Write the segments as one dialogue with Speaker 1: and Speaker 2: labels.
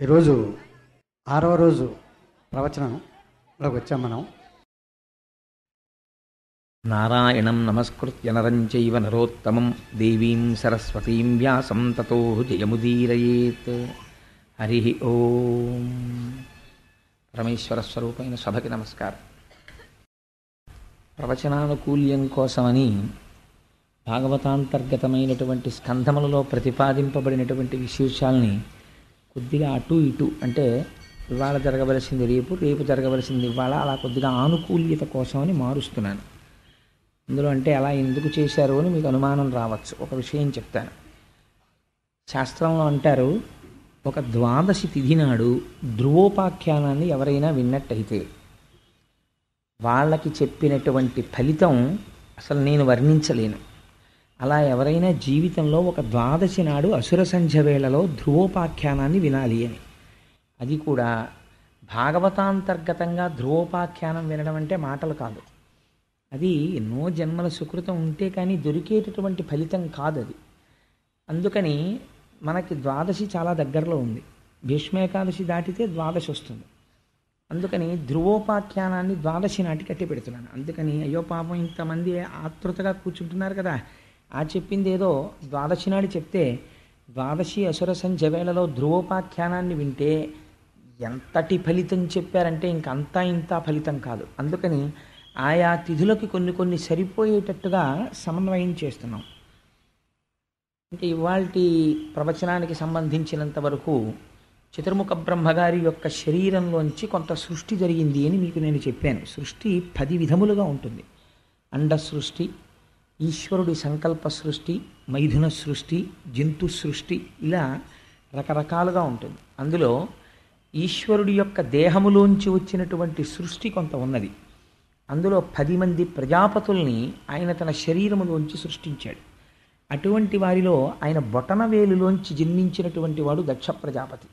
Speaker 1: ఈరోజు 6వ రోజు ప్రవచనంలోకి వచ్చాం మనం.
Speaker 2: నారాయణం నమస్కృత్య నరం చైవ నరోత్తమం దేవీం సరస్వతీం వ్యాసం తతో జయముదీరయేత్. హరి ఓం. పరమేశ్వర స్వరూపమైన సభకి నమస్కారం. ప్రవచనానుకూల్యం కోసమని భాగవతాంతర్గతమైనటువంటి స్కంధములలో ప్రతిపాదింపబడినటువంటి విశేషాలని కొద్దిగా అటు ఇటు, అంటే ఇవాళ జరగవలసింది రేపు, రేపు జరగవలసింది ఇవాళ, అలా కొద్దిగా ఆనుకూల్యత కోసమని మారుస్తున్నాను. అందులో అంటే అలా ఎందుకు చేశారు అని మీకు అనుమానం రావచ్చు. ఒక విషయం చెప్తాను. శాస్త్రంలో అంటారు, ఒక ద్వాదశి తిథి నాడు ధ్రువోపాఖ్యానాన్ని ఎవరైనా విన్నట్టయితే వాళ్ళకి చెప్పినటువంటి ఫలితం అసలు నేను వర్ణించలేను. అలా ఎవరైనా జీవితంలో ఒక ద్వాదశి నాడు అసుర సంధ్య వేళలో ధ్రువోపాఖ్యానాన్ని వినాలి అని. అది కూడా భాగవతాంతర్గతంగా ధ్రువోపాఖ్యానం వినడం అంటే మాటలు కాదు. అది ఎన్నో జన్మల సుకృతం ఉంటే కానీ దొరికేటటువంటి ఫలితం కాదు అది. అందుకని మనకి ద్వాదశి చాలా దగ్గరలో ఉంది. భీష్మేకాదశి దాటితే ద్వాదశి వస్తుంది. అందుకని ధ్రువోపాఖ్యానాన్ని ద్వాదశి నాటి కట్టి పెడుతున్నాను. అందుకని అయ్యో పాపం ఇంతమంది ఆతృతగా కూర్చుంటున్నారు కదా, ఆ చెప్పింది ఏదో ద్వాదశి నాడు చెప్తే ద్వాదశి అసుర సంధ్య వేళలో ధ్రువోపాఖ్యానాన్ని వింటే ఎంతటి ఫలితం చెప్పారంటే ఇంకంతా ఇంత ఫలితం కాదు. అందుకని ఆయా తిథులకి కొన్ని కొన్ని సరిపోయేటట్టుగా సమన్వయం చేస్తున్నాం. ఇంకా ఇవాల్టి ప్రవచనానికి సంబంధించినంత వరకు చతుర్ముఖ బ్రహ్మగారి యొక్క శరీరంలోంచి కొంత సృష్టి జరిగింది అని మీకు నేను చెప్పాను. సృష్టి 10 విధములుగా ఉంటుంది. అండ సృష్టి, ఈశ్వరుడి సంకల్ప సృష్టి, మైథున సృష్టి, జంతు సృష్టి, ఇలా రకరకాలుగా ఉంటుంది. అందులో ఈశ్వరుడి యొక్క దేహములోంచి వచ్చినటువంటి సృష్టి కొంత ఉన్నది. అందులో 10 మంది ప్రజాపతుల్ని ఆయన తన శరీరములోంచి సృష్టించాడు. అటువంటి వారిలో ఆయన బొటనవేలులోంచి జన్మించినటువంటి వాడు దక్ష ప్రజాపతి.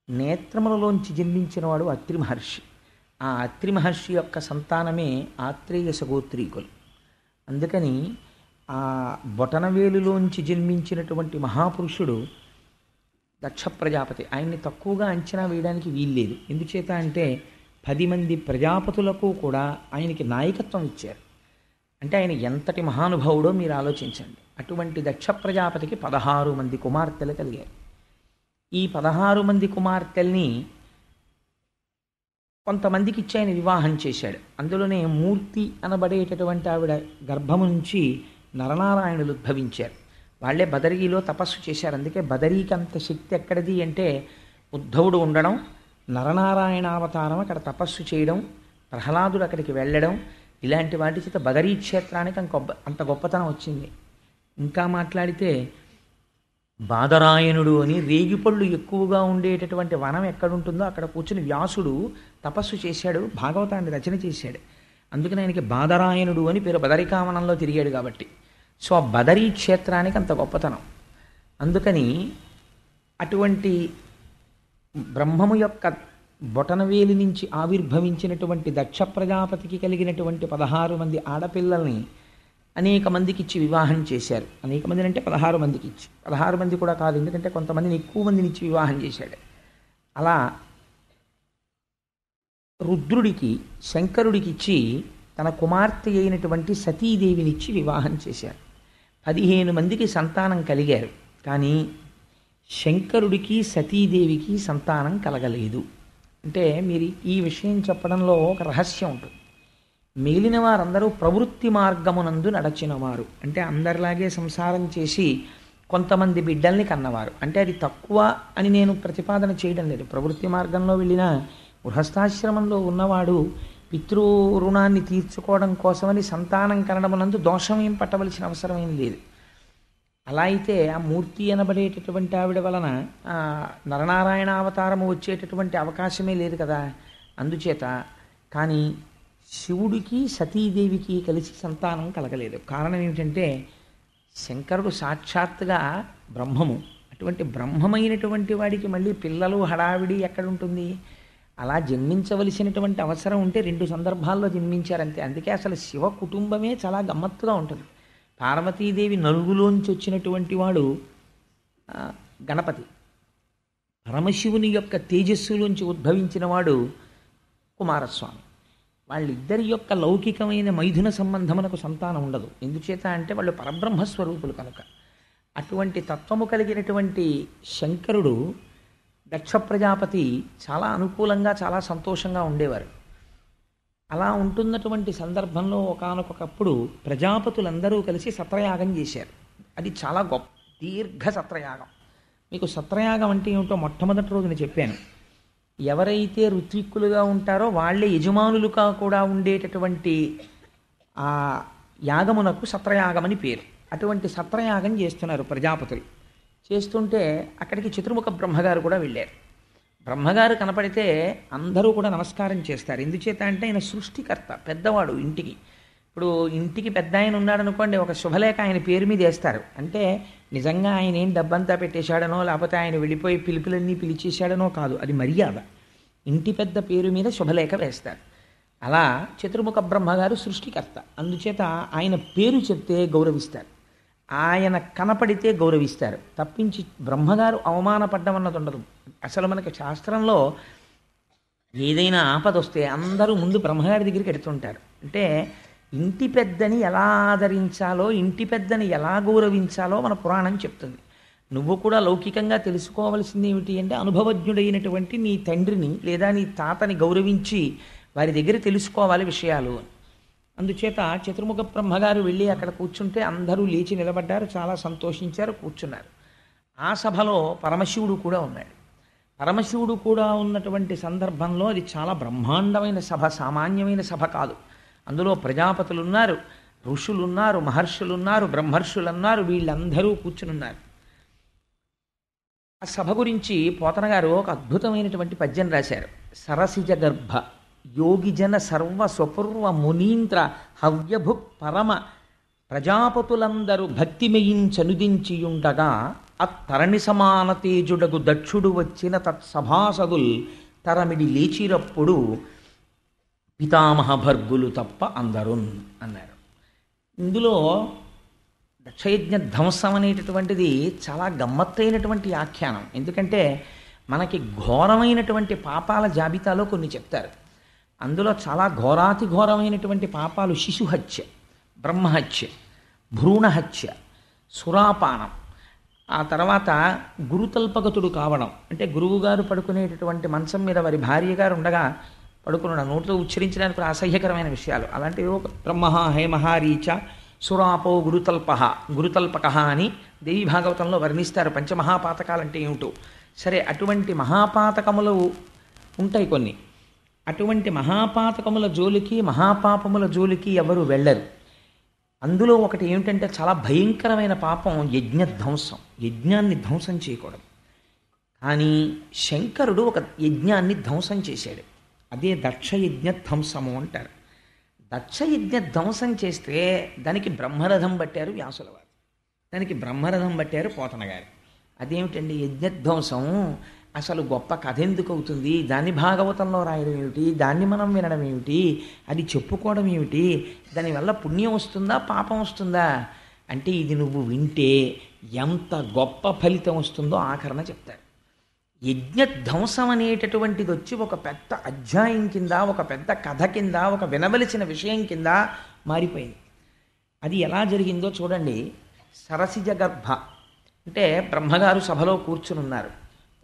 Speaker 2: నేత్రములలోంచి జన్మించిన వాడు అత్రి మహర్షి. ఆ అత్రి మహర్షి యొక్క సంతానమే ఆత్రేయస గోత్రీకులు. అందుకని ఆ బొటనవేలులోంచి జన్మించినటువంటి మహాపురుషుడు దక్ష ప్రజాపతి. ఆయన్ని తక్కువగా అంచనా వేయడానికి వీల్లేదు. ఎందుచేత అంటే 10 మంది ప్రజాపతులకు కూడా ఆయనకి నాయకత్వం ఇచ్చారు. అంటే ఆయన ఎంతటి మహానుభావుడో మీరు ఆలోచించండి. అటువంటి దక్ష ప్రజాపతికి 16 మంది కుమార్తెలు కలిగారు. ఈ 16 మంది కుమార్తెల్ని కొంతమందికి ఇచ్చి ఆయన వివాహం చేశాడు. అందులోనే మూర్తి అనబడేటటువంటి ఆవిడ గర్భము నుంచి నరనారాయణులు ఉద్భవించారు. వాళ్ళే బదరీలో తపస్సు చేశారు. అందుకే బదరీకి అంత శక్తి ఎక్కడిది అంటే ఉద్ధవుడు ఉండడం, నరనారాయణావతారం అక్కడ తపస్సు చేయడం, ప్రహ్లాదుడు అక్కడికి వెళ్ళడం, ఇలాంటి వాటి చేత బదరీ క్షేత్రానికి అంత గొప్పతనం వచ్చింది. ఇంకా మాట్లాడితే బాదరాయణుడు అని రేగిపళ్ళు ఎక్కువగా ఉండేటటువంటి వనం ఎక్కడుంటుందో అక్కడ కూర్చుని వ్యాసుడు తపస్సు చేశాడు, భాగవతాన్ని రచన చేశాడు. అందుకని ఆయనకి బాదరాయణుడు అని పేరు. బదరికావనంలో తిరిగాడు కాబట్టి. సో ఆ బదరీ క్షేత్రానికి అంత గొప్పతనం. అందుకని అటువంటి బ్రహ్మము యొక్క బొటనవేలి నుంచి ఆవిర్భవించినటువంటి దక్ష ప్రజాపతికి కలిగినటువంటి 16 మంది ఆడపిల్లల్ని అనేక మందికి ఇచ్చి వివాహం చేశారు. అనేక మందిని అంటే 16 మందికి ఇచ్చి, 16 మంది కూడా కాదు, ఎందుకంటే కొంతమందిని ఎక్కువ మందిని ఇచ్చి వివాహం చేశాడు. అలా రుద్రుడికి, శంకరుడికి ఇచ్చి తన కుమార్తె అయినటువంటి సతీదేవినిచ్చి వివాహం చేశారు. 15 మందికి సంతానం కలిగారు. కానీ శంకరుడికి సతీదేవికి సంతానం కలగలేదు. అంటే మీరు ఈ విషయం చెప్పడంలో ఒక రహస్యం ఉంటుంది. మిగిలిన వారందరూ ప్రవృత్తి మార్గమునందు నడచినవారు, అంటే అందరిలాగే సంసారం చేసి కొంతమంది బిడ్డల్ని కన్నవారు. అంటే అది తక్కువ అని నేను ప్రతిపాదన చేయడం లేదు. ప్రవృత్తి మార్గంలో వెళ్ళిన గృహస్థాశ్రమంలో ఉన్నవాడు పితృ రుణాన్ని తీర్చుకోవడం కోసమని సంతానం కనడమునందు దోషం ఏం పట్టవలసిన అవసరం ఏం లేదు. అలా అయితే ఆ మూర్తి అనబడేటటువంటి ఆవిడ వలన నరనారాయణ అవతారము వచ్చేటటువంటి అవకాశమే లేదు కదా. అందుచేత కానీ శివుడికి సతీదేవికి కలిసి సంతానం కలగలేదు. కారణం ఏమిటంటే శంకరుడు సాక్షాత్తుగా బ్రహ్మము. అటువంటి బ్రహ్మమైనటువంటి వాడికి మళ్ళీ పిల్లలు హడావిడి ఎక్కడుంటుంది? అలా జన్మించవలసినటువంటి అవసరం ఉంటే 2 సందర్భాల్లో జన్మించారంతే. అందుకే అసలు శివ కుటుంబమే చాలా గమ్మత్తుగా ఉంటుంది. పార్వతీదేవి నలుగులోంచి వచ్చినటువంటి వాడు గణపతి. పరమశివుని యొక్క తేజస్సులోంచి ఉద్భవించిన వాడు కుమారస్వామి. వాళ్ళిద్దరి యొక్క లౌకికమైన మైథున సంబంధమునకు సంతానం ఉండదు. ఎందుచేత అంటే వాళ్ళు పరబ్రహ్మస్వరూపులు కనుక. అటువంటి తత్వము కలిగినటువంటి శంకరుడు, దక్ష ప్రజాపతి చాలా అనుకూలంగా చాలా సంతోషంగా ఉండేవారు. అలా ఉంటున్నటువంటి సందర్భంలో ఒకానొకప్పుడు ప్రజాపతులందరూ కలిసి సత్రయాగం చేశారు. అది చాలా గొప్ప దీర్ఘ సత్రయాగం. మీకు సత్రయాగం అంటే ఏమిటో మొట్టమొదటి రోజున చెప్పాను. ఎవరైతే ఋత్విక్కులుగా ఉంటారో వాళ్ళే యజమానులుగా కూడా ఉండేటటువంటి ఆ యాగమునకు సత్రయాగం అని పేరు. అటువంటి సత్రయాగం చేస్తున్నారు ప్రజాపతులు. చేస్తుంటే అక్కడికి చతుర్ముఖ బ్రహ్మగారు కూడా వెళ్ళారు. బ్రహ్మగారు కనపడితే అందరూ కూడా నమస్కారం చేస్తారు. ఎందుచేత అంటే ఆయన సృష్టికర్త, పెద్దవాడు ఇంటికి. ఇప్పుడు ఇంటికి పెద్ద ఆయన ఉన్నాడనుకోండి, ఒక శుభలేఖ ఆయన పేరు మీద వేస్తారు. అంటే నిజంగా ఆయన ఏం డబ్బంతా పెట్టేశాడనో, లేకపోతే ఆయన వెళ్ళిపోయి పిలుపులన్నీ పిలిచేశాడనో కాదు, అది మర్యాద. ఇంటి పెద్ద పేరు మీద శుభలేఖ వేస్తారు. అలా చతుర్ముఖ బ్రహ్మగారు సృష్టికర్త, అందుచేత ఆయన పేరు చెప్తే గౌరవిస్తారు, ఆయన కనపడితే గౌరవిస్తారు. తప్పించి బ్రహ్మగారు అవమానపడ్డం అన్నది ఉండదు. అసలు మనకి శాస్త్రంలో ఏదైనా ఆపద వస్తే అందరూ ముందు బ్రహ్మగారి దగ్గరికి ఎడుతుంటారు. అంటే ఇంటి పెద్దని ఎలా ఆదరించాలో, ఇంటి పెద్దని ఎలా గౌరవించాలో మన పురాణం చెప్తుంది. నువ్వు కూడా లౌకికంగా తెలుసుకోవలసింది ఏమిటి అంటే, అనుభవజ్ఞుడైనటువంటి నీ తండ్రిని లేదా నీ తాతని గౌరవించి వారి దగ్గర తెలుసుకోవాలి విషయాలు. అందుచేత చతుర్ముఖ బ్రహ్మగారు వెళ్ళి అక్కడ కూర్చుంటే అందరూ లేచి నిలబడ్డారు, చాలా సంతోషించారు, కూర్చున్నారు. ఆ సభలో పరమశివుడు కూడా ఉన్నాడు. పరమశివుడు కూడా ఉన్నటువంటి సందర్భంలో అది చాలా బ్రహ్మాండమైన సభ, సామాన్యమైన సభ కాదు. అందులో ప్రజాపతులున్నారు, ఋషులున్నారు, మహర్షులున్నారు, బ్రహ్మర్షులున్నారు, వీళ్ళందరూ కూర్చునున్నారు. ఆ సభ గురించి పోతన గారు ఒక అద్భుతమైనటువంటి పద్యం రాశారు. సరసిజ గర్భ యోగిజన సర్వ స్వపూర్వ మునీంద్ర హవ్యభు పరమ ప్రజాపతులందరూ భక్తిమయించనుదించియుండగా అత్తరణి సమాన తేజుడగు దక్షుడు వచ్చిన తత్సభాసదుల్ తరమిడి లేచిరప్పుడు పితామహ భర్గులు తప్ప అందరున్ అన్నారు. ఇందులో దక్షయజ్ఞ ధ్వంసం అనేటటువంటిది చాలా గమ్మత్తైనటువంటి ఆఖ్యానం. ఎందుకంటే మనకి ఘోరమైనటువంటి పాపాల జాబితాలో కొన్ని చెప్తారు. అందులో చాలా ఘోరాతి ఘోరమైనటువంటి పాపాలు శిశుహత్య, బ్రహ్మహత్య, భ్రూణహత్య, సురాపానం, ఆ తర్వాత గురుతల్పగతుడు కావడం. అంటే గురువుగారు పడుకునేటటువంటి మంచం మీద వారి భార్య గారు ఉండగా పడుకున్నాడు, నోటితో ఉచ్చరించడానికి కూడా అసహ్యకరమైన విషయాలు. అలాంటివి బ్రహ్మ హేమహారీచ సురాపో గురుతల్పక అని దేవి భాగవతంలో వర్ణిస్తారు. పంచమహాపాతకాలంటే ఏమిటో. సరే, అటువంటి మహాపాతకములు ఉంటాయి కొన్ని. అటువంటి మహాపాతకముల జోలికి, మహాపాపముల జోలికి ఎవరు వెళ్ళరు. అందులో ఒకటి ఏమిటంటే చాలా భయంకరమైన పాపం యజ్ఞధ్వంసం. యజ్ఞాన్ని ధ్వంసం చేయకూడదు. కానీ శంకరుడు ఒక యజ్ఞాన్ని ధ్వంసం చేశాడు. అదే దక్షయజ్ఞ ధ్వంసము అంటారు. దక్షయజ్ఞ ధ్వంసం చేస్తే దానికి బ్రహ్మరథం పట్టారు వ్యాసుల వారు, దానికి బ్రహ్మరథం పట్టారు పోతన గారు. అదేమిటండి యజ్ఞధ్వంసం? అసలు గొప్ప కథ ఎందుకు అవుతుంది? దాన్ని భాగవతంలో రాయడం ఏమిటి? దాన్ని మనం వినడం ఏమిటి? అది చెప్పుకోవడం ఏమిటి? దానివల్ల పుణ్యం వస్తుందా, పాపం వస్తుందా? అంటే ఇది నువ్వు వింటే ఎంత గొప్ప ఫలితం వస్తుందో ఆఖరణ చెప్తారు. యజ్ఞధ్వంసం అనేటటువంటిది వచ్చి ఒక పెద్ద అధ్యాయం కింద, ఒక పెద్ద కథ కింద, ఒక వినవలసిన విషయం కింద మారిపోయింది. అది ఎలా జరిగిందో చూడండి. సరసిజ గర్భ అంటే బ్రహ్మగారు సభలో కూర్చునున్నారు.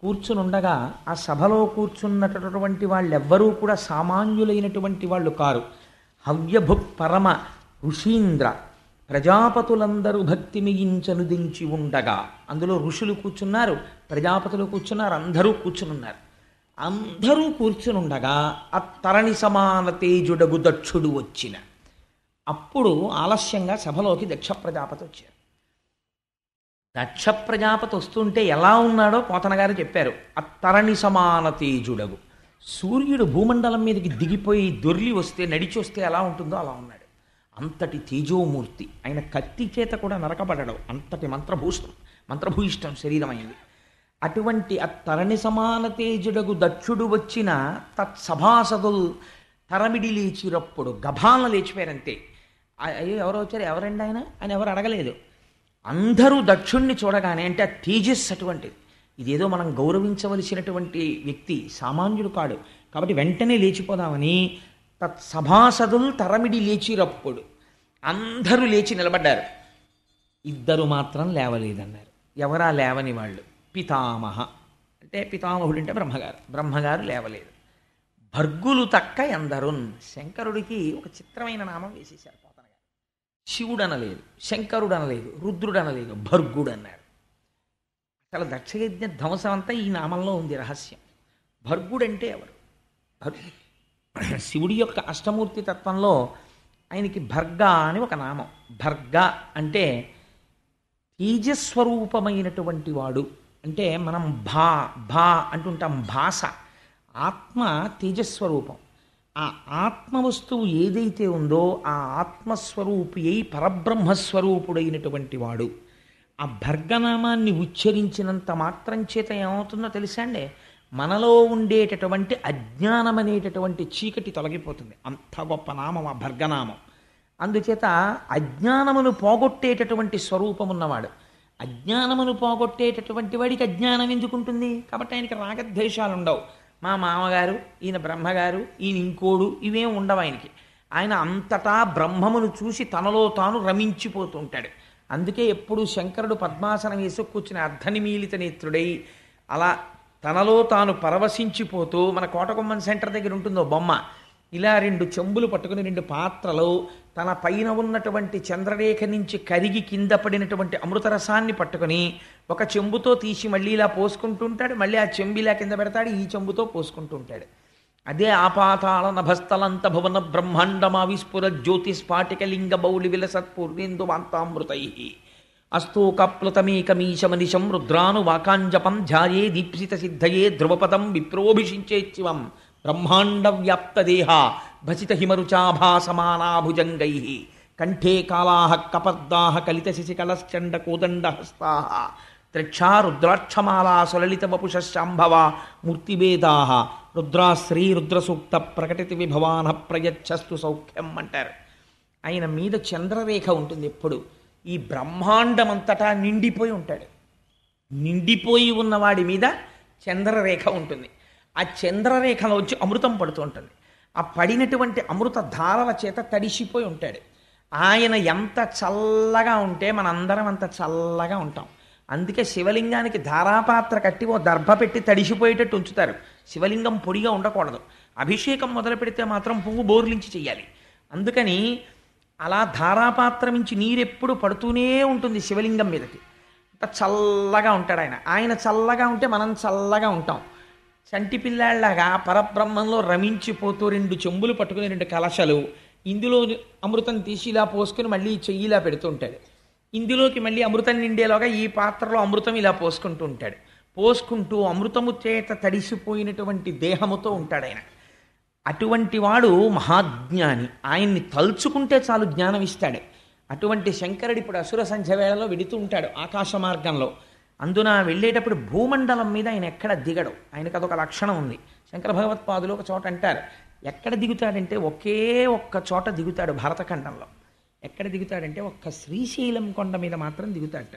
Speaker 2: కూర్చునుండగా ఆ సభలో కూర్చున్నటువంటి వాళ్ళెవ్వరూ కూడా సామాన్యులైనటువంటి వాళ్ళు కారు. హవ్యభు పరమ ఋషీంద్ర ప్రజాపతులందరూ భక్తిమియించనుదించి ఉండగా, అందులో ఋషులు కూర్చున్నారు, ప్రజాపతులు కూర్చున్నారు, అందరూ కూర్చునున్నారు. అందరూ కూర్చునుండగా అత్తరణి సమాన తేజుడగు దక్షుడు వచ్చిన. అప్పుడు ఆలస్యంగా సభలోకి దక్ష ప్రజాపతి వచ్చారు. దక్ష ప్రజాపతి వస్తుంటే ఎలా ఉన్నాడో పోతన గారు చెప్పారు. అత్తరణి సమాన తేజుడగు, సూర్యుడు భూమండలం మీదకి దిగిపోయి దొర్లి వస్తే, నడిచి వస్తే ఎలా ఉంటుందో అలా ఉన్నాడు. అంతటి తేజోమూర్తి. ఆయన కత్తి చేత కూడా నరకబడడం, అంతటి మంత్రభూయిష్టం శరీరం అయింది. అటువంటి అత్తరణి సమాన తేజుడగు దక్షుడు వచ్చిన తత్సభాసదుల్ తరమిడి లేచిరప్పుడు గభాలను లేచిపోయారంతే. అయ్యో ఎవరో వచ్చారు, ఎవరండి ఆయన అని ఎవరు అడగలేదు. అందరూ దక్షుణ్ణి చూడగానే, అంటే ఆ తేజస్సు అటువంటిది. ఇదేదో మనం గౌరవించవలసినటువంటి వ్యక్తి, సామాన్యుడు కాడు. కాబట్టి వెంటనే లేచిపోదామని సభాసదులు తరమిడి లేచిరప్పుడు అందరూ లేచి నిలబడ్డారు. ఇద్దరు మాత్రం లేవలేదన్నారు. ఎవరా లేవని వాళ్ళు? పితామహ, అంటే పితామహుడు అంటే బ్రహ్మగారు లేవలేదు. భర్గులు తక్క ఎందరున్, శంకరుడికి ఒక చిత్రమైన నామం వేసేశారు పోతన గారు. శివుడు అనలేదు, శంకరుడు అనలేదు, రుద్రుడు అనలేదు, భర్గుడు అన్నారు. అసలు దక్షయజ్ఞ ధ్వంసం అంతా ఈ నామంలో ఉంది రహస్యం. భర్గుడు అంటే ఎవరు? శివుడి యొక్క అష్టమూర్తి తత్వంలో ఆయనకి భర్గ అని ఒక నామం. భర్గ అంటే తేజస్వరూపమైనటువంటి వాడు. అంటే మనం భా అంటుంటాం, భాష. ఆత్మ తేజస్వరూపం. ఆ ఆత్మ వస్తువు ఏదైతే ఉందో ఆ ఆత్మస్వరూపి అయి పరబ్రహ్మస్వరూపుడైనటువంటి వాడు. ఆ భర్గనామాన్ని ఉచ్చరించినంత మాత్రం చేత ఏమవుతుందో తెలుసా అండి? మనలో ఉండేటటువంటి అజ్ఞానం అనేటటువంటి చీకటి తొలగిపోతుంది. అంత గొప్ప నామం ఆ భర్గనామం. అందుచేత అజ్ఞానమును పోగొట్టేటటువంటి స్వరూపం ఉన్నవాడు. అజ్ఞానమును పోగొట్టేటటువంటి వాడికి అజ్ఞానం ఎందుకుంటుంది? కాబట్టి ఆయనకి రాగద్వేషాలు ఉండవు. మా మామగారు, ఈయన బ్రహ్మగారు, ఈయన ఇంకోడు, ఇవేం ఉండవు ఆయనకి. ఆయన అంతటా బ్రహ్మమును చూసి తనలో తాను రమించిపోతూ ఉంటాడు. అందుకే ఎప్పుడు శంకరుడు పద్మాసనం వేసి కూర్చుని అర్ధనిమీలిత నేత్రుడై అలా తనలో తాను పరవశించిపోతూ, మన కోటకొమ్మన్ సెంటర్ దగ్గర ఉంటుందో బొమ్మ, ఇలా 2 చెంబులు పట్టుకుని 2 పాత్రలు తన పైన ఉన్నటువంటి చంద్రరేఖ నుంచి కరిగి కింద పడినటువంటి అమృతరసాన్ని పట్టుకుని ఒక చెంబుతో తీసి మళ్ళీ ఇలా పోసుకుంటూ ఉంటాడు. మళ్ళీ ఆ చెంబు ఇలా కింద పెడతాడు, ఈ చెంబుతో పోసుకుంటూ ఉంటాడు. అదే ఆపాతాళ నభస్థలంత భువన బ్రహ్మాండమా విస్ఫుర జ్యోతిస్ఫాటికలింగ బౌలి విలసత్పూర్ణేందు వాంతామృతై అస్తోకప్లుతమేకమీశమనిశం రుద్రాను వాకాంజపం ధ్యాయే దీప్సిత సిద్ధయే ధ్రువపదం విప్రోభిషించేచ్చివం బ్రహ్మాండ వ్యాప్తదేహ భసిత హిమరుచాభాసమానాభుజంగై కంఠే కాళాః కపర్దాః కలిత శశికళశ్చండ కోదండహస్తాః త్రిక్షా రుద్రాక్షమాలా సులలిత వపుషశాంభవ మూర్తిభేదాః రుద్రాశ్రీ రుద్రసూక్త ప్రకటిత విభవాన ప్రయచ్చస్తు సౌఖ్యం అంటారు. ఆయన మీద చంద్రరేఖ ఉంటుంది ఎప్పుడు. ఈ బ్రహ్మాండమంతటా నిండిపోయి ఉంటాడు. నిండిపోయి ఉన్నవాడి మీద చంద్రరేఖ ఉంటుంది. ఆ చంద్రరేఖలో వచ్చి అమృతం పడుతూ ఉంటుంది. ఆ పడినటువంటి అమృత ధారల చేత తడిసిపోయి ఉంటాడు. ఆయన ఎంత చల్లగా ఉంటే మనందరం అంత చల్లగా ఉంటాం. అందుకే శివలింగానికి ధారాపాత్ర కట్టి ఓ దర్భ పెట్టి తడిసిపోయేటట్టు ఉంచుతారు. శివలింగం పొడిగా ఉండకూడదు. అభిషేకం మొదలు పెడితే మాత్రం పువ్వు బోర్లించి చెయ్యాలి. అందుకని అలా ధారాపాత్ర నుంచి నీరెప్పుడు పడుతూనే ఉంటుంది శివలింగం మీదకి. అంత చల్లగా ఉంటాడు ఆయన. ఆయన చల్లగా ఉంటే మనం చల్లగా ఉంటాం. చంటి పిల్లాళ్లాగా పరబ్రహ్మంలో రమించిపోతూ 2 చెంబులు పట్టుకుని 2 కలశలు, ఇందులో అమృతం తీసి ఇలా పోసుకుని మళ్ళీ చెయ్యిలా పెడుతూ ఉంటాడు. ఇందులోకి మళ్ళీ అమృతం నిండేలోగా ఈ పాత్రలో అమృతం ఇలా పోసుకుంటూ ఉంటాడు. పోసుకుంటూ అమృతము చేత తడిసిపోయినటువంటి దేహముతో ఉంటాడు ఆయన. అటువంటి వాడు మహాజ్ఞాని. ఆయన్ని తలుచుకుంటే చాలు జ్ఞానం ఇస్తాడు. అటువంటి శంకరుడు ఇప్పుడు అసుర సంధ్య వేళలో వెడుతూ ఉంటాడు ఆకాశ మార్గంలో. అందున వెళ్ళేటప్పుడు భూమండలం మీద ఆయన ఎక్కడ దిగడు. ఆయనకు అదొక లక్షణం ఉంది. శంకర భగవత్పాదులు ఒక చోట అంటారు, ఎక్కడ దిగుతాడంటే ఒకే ఒక్క చోట దిగుతాడు భారతఖండంలో. ఎక్కడ దిగుతాడంటే ఒక్క శ్రీశైలం కొండ మీద మాత్రం దిగుతాడట.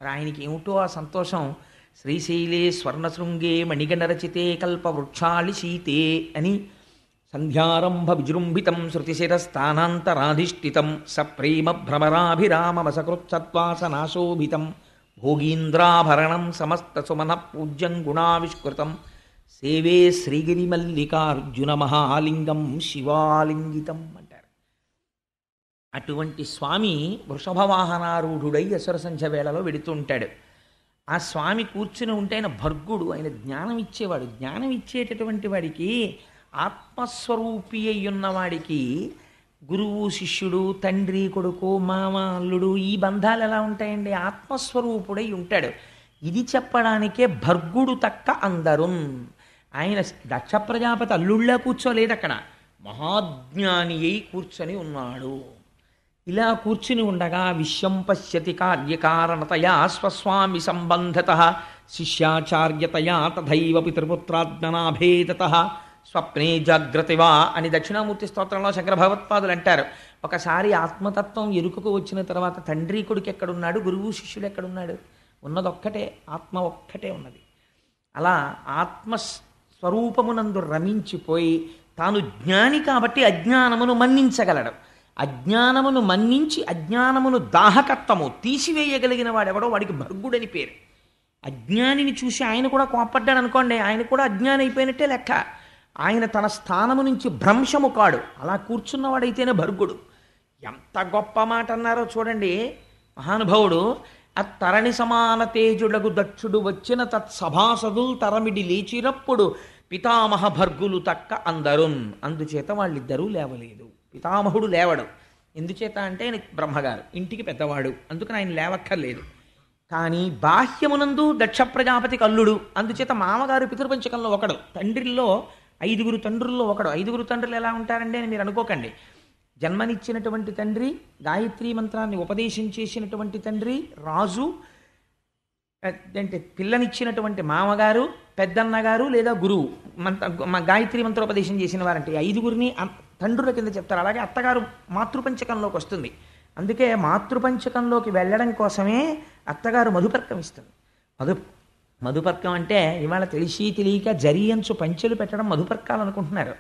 Speaker 2: మరి ఆయనకి ఏమిటో ఆ సంతోషం. శ్రీశైలే స్వర్ణశృంగే మణిగణరచితే కల్పవృక్షాళి శీతే అని సంధ్యారంభ విజృంభితం శృతిశిరస్థానాంతరాధిష్ఠితం సప్రేమ భ్రమరాభిరామవసకృత్సత్వాసనాశోభితం భోగీంద్రాభరణం సమస్త సుమన పూజ్యం గుణావిష్కృతం సేవే శ్రీగిరిమల్లికార్జున మహాలింగం శివాలింగితం అంటారు. అటువంటి స్వామి వృషభవాహనారూఢుడై అసుర సంధ్య వేళలో వెడుతూ ఉంటాడు. ఆ స్వామి కూర్చుని ఉంటే ఆయన భర్గుడు, ఆయన జ్ఞానం ఇచ్చేవాడు. జ్ఞానం ఇచ్చేటటువంటి వాడికి, ఆత్మస్వరూపి అయ్యున్నవాడికి గురువు శిష్యుడు, తండ్రి కొడుకు, మామ అల్లుడు, ఈ బంధాలు ఎలా ఉంటాయండి? ఆత్మస్వరూపుడై ఉంటాడు. ఇది చెప్పడానికే భర్గుడు తక్క అందరు. ఆయన దక్ష ప్రజాపతి అల్లుళ్ళ కూర్చోలేదు అక్కడ, మహాజ్ఞాని అయి కూర్చొని ఉన్నాడు. ఇలా కూర్చుని ఉండగా విశ్వం పశ్యతి కార్యకారణతయా స్వస్వామి సంబంధత శిష్యాచార్యతయా తథైవ పితృపుత్రాజ్ఞనాభేదత స్వప్నే జాగ్రతివా అని దక్షిణామూర్తి స్తోత్రంలో శంకర భగవత్పాదులు అంటారు. ఒకసారి ఆత్మతత్వం ఎరుకకు వచ్చిన తర్వాత తండ్రి కొడుకు ఎక్కడున్నాడు, గురువు శిష్యుడు ఎక్కడున్నాడు? ఉన్నదొక్కటే, ఆత్మ ఒక్కటే ఉన్నది. అలా ఆత్మస్వరూపమునందు రమించిపోయి తాను జ్ఞాని కాబట్టి అజ్ఞానమును మన్నించగలడు. అజ్ఞానమును మన్నించి అజ్ఞానమును దాహకత్వము తీసివేయగలిగిన వాడెవడో వాడికి భర్గుడని పేరు. అజ్ఞానిని చూసి ఆయన కూడా కోప్పడ్డాడు అనుకోండి, ఆయన కూడా అజ్ఞాని అయిపోయినట్టే లెక్క. ఆయన తన స్థానము నుంచి భ్రంశము కాడు, అలా కూర్చున్నవాడైతేనే భర్గుడు. ఎంత గొప్ప మాట అన్నారో చూడండి మహానుభావుడు. అత్తరణి సమాన తేజుడగు దక్షుడు వచ్చిన తత్సభాసదుల్ తరమిడి లేచిరప్పుడు పితామహ భర్గులు తక్క అందరున్. అందుచేత వాళ్ళిద్దరూ లేవలేదు. పితామహుడు లేవడు. ఎందుచేత అంటే ఆయన బ్రహ్మగారు, ఇంటికి పెద్దవాడు, అందుకని ఆయన లేవక్కర్లేదు. కానీ బాహ్యమునందు దక్ష ప్రజాపతికి అల్లుడు, అందుచేత మామగారు పితృపంచకంలో ఒకడు, తండ్రిలో 5 తండ్రుల్లో ఒకడు. 5 తండ్రులు ఎలా ఉంటారండి అని మీరు అనుకోకండి. జన్మనిచ్చినటువంటి తండ్రి, గాయత్రీ మంత్రాన్ని ఉపదేశం చేసినటువంటి తండ్రి, రాజు, అంటే పిల్లనిచ్చినటువంటి మామగారు, పెద్దన్నగారు లేదా గురువు గాయత్రీ మంత్రోపదేశం చేసిన వారంటే 5 తండ్రుల కింద చెప్తారు. అలాగే అత్తగారు మాతృపంచకంలోకి వస్తుంది. అందుకే మాతృపంచకంలోకి వెళ్ళడం కోసమే అత్తగారు మధుపర్కం ఇస్తుంది. మధుపర్కం అంటే ఇవాళ తెలిసి తెలియక జరియంచు పంచెలు పెట్టడం మధుపర్కాలు అనుకుంటున్నారు.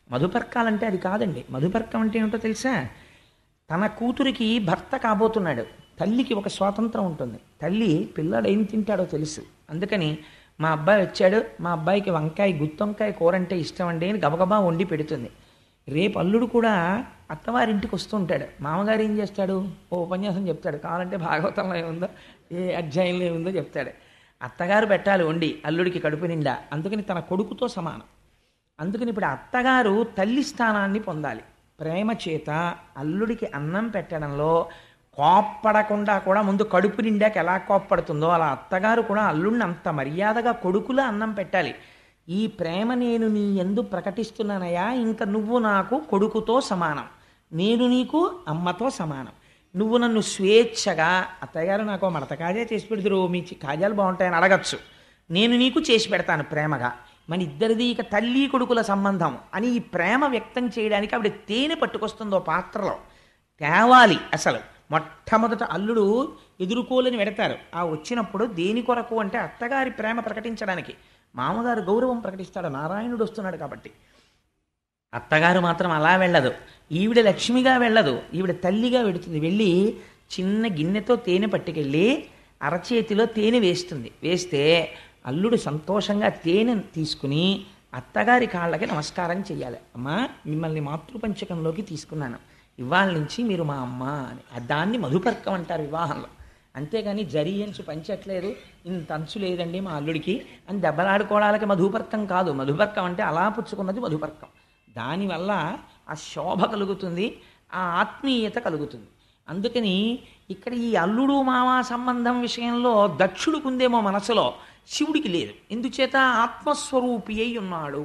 Speaker 2: మధుపర్కాలంటే అది కాదండి. మధుపర్కం అంటే ఏమిటో తెలుసా? తన కూతురికి భర్త కాబోతున్నాడు. తల్లికి ఒక స్వాతంత్రం ఉంటుంది. తల్లి పిల్లాడు ఏం తింటాడో తెలుసు. అందుకని మా అబ్బాయి వచ్చాడు, మా అబ్బాయికి గుత్తొంకాయ కూర అంటే ఇష్టం అండి అని గబగబా వండి పెడుతుంది. రేపు అల్లుడు కూడా అత్తవారింటికి వస్తూ ఉంటాడు. మామగారు ఏం చేస్తాడు? ఓ ఉపన్యాసం చెప్తాడు, కావాలంటే భాగవతంలో ఏముందో ఏ అధ్యాయంలో ఏముందో చెప్తాడు. అత్తగారు పెట్టాలి వండి అల్లుడికి కడుపు నిండా. అందుకని తన కొడుకుతో సమానం. అందుకని ఇప్పుడు అత్తగారు తల్లి స్థానాన్ని పొందాలి. ప్రేమ చేత అల్లుడికి అన్నం పెట్టడంలో కోప్పడకుండా కూడా ముందు కడుపు నిండాక ఎలా కోప్పడుతుందో అలా అత్తగారు కూడా అల్లుడిని అంత మర్యాదగా కొడుకులా అన్నం పెట్టాలి. ఈ ప్రేమ నేను నీ యందు ప్రకటిస్తున్నానయ్యా, ఇంకా నువ్వు నాకు కొడుకుతో సమానం, నేను నీకు అమ్మతో సమానం. నువ్వు నన్ను స్వేచ్ఛగా అత్తగారు నాకు మడత కాజా చేసి పెడుతురు, మీ కాజాలు బాగుంటాయని అడగచ్చు, నేను నీకు చేసి పెడతాను ప్రేమగా. మన ఇద్దరిది ఇక తల్లి కొడుకుల సంబంధం అని ఈ ప్రేమ వ్యక్తం చేయడానికి ఆవిడ తేనె పట్టుకొస్తుందో పాత్రలో తేవాలి. అసలు మొట్టమొదట అల్లుడు ఎదుర్కోలేని పెడతారు. ఆ వచ్చినప్పుడు దేని కొరకు అంటే అత్తగారి ప్రేమ ప్రకటించడానికి. మామగారు గౌరవం ప్రకటిస్తాడు, నారాయణుడు వస్తున్నాడు కాబట్టి. అత్తగారు మాత్రం అలా వెళ్ళదు. ఈవిడ లక్ష్మిగా వెళ్ళదు, ఈవిడ తల్లిగా వెడుతుంది. వెళ్ళి చిన్న గిన్నెతో తేనె పట్టుకెళ్ళి అరచేతిలో తేనె వేస్తుంది. వేస్తే అల్లుడు సంతోషంగా తేనె తీసుకుని అత్తగారి కాళ్ళకి నమస్కారం చెయ్యాలి. అమ్మా, మిమ్మల్ని మాతృపంచకంలోకి తీసుకున్నాను, ఇవాళ నుంచి మీరు మా అమ్మ అని. దాన్ని మధుపర్కం అంటారు వివాహంలో. అంతేగాని జరియంచు పంచట్లేదు, ఇంత అంచు లేదండి మా అల్లుడికి అని దెబ్బలాడుకోవడానికి మధుపర్కం కాదు. మధుపర్కం అంటే అలా పుచ్చుకున్నది మధుపర్కం. దానివల్ల ఆ శోభ కలుగుతుంది, ఆ ఆత్మీయత కలుగుతుంది. అందుకని ఇక్కడ ఈ అల్లుడు మామ సంబంధం విషయంలో దక్షుడికుందేమో మనసులో, శివుడికి లేదు. ఎందుచేత ఆత్మస్వరూపి అయి ఉన్నాడు.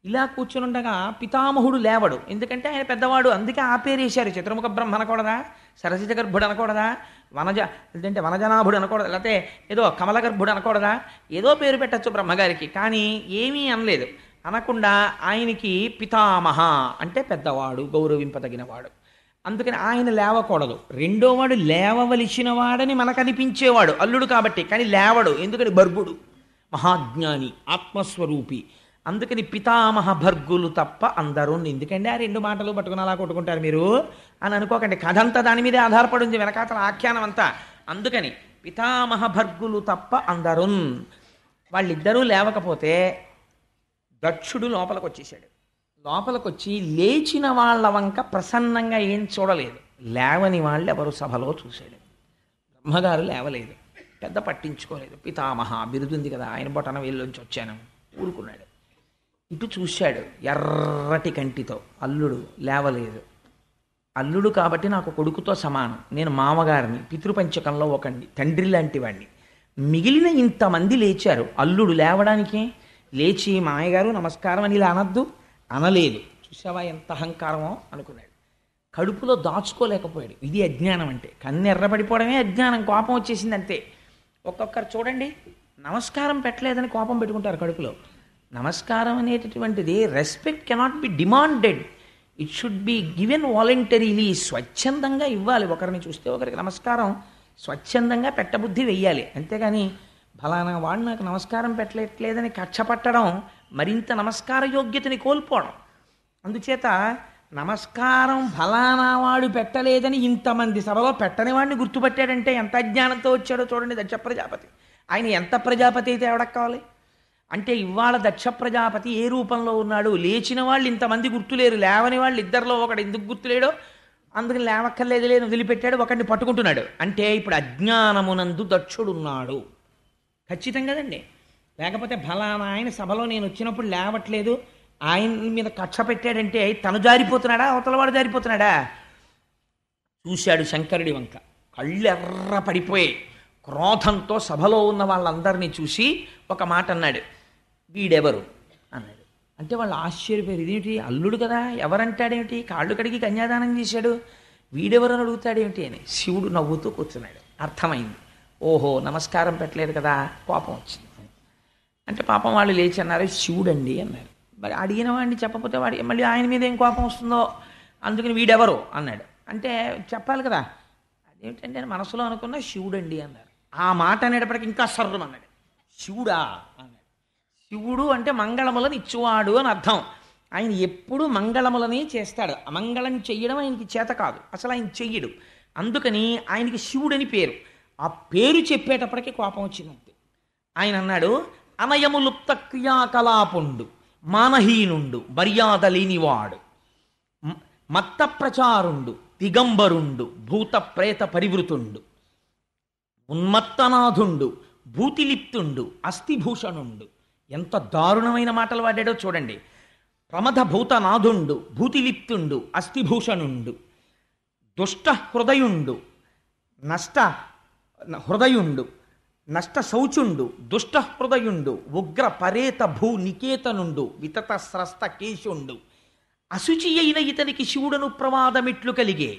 Speaker 2: ఇలా కూర్చునుండగా పితామహుడు లేవడు, ఎందుకంటే ఆయన పెద్దవాడు. అందుకే ఆ పేరేశారు. చతుర్ముఖ బ్రహ్మ అనకూడదా, సరసిజ గర్భుడు అనకూడదా, లేదంటే వనజనాభుడు అనకూడదా, లేకపోతే ఏదో కమల గర్భుడు అనకూడదా, ఏదో పేరు పెట్టచ్చు బ్రహ్మగారికి. కానీ ఏమీ అనలేదు. అనకుండా ఆయనకి పితామహ అంటే పెద్దవాడు, గౌరవింపదగినవాడు. అందుకని ఆయన లేవకూడదు. రెండోవాడు లేవవలసిన వాడని మనకు అనిపించేవాడు అల్లుడు కాబట్టి, కానీ లేవడు. ఎందుకని? భర్గుడు, మహాజ్ఞాని, ఆత్మస్వరూపి. అందుకని పితామహ భర్గులు తప్ప అందరూ. ఎందుకంటే ఆ 2 మాటలు పట్టుకుని అలా కొట్టుకుంటారు మీరు అని అనుకోకండి. కథ అంతా దాని మీదే ఆధారపడింది, వెనకాతల ఆఖ్యానం అంతా. అందుకని పితామహ భర్గులు తప్ప అందరూ. వాళ్ళిద్దరూ లేవకపోతే దక్షుడు లోపలికి వచ్చేసాడు. లోపలికి వచ్చి లేచిన వాళ్ళ వంక ప్రసన్నంగా ఏం చూడలేదు. లేవని వాళ్ళు ఎవరు సభలో చూశాడు. బ్రహ్మగారు లేవలేదు, పెద్ద పట్టించుకోలేదు. పితామహ బిరుదుంది కదా, ఆయన బొటన వేళ్ళలోంచి వచ్చాను ఊరుకున్నాడు. ఇటు చూశాడు ఎర్రటి కంటితో. అల్లుడు లేవలేదు. అల్లుడు కాబట్టి నాకు కొడుకుతో సమానం, నేను మామగారిని, పితృపంచకంలో ఒకండి, తండ్రి లాంటి వాడిని. మిగిలిన ఇంతమంది లేచారు, అల్లుడు లేవడానికి లేచి మామయ్యగారు నమస్కారం అని ఇలా అనద్దు, అనలేదు. చూసావా ఎంత అహంకారమో అనుకున్నాడు. కడుపులో దాచుకోలేకపోయాడు. ఇది అజ్ఞానం అంటే. కన్ను ఎర్రబడిపోవడమే అజ్ఞానం. కోపం వచ్చేసింది అంతే. ఒక్కొక్కరు చూడండి, నమస్కారం పెట్టలేదని కోపం పెట్టుకుంటారు కడుపులో. నమస్కారం అనేటటువంటిది respect cannot be demanded, it should be given voluntarily. స్వచ్ఛందంగా ఇవ్వాలి. ఒకరిని చూస్తే ఒకరికి నమస్కారం స్వచ్ఛందంగా పెట్టబుద్ధి వెయ్యాలి. అంతేగాని ఫలానా వాడు నాకు నమస్కారం పెట్టలేదని కక్ష పట్టడం మరింత నమస్కార యోగ్యతని కోల్పోవడం. అందుచేత నమస్కారం ఫలానా వాడు పెట్టలేదని ఇంతమంది సభలో పెట్టని వాడిని గుర్తుపట్టాడంటే ఎంత అజ్ఞానంతో వచ్చాడో చూడండి దక్ష ప్రజాపతి. ఆయన ఎంత ప్రజాపతి అయితే ఎవడకు కావాలి అంటే ఇవాళ దక్ష ప్రజాపతి ఏ రూపంలో ఉన్నాడు? లేచిన వాళ్ళు ఇంతమంది గుర్తులేరు, లేవని వాళ్ళు ఇద్దరిలో ఒకడు ఎందుకు గుర్తులేడో అందుకని లేవక్కర్లేదు లేని వదిలిపెట్టాడు, ఒకడిని పట్టుకుంటున్నాడు. అంటే ఇప్పుడు అజ్ఞానమునందు దక్షుడున్నాడు ఖచ్చితం కదండి. లేకపోతే ఫలానా ఆయన సభలో నేను వచ్చినప్పుడు లేవట్లేదు ఆయన మీద కక్ష పెట్టాడంటే తను జారిపోతున్నాడా అవతలవాడు జారిపోతున్నాడా? చూశాడు శంకరుడి వంక, కళ్ళు ఎర్ర పడిపోయి క్రోధంతో సభలో ఉన్న వాళ్ళందరినీ చూసి ఒక మాట అన్నాడు, వీడెవరు అన్నాడు. అంటే వాళ్ళు ఆశ్చర్యపోయారు, ఇదేమిటి అల్లుడు కదా ఎవరంటాడేమిటి, కాళ్ళు కడిగి కన్యాదానం చేశాడు, వీడెవరు అని అడుగుతాడేమిటి అని. శివుడు నవ్వుతూ కూర్చున్నాడు. అర్థమైంది, ఓహో నమస్కారం పెట్టలేదు కదా, కోపం వచ్చింది. అంటే పాపం వాళ్ళు లేచి అన్నారు శివుడండి అన్నారు. మరి అడిగిన వాడిని చెప్పకపోతే వాడి మళ్ళీ ఆయన మీద ఏం కోపం వస్తుందో, అందుకని వీడెవరు అన్నాడు. అంటే చెప్పాలి కదా, అదేమిటంటే నేను మనసులో అనుకున్న శివుడండి అన్నారు. ఆ మాట అనేటప్పటికి ఇంకా సర్రం అన్నాడు, శివుడా అన్నాడు. శివుడు అంటే మంగళములను ఇచ్చువాడు అని అర్థం. ఆయన ఎప్పుడు మంగళములని చేస్తాడు, అమంగళం చెయ్యడం ఆయనకి చేత కాదు, అసలు ఆయన చెయ్యడు. అందుకని ఆయనకి శివుడని పేరు. ఆ పేరు చెప్పేటప్పటికి కోపం వచ్చిందంతే. ఆయన అన్నాడు, అనయములుప్త క్రియాకలాపుండు మానహీనుండు మర్యాద లేనివాడు మత్త ప్రచారుండు దిగంబరుండు భూత ప్రేత పరివృతుండు ఉన్మత్తనాథుండు భూతిలిప్తుండు అస్థిభూషణుండు. ఎంత దారుణమైన మాటలు వాడాడో చూడండి. ప్రమథ భూతనాథుండు భూతిలిప్తుండు అస్థిభూషణుండు దుష్ట హృదయుండు నష్ట హృదయుండు నష్ట శౌచుండు దుష్ట హృదయుండు ఉగ్ర పరేత భూ నికేతనుండు వితత స్రస్త కేశుండు. అశుచి అయిన ఇతనికి శివుడను ప్రమాదమిట్లు కలిగే,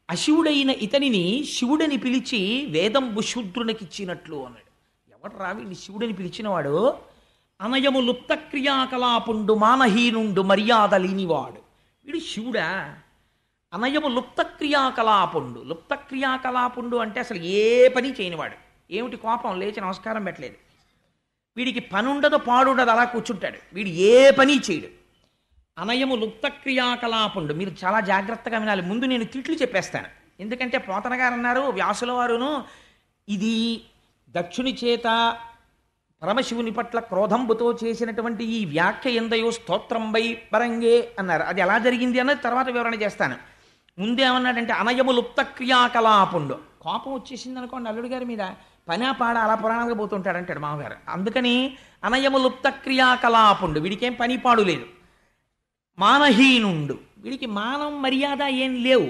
Speaker 2: అశివుడైన ఇతనిని శివుడని పిలిచి వేదంబు శూద్రునికిచ్చినట్లు అన్నాడు. ఎవడు రావిని శివుడని పిలిచినవాడు? అనయము లుప్త క్రియాకలాపుండు మానహీనుండు మర్యాద లేనివాడు. వీడు శివుడా? అనయము లుప్త క్రియాకలాపుండు. లుప్త క్రియాకలాపుండు అంటే అసలు ఏ పని చేయనివాడు. ఏమిటి కోపం, లేచి నమస్కారం పెట్టలేదు. వీడికి పని ఉండదు పాడుండదు, అలా కూర్చుంటాడు. వీడు ఏ పని చేయడు. అనయము లుప్త క్రియాకలాపుండు. మీరు చాలా జాగ్రత్తగా వినాలి, ముందు నేను తిట్లు చెప్పేస్తాను. ఎందుకంటే పోతన గారు అన్నారు, వ్యాసుల వారును, ఇది దక్షుని చేత పరమశివుని పట్ల క్రోధంబుతో చేసినటువంటి ఈ వ్యాఖ్య ఎందయో స్తోత్రంబై పరంగే అన్నారు. అది ఎలా జరిగింది అన్నది తర్వాత వివరణ చేస్తాను. ముందేమన్నాడంటే అనయము లుప్త క్రియాకలాపుండు. కోపం వచ్చేసింది అనుకోండి అల్లుడు గారి మీద, పనా పాడ అలా పురాణాలుగా పోతుంటాడు అంటాడు మామగారు. అందుకని అనయము లుప్త క్రియాకలాపుండు, వీడికేం పని పాడు లేదు. మానహీనుండు, వీడికి మానం మర్యాద ఏం లేవు.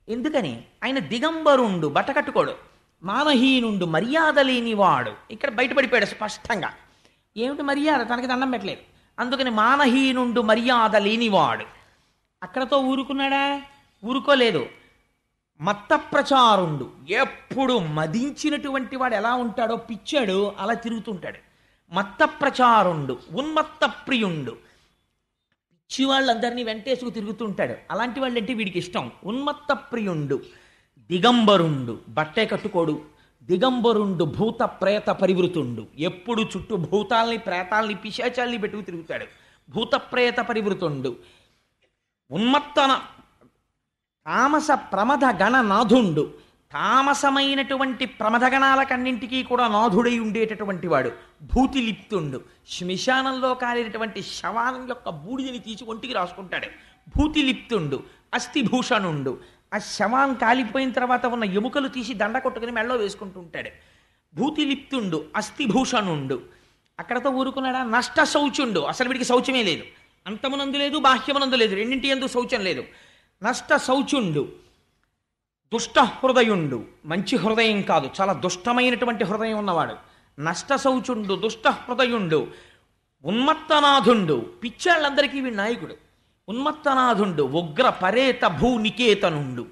Speaker 2: ఎందుకని? ఆయన దిగంబరుండు, బట్ట కట్టుకోడు. మానహీనుండు మర్యాద లేనివాడు. ఇక్కడ బయటపడిపోయాడు స్పష్టంగా. ఏమిటి మర్యాద? తనకి దండం పెట్టలేదు. అందుకని మానహీనుండు మర్యాద లేనివాడు. అక్కడతో ఊరుకున్నాడా? ఊరుకోలేదు. మత్త ప్రచారుండు, ఎప్పుడు మదించినటువంటి వాడు ఎలా ఉంటాడో పిచ్చాడు అలా తిరుగుతుంటాడు. మత్త ప్రచారుండు ఉన్మత్త ప్రియుండు, పిచ్చి వాళ్ళందరినీ వెంటేసుకు తిరుగుతుంటాడు. అలాంటి వాళ్ళంటే వీడికి ఇష్టం. ఉన్మత్త ప్రియుండు దిగంబరుండు, బట్టే కట్టుకోడు. దిగంబరుండు భూత ప్రేత పరివృతుండు, ఎప్పుడు చుట్టూ భూతాల్ని ప్రేతాల్ని పిశాచాల్ని పెట్టుకు తిరుగుతాడు. భూత ప్రేత పరివృతుండు. ఉన్మత్తన తామస ప్రమథ గణనాథుండు, తామసమైనటువంటి ప్రమథగణాలకన్నింటికీ కూడా నాథుడై ఉండేటటువంటి వాడు. భూతిలిప్తుండు, శ్మశానంలో కాలినటువంటి శవానం యొక్క బూడిదని తీసి ఒంటికి రాసుకుంటాడు. భూతిలిప్తుండు అస్థిభూషణుండు, ఆ శవం కాలిపోయిన తర్వాత ఉన్న ఎముకలు తీసి దండ కొట్టుకుని మెళ్ళలో వేసుకుంటూ ఉంటాడు. భూతిలిప్తుండు అస్థిభూషణుండు. అక్కడతో ఊరుకున్నాడా? నష్ట శౌచుండు, అసలు వీడికి శౌచమే లేదు. అంతమునందు లేదు, బాహ్యమునందు లేదు, రెండింటి యందు శౌచం లేదు. నష్ట శౌచుండు దుష్ట హృదయుండు, మంచి హృదయం కాదు, చాలా దుష్టమైనటువంటి హృదయం ఉన్నవాడు. నష్ట శౌచుండు దుష్ట హృదయుండు ఉన్మత్తనాథుండు, పిచ్చాళ్ళందరికీ వీడి నాయకుడు. ఉన్మత్తనాథుండు ఉగ్ర పరేత భూ నికేతనుండు,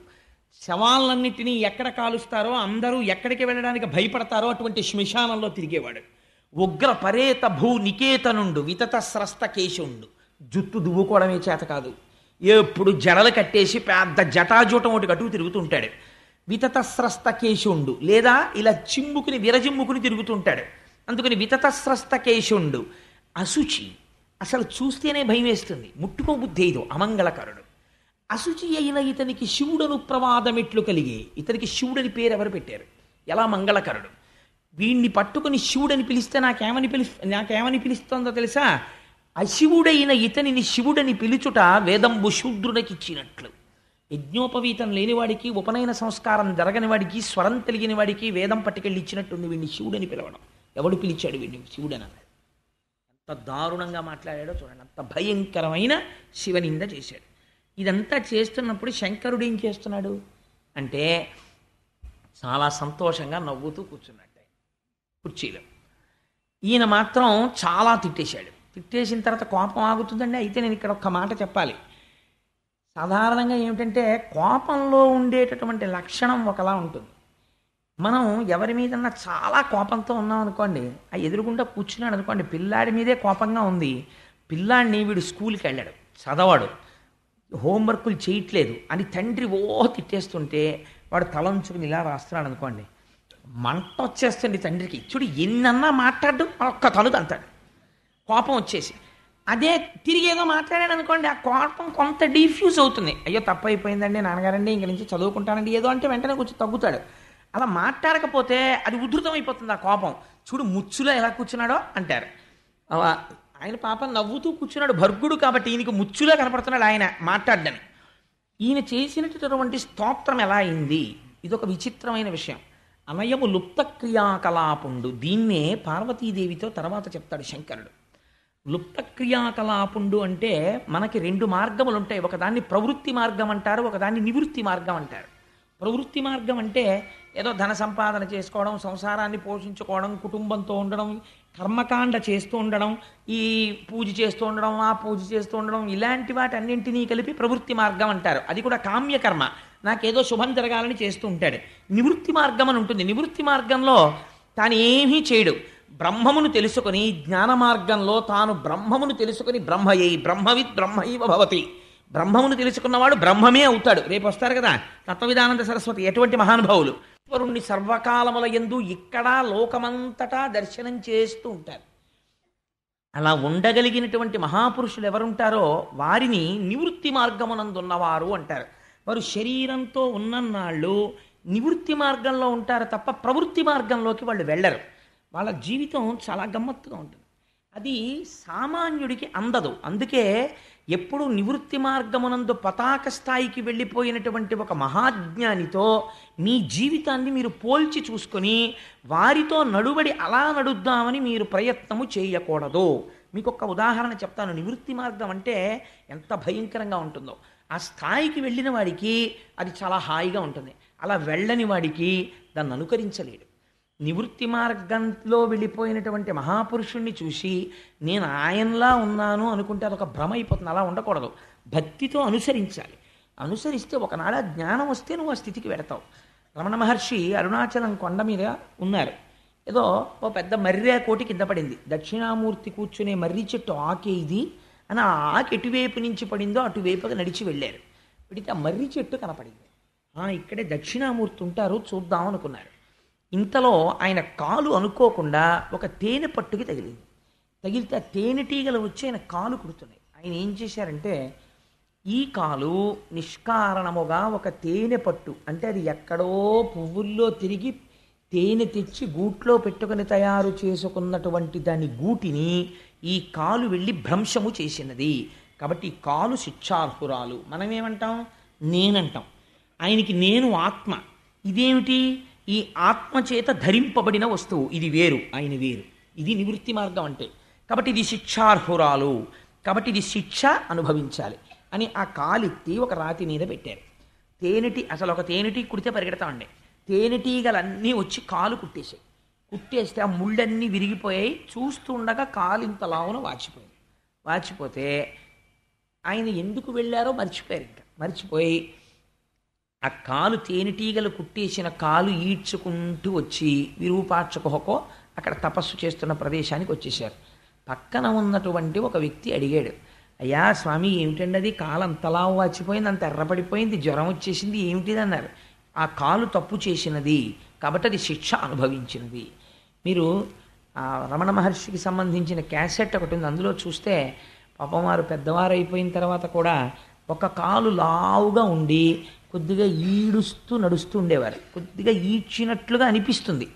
Speaker 2: శవాలన్నిటినీ ఎక్కడ కాలుస్తారో అందరూ ఎక్కడికి వెళ్ళడానికి భయపడతారో అటువంటి శ్మశానంలో తిరిగేవాడు. ఉగ్ర పరేత భూ నికేతనుండు వితత స్రస్త కేశుండు, జుట్టు దువ్వుకోవడమే చేత కాదు, ఎప్పుడు జడలు కట్టేసి పెద్ద జటాజూటం ఒకటి కట్టుకు తిరుగుతుంటాడు. వితత స్రస్త కేశుండు, లేదా ఇలా చిమ్ముకుని విరజిమ్ముకుని తిరుగుతుంటాడు. అందుకని వితతస్రస్త కేశుండు, అశుచి, అసలు చూస్తేనే భయం వేస్తుంది, ముట్టుకోబుద్ధేదు, అమంగళకరుడు. అశుచి అయిన ఇతనికి శివుడను ప్రమాదమెట్లు కలిగే. ఇతనికి శివుడని పేరు ఎవరు పెట్టారు? ఎలా మంగళకరుడు. వీణ్ణి పట్టుకుని శివుడని పిలిస్తే నాకేమని పిలుస్తోందో తెలుసా? అశివుడైన ఇతనిని శివుడని పిలుచుట వేదంబు శూద్రునకిచ్చినట్లు. యజ్ఞోపవీతం లేనివాడికి, ఉపనయన సంస్కారం జరగని వాడికి, స్వరం తెలియని వాడికి వేదం పట్టుకెళ్ళి ఇచ్చినట్టుంది వీడిని శివుడని పిలవడం. ఎవడు పిలిచాడు వీడిని శివుడని అన్నాడు? ఎంత దారుణంగా మాట్లాడాడో చూడండి. అంత భయంకరమైన శివనింద చేశాడు. ఇదంతా చేస్తున్నప్పుడు శంకరుడు ఏం చేస్తున్నాడు అంటే చాలా సంతోషంగా నవ్వుతూ కూర్చున్నట్టే కుర్చీలో. ఈయన మాత్రం చాలా తిట్టేశాడు. తిట్టేసిన తర్వాత కోపం ఆగుతుందండి. అయితే నేను ఇక్కడ ఒక్క మాట చెప్పాలి. సాధారణంగా ఏమిటంటే కోపంలో ఉండేటటువంటి లక్షణం ఒకలా ఉంటుంది. మనం ఎవరి మీదన్నా చాలా కోపంతో ఉన్నాం అనుకోండి, ఆ ఎదురుగుండా కూర్చున్నాడు అనుకోండి, పిల్లాడి మీదే కోపంగా ఉంది, పిల్లాడిని వీడు స్కూల్కి వెళ్ళాడు, చదవాడు, హోంవర్కులు చేయట్లేదు అని తండ్రి తిట్టేస్తుంటే వాడు తలంచుకుని ఇలా రాస్తున్నాడు అనుకోండి, మంట వచ్చేస్తుంది తండ్రికి. చూడు ఎన్నన్నా మాట్లాడడం ఒక్క తలుగు అంటాడు కోపం వచ్చేసి. అదే తిరిగి ఏదో మాట్లాడాడు అనుకోండి, ఆ కోపం కొంత డిఫ్యూజ్ అవుతుంది. అయ్యో తప్పు అయిపోయిందండి నాన్నగారండి, ఇంక నుంచి చదువుకుంటానండి ఏదో అంటే వెంటనే కొంచెం తగ్గుతాడు. అలా మాట్లాడకపోతే అది ఉధృతం అయిపోతుంది ఆ కోపం. చూడు ముచ్చులో ఎలా కూర్చున్నాడో అంటారు. ఆయన పాపం నవ్వుతూ కూర్చున్నాడు, భర్గుడు కాబట్టి ఈయనకి ముచ్చులో కనపడుతున్నాడు ఆయన మాట్లాడని. ఈయన చేసినటువంటి స్తోత్రం ఎలా అయింది? ఇదొక విచిత్రమైన విషయం. అనయము లుప్త క్రియాకలాపుండు. దీన్నే పార్వతీదేవితో తర్వాత చెప్తాడు శంకరుడు. లుప్త క్రియాకలాపుండు అంటే మనకి రెండు మార్గములు ఉంటాయి. ఒకదాన్ని ప్రవృత్తి మార్గం అంటారు, ఒకదాన్ని నివృత్తి మార్గం అంటారు. ప్రవృత్తి మార్గం అంటే ఏదో ధన సంపాదన చేసుకోవడం, సంసారాన్ని పోషించుకోవడం, కుటుంబంతో ఉండడం, కర్మకాండ చేస్తూ ఉండడం, ఈ పూజ చేస్తూ ఉండడం, ఆ పూజ చేస్తూ ఉండడం, ఇలాంటి వాటన్నింటినీ కలిపి ప్రవృత్తి మార్గం అంటారు. అది కూడా కామ్యకర్మ, నాకేదో శుభం జరగాలని చేస్తూ ఉంటాడు. నివృత్తి మార్గం అని ఉంటుంది. నివృత్తి మార్గంలో తాను ఏమీ చేయడు. బ్రహ్మమును తెలుసుకొని జ్ఞాన మార్గంలో తాను బ్రహ్మమును తెలుసుకొని బ్రహ్మయై బ్రహ్మవిత్ బ్రహ్మైవ భవతి. బ్రహ్మమును తెలుసుకున్నవాడు బ్రహ్మమే అవుతాడు. రేపు వస్తారు కదా తత్వవిధానంద సరస్వతి, ఎటువంటి మహానుభావులు ఈశ్వరుణ్ణి సర్వకాలముల యందు ఇక్కడ లోకమంతటా దర్శనం చేస్తూ ఉంటారు. అలా ఉండగలిగినటువంటి మహాపురుషులు ఎవరుంటారో వారిని నివృత్తి మార్గమునందున్నవారు అంటారు. వారు శరీరంతో ఉన్నన్నాళ్ళు నివృత్తి మార్గంలో ఉంటారు తప్ప ప్రవృత్తి మార్గంలోకి వాళ్ళు వెళ్ళరు. వాళ్ళ జీవితం చాలా గమ్మత్తుగా ఉంటుంది. అది సామాన్యుడికి అందదు. అందుకే ఎప్పుడు నివృత్తి మార్గమునందు పతాక స్థాయికి వెళ్ళిపోయినటువంటి ఒక మహాజ్ఞానితో మీ జీవితాన్ని మీరు పోల్చి చూసుకొని వారితో నడుబడి అలా నడుద్దామని మీరు ప్రయత్నము చేయకూడదు. మీకు ఒక ఉదాహరణ చెప్తాను. నివృత్తి మార్గం అంటే ఎంత భయంకరంగా ఉంటుందో. ఆ స్థాయికి వెళ్ళిన వాడికి అది చాలా హాయిగా ఉంటుంది. అలా వెళ్ళని వాడికి దాన్ని అనుకరించలేడు. నివృత్తి మార్గంలో వెళ్ళిపోయినటువంటి మహాపురుషుణ్ణి చూసి నేను ఆయనలా ఉన్నాను అనుకుంటే అదొక భ్రమ అయిపోతుంది. అలా ఉండకూడదు. భక్తితో అనుసరించాలి. అనుసరిస్తే ఒకనాడ జ్ఞానం వస్తే నువ్వు ఆ స్థితికి వెడతావు. రమణ మహర్షి అరుణాచలం కొండ మీద ఉన్నారు. ఏదో ఓ పెద్ద మర్రి కోటి కింద పడింది. దక్షిణామూర్తి కూర్చునే మర్రి చెట్టు ఆకే ఇది అని ఆ ఆకు ఎటువైపు నుంచి పడిందో అటువైపుగా నడిచి వెళ్ళారు. పెడితే ఆ మర్రి చెట్టు కనపడింది. ఇక్కడే దక్షిణామూర్తి ఉంటారు, చూద్దాం అనుకున్నారు. ఇంతలో ఆయన కాలు అనుకోకుండా ఒక తేనె పట్టుకి తగిలింది. తగిలితే ఆ తేనెటీగలు వచ్చి ఆయన కాలు కుడుతున్నాయి. ఆయన ఏం చేశారంటే ఈ కాలు నిష్కారణముగా ఒక తేనె పట్టు, అంటే అది ఎక్కడో పువ్వుల్లో తిరిగి తేనె తెచ్చి గూట్లో పెట్టుకుని తయారు చేసుకున్నటువంటి దాని గూటిని ఈ కాలు వెళ్ళి భ్రంశము చేసినది. కాబట్టి ఈ కాలు శిక్షార్హురాలు. మనమేమంటాం? నేనంటాం. ఆయనకి నేను ఆత్మ. ఇదేమిటి? ఈ ఆత్మ చేత ధరింపబడిన వస్తువు. ఇది వేరు, ఆయన వేరు. ఇది నివృత్తి మార్గం అంటే. కాబట్టి ఇది శిక్షార్హురాలు, కాబట్టి ఇది శిక్ష అనుభవించాలి అని ఆ కాలెత్తి ఒక రాతి మీద పెట్టారు. అసలు ఒక తేనెటీ కుడితే పరిగెడతామండి. తేనెటీగలన్నీ వచ్చి కాలు కుట్టేసాయి. కుట్టేస్తే ఆ ముళ్ళన్నీ విరిగిపోయాయి. చూస్తుండగా కాలు ఇంతలావున వాచిపోయింది. వాచిపోతే ఆయన ఎందుకు వెళ్ళారో మర్చిపోయారు. ఇంకా మర్చిపోయి ఆ కాలు తేనెటీగలు కుట్టేసిన కాలు ఈడ్చుకుంటూ వచ్చి విరూపాక్షకుహకో అక్కడ తపస్సు చేస్తున్న ప్రదేశానికి వచ్చేసారు. పక్కన ఉన్నటువంటి ఒక వ్యక్తి అడిగాడు, అయ్యా స్వామి ఏమిటండి అది కాలు అంతలా వాచిపోయింది, అంత ఎర్రపడిపోయింది, జ్వరం వచ్చేసింది, ఏమిటిది అన్నారు. ఆ కాలు తప్పు చేసినది కాబట్టి అది శిక్ష అనుభవించినది. మీరు ఆ రమణ మహర్షికి సంబంధించిన క్యాసెట్ ఒకటి ఉంది. అందులో చూస్తే పాపం వారు పెద్దవారు అయిపోయిన తర్వాత కూడా ఒక కాలు లావుగా ఉండి కొద్దిగా ఈడుస్తూ నడుస్తూ ఉండేవారు. కొద్దిగా ఈడ్చినట్లుగా అనిపిస్తుంది.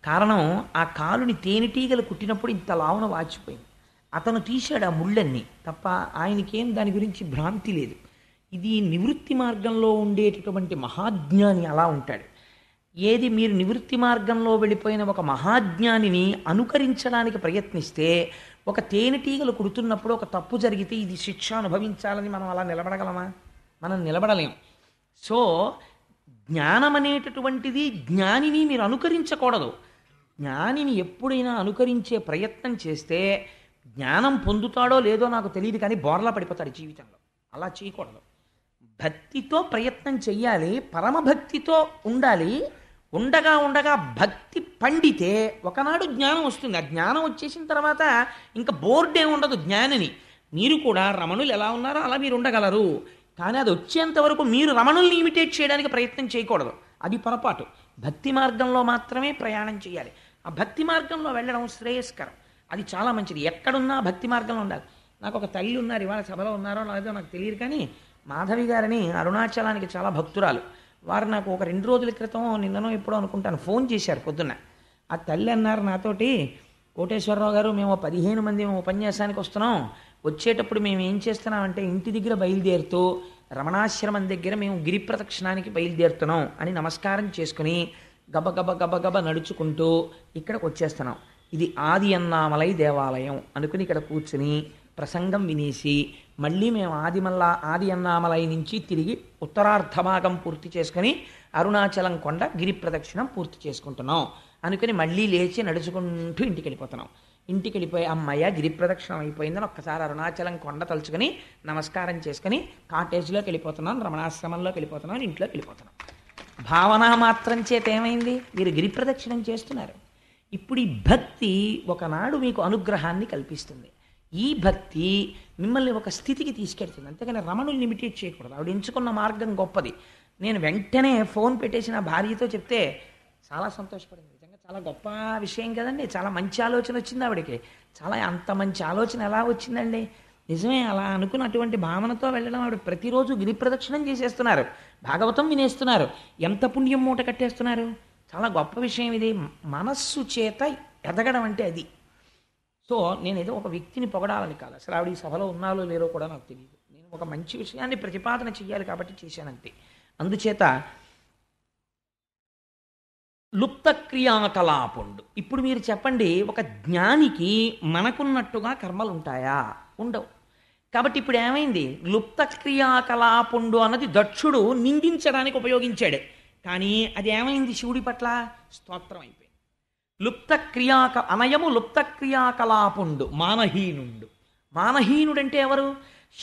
Speaker 2: కారణం ఆ కాలుని తేనెటీగలు కుట్టినప్పుడు ఇంత లావున వాచిపోయింది. అతను తీశాడు ఆ ముళ్ళన్నీ తప్ప ఆయనకేం దాని గురించి భ్రాంతి లేదు. ఇది నివృత్తి మార్గంలో ఉండేటటువంటి మహాజ్ఞాని అలా ఉంటాడు. ఏది మీరు నివృత్తి మార్గంలో వెళ్ళిపోయిన ఒక మహాజ్ఞానిని అనుకరించడానికి ప్రయత్నిస్తే, ఒక తేనెటీగలు కుడుతున్నప్పుడు ఒక తప్పు జరిగితే ఇది శిక్ష అనుభవించాలని మనం అలా నిలబడగలమా? మనం నిలబడలేం. సో జ్ఞానం అనేటటువంటిది జ్ఞానిని మీరు అనుకరించకూడదు. జ్ఞానిని ఎప్పుడైనా అనుకరించే ప్రయత్నం చేస్తే జ్ఞానం పొందుతాడో లేదో నాకు తెలియదు, కానీ బోర్లా పడిపోతాడు జీవితంలో. అలా చేయకూడదు. భక్తితో ప్రయత్నం చెయ్యాలి, పరమభక్తితో ఉండాలి. ఉండగా ఉండగా భక్తి పండితే ఒకనాడు జ్ఞానం వస్తుంది. ఆ జ్ఞానం వచ్చేసిన తర్వాత ఇంకా బోర్డే ఉండదు జ్ఞానిని. మీరు కూడా రమణులు ఎలా ఉన్నారో అలా మీరు ఉండగలరు, కానీ అది వచ్చేంత వరకు మీరు రమణుల్ని ఇమిటేట్ చేయడానికి ప్రయత్నం చేయకూడదు. అది పొరపాటు. భక్తి మార్గంలో మాత్రమే ప్రయాణం చేయాలి. ఆ భక్తి మార్గంలో వెళ్ళడం శ్రేయస్కరం. అది చాలా మంచిది. ఎక్కడున్నా భక్తి మార్గంలో ఉండాలి. నాకు ఒక తల్లి ఉన్నారు, ఇవాళ సభలో ఉన్నారో లేదో నాకు తెలియదు, కానీ మాధవి గారిని అరుణాచలానికి చాలా భక్తురాలు. వారు నాకు ఒక 2 రోజుల క్రితం, నిన్ననో ఎప్పుడో అనుకుంటాను, ఫోన్ చేశారు పొద్దున్న. ఆ తల్లి అన్నారు నాతోటి, కోటేశ్వరరావు గారు, మేము 15 మంది ఉపన్యాసానికి వస్తున్నాం, వచ్చేటప్పుడు మేము ఏం చేస్తున్నామంటే ఇంటి దగ్గర బయలుదేరుతూ రమణాశ్రమం దగ్గర మేము గిరి ప్రదక్షిణానికి బయలుదేరుతున్నాం అని నమస్కారం చేసుకుని గబగబ గబగబ నడుచుకుంటూ ఇక్కడికి వచ్చేస్తున్నాం. ఇది ఆది అన్నామలై దేవాలయం అనుకుని ఇక్కడ కూర్చుని ప్రసంగం వినేసి మళ్ళీ మేము ఆది అన్నామలై నుంచి తిరిగి ఉత్తరార్ధ భాగం పూర్తి చేసుకుని అరుణాచలం కొండ గిరి ప్రదక్షిణం పూర్తి చేసుకుంటున్నాం అనుకుని మళ్ళీ లేచి నడుచుకుంటూ ఇంటికి వెళ్ళిపోతున్నాం. ఇంటికి వెళ్ళిపోయి అమ్మయ్య గిరి ప్రదక్షిణం అయిపోయిందని ఒక్కసారి అరుణాచలం కొండ తలుచుకొని నమస్కారం చేసుకుని కాటేజ్లోకి వెళ్ళిపోతున్నాం, రమణాశ్రమంలోకి వెళ్ళిపోతున్నాం, ఇంట్లోకి వెళ్ళిపోతున్నాం. భావన మాత్రం చేత ఏమైంది? మీరు గిరి ప్రదక్షిణం చేస్తున్నారు. ఇప్పుడు ఈ భక్తి ఒకనాడు మీకు అనుగ్రహాన్ని కల్పిస్తుంది. ఈ భక్తి మిమ్మల్ని ఒక స్థితికి తీసుకెళ్తుంది. అంతేగాని రమణుల్ని ఇమిటేట్ చేయకూడదు. ఆవిడ ఎంచుకున్న మార్గం గొప్పది. నేను వెంటనే ఫోన్ పెట్టేసి నా భార్యతో చెప్తే చాలా సంతోషపడింది. నిజంగా చాలా గొప్ప విషయం కదండి. చాలా మంచి ఆలోచన వచ్చింది ఆవిడకి. చాలా అంత మంచి ఆలోచన ఎలా వచ్చిందండి? నిజమే, అలా అనుకున్నటువంటి భావనతో వెళ్ళడం. ఆవిడ ప్రతిరోజు గిరి ప్రదక్షిణం చేసేస్తున్నారు, భాగవతం వినేస్తున్నారు, ఎంత పుణ్యం మూట కట్టేస్తున్నారు. చాలా గొప్ప విషయం ఇది. మనస్సు చేత ఎదగడం అంటే అది. సో నేను ఏదో ఒక వ్యక్తిని పొగడాలని కాదు, అసలు ఆవిడ ఈ సభలో ఉన్నారో లేరో కూడా నాకు తెలియదు. నేను ఒక మంచి విషయాన్ని ప్రతిపాదన చేయాలి కాబట్టి చేశానంతే. అందుచేత లుప్త క్రియాకలాపుండు. ఇప్పుడు మీరు చెప్పండి, ఒక జ్ఞానికి మనకున్నట్టుగా కర్మలు ఉంటాయా? ఉండవు. కాబట్టి ఇప్పుడు ఏమైంది? లుప్త క్రియాకలాపుండు అన్నది దక్షుడు నిందించడానికి ఉపయోగించాడు, కానీ అది ఏమైంది? శివుడి పట్ల స్తోత్రం అయిపోయింది. అనయము లుప్త క్రియాకలాపుండు మానహీనుండు. మానహీనుడంటే ఎవరు?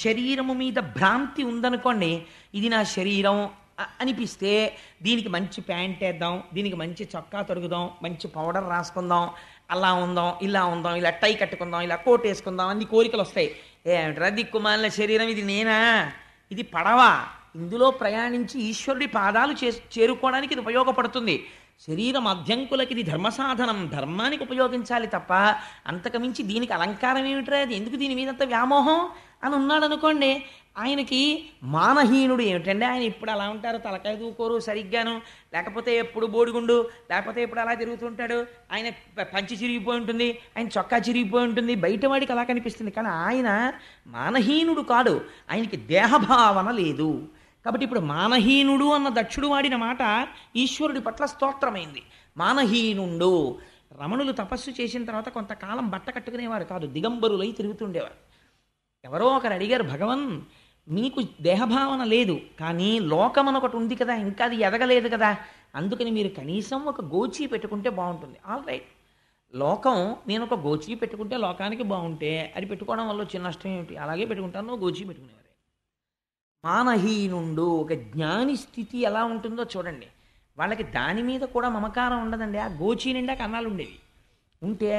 Speaker 2: శరీరము మీద భ్రాంతి ఉందనుకోండి, ఇది నా శరీరం అనిపిస్తే దీనికి మంచి ప్యాంట్ వేద్దాం, దీనికి మంచి చొక్కా తొడుగుదాం, మంచి పౌడర్ రాసుకుందాం, అలా ఉందాం, ఇలా టై కట్టుకుందాం, ఇలా కోట్ వేసుకుందాం, అన్ని కోరికలు వస్తాయి. ఏమిట్రా దిక్కుమాలిన శరీరం, ఇది నేనా? ఇది పడవా? ఇందులో ప్రయాణించి ఈశ్వరుడి పాదాలు చేరుకోవడానికి ఇది ఉపయోగపడుతుంది. శరీరం అధ్యంకులకి ఇది ధర్మసాధనం, ధర్మానికి ఉపయోగించాలి తప్ప అంతకుమించి దీనికి అలంకారం ఏమిట్రా, అది ఎందుకు దీని మీదంత వ్యామోహం అని ఉన్నాడు అనుకోండి. ఆయనకి మానహీనుడు ఏమిటండి? ఆయన ఇప్పుడు అలా ఉంటారు, తలకాయ దూకోరు సరిగ్గాను, లేకపోతే ఎప్పుడు బోడిగుండు, లేకపోతే ఎప్పుడు అలా తిరుగుతుంటాడు, ఆయన పంచి చిరిగిపోయి ఉంటుంది, ఆయన చొక్కా చిరిగిపోయి ఉంటుంది, బయటవాడికి అలా కనిపిస్తుంది. కానీ ఆయన మానహీనుడు కాడు, ఆయనకి దేహభావన లేదు. కాబట్టి ఇప్పుడు మానహీనుడు అన్న దక్షుడు వాడిన మాట ఈశ్వరుడి పట్ల స్తోత్రమైంది. మానహీనుండు. రమణులు తపస్సు చేసిన తర్వాత కొంతకాలం బట్ట కట్టుకునేవారు కాదు, దిగంబరులై తిరుగుతుండేవారు. ఎవరో ఒకరు అడిగారు, భగవన్ మీకు దేహభావన లేదు, కానీ లోకం అని ఒకటి ఉంది కదా, ఇంకా అది ఎదగలేదు కదా, అందుకని మీరు కనీసం ఒక గోచీ పెట్టుకుంటే బాగుంటుంది. ఆల్ రైట్, లోకం, నేను ఒక గోచీ పెట్టుకుంటే లోకానికి బాగుంటే అది పెట్టుకోవడం వల్ల చిన్న నష్టం ఏమిటి? అలాగే పెట్టుకుంటాను, గోచీ పెట్టుకునేవారు. మానహీనుండు. ఒక జ్ఞాని స్థితి ఎలా ఉంటుందో చూడండి. వాళ్ళకి దాని మీద కూడా మమకారం ఉండదండి. ఆ గోచీ నిండా కన్నాలు ఉండేవి. ఉంటే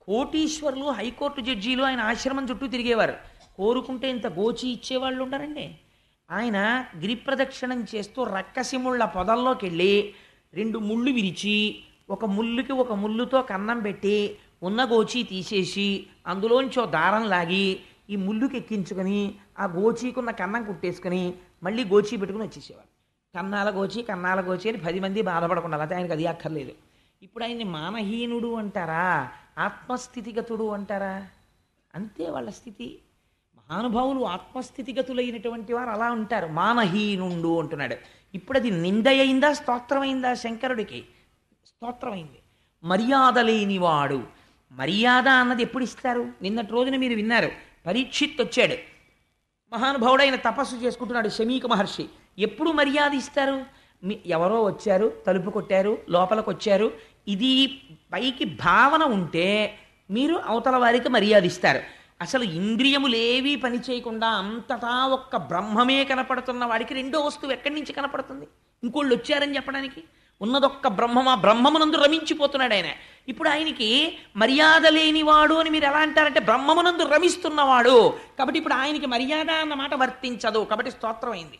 Speaker 2: కోటీశ్వరులు, హైకోర్టు జడ్జీలు ఆయన ఆశ్రమం చుట్టూ తిరిగేవారు. కోరుకుంటే ఇంత గోచి ఇచ్చేవాళ్ళు ఉంటారండి. ఆయన గిరి ప్రదక్షిణం చేస్తూ రక్కసిముళ్ళ పొదల్లోకి వెళ్ళి 2 ముళ్ళు విరిచి, ఒక ముళ్ళుకి ఒక ముళ్ళుతో కన్నం పెట్టి ఉన్న గోచి తీసేసి అందులోంచో దారం లాగి ఈ ముళ్ళుకి ఎక్కించుకొని ఆ గోచీకున్న కన్నం కుట్టేసుకొని మళ్ళీ గోచి పెట్టుకుని వచ్చేసేవారు. కన్నాల గోచి అని 10 మంది బాధపడకుండా, అయితే ఆయనకు అది అక్కర్లేదు. ఇప్పుడు ఆయన్ని మానహీనుడు అంటారా, ఆత్మస్థితిగతుడు అంటారా? అంతే వాళ్ళ స్థితి. మహానుభావులు ఆత్మస్థితిగతులైనటువంటి వారు అలా ఉంటారు. మానహీనుండు అంటున్నాడు. ఇప్పుడు అది నిందయిందా స్తోత్రమైందా? శంకరుడికి స్తోత్రమైంది. మర్యాద లేనివాడు. మర్యాద అన్నది ఎప్పుడు ఇస్తారు? నిన్నటి రోజున మీరు విన్నారు, పరీక్షిత్ వచ్చాడు, మహానుభావుడైన తపస్సు చేసుకుంటున్నాడు శమీక మహర్షి. ఎప్పుడు మర్యాద ఇస్తారు? ఎవరో వచ్చారు, తలుపు కొట్టారు, లోపలికి వచ్చారు, ఇది పైకి భావన ఉంటే మీరు అవతల వారికి మర్యాద ఇస్తారు. అసలు ఇంద్రియములేవీ పని చేయకుండా అంతటా ఒక్క బ్రహ్మమే కనపడుతున్న వాడికి రెండో వస్తువు ఎక్కడి నుంచి కనపడుతుంది? ఇంకోళ్ళు వచ్చారని చెప్పడానికి. ఉన్నదొక్క బ్రహ్మం, ఆ బ్రహ్మమునందు రమించిపోతున్నాడు ఆయన. ఇప్పుడు ఆయనకి మర్యాద లేనివాడు అని మీరు ఎలా అంటారంటే బ్రహ్మమునందు రమిస్తున్నవాడు. కాబట్టి ఇప్పుడు ఆయనకి మర్యాద అన్నమాట వర్తించదు. కాబట్టి స్తోత్రం అయింది.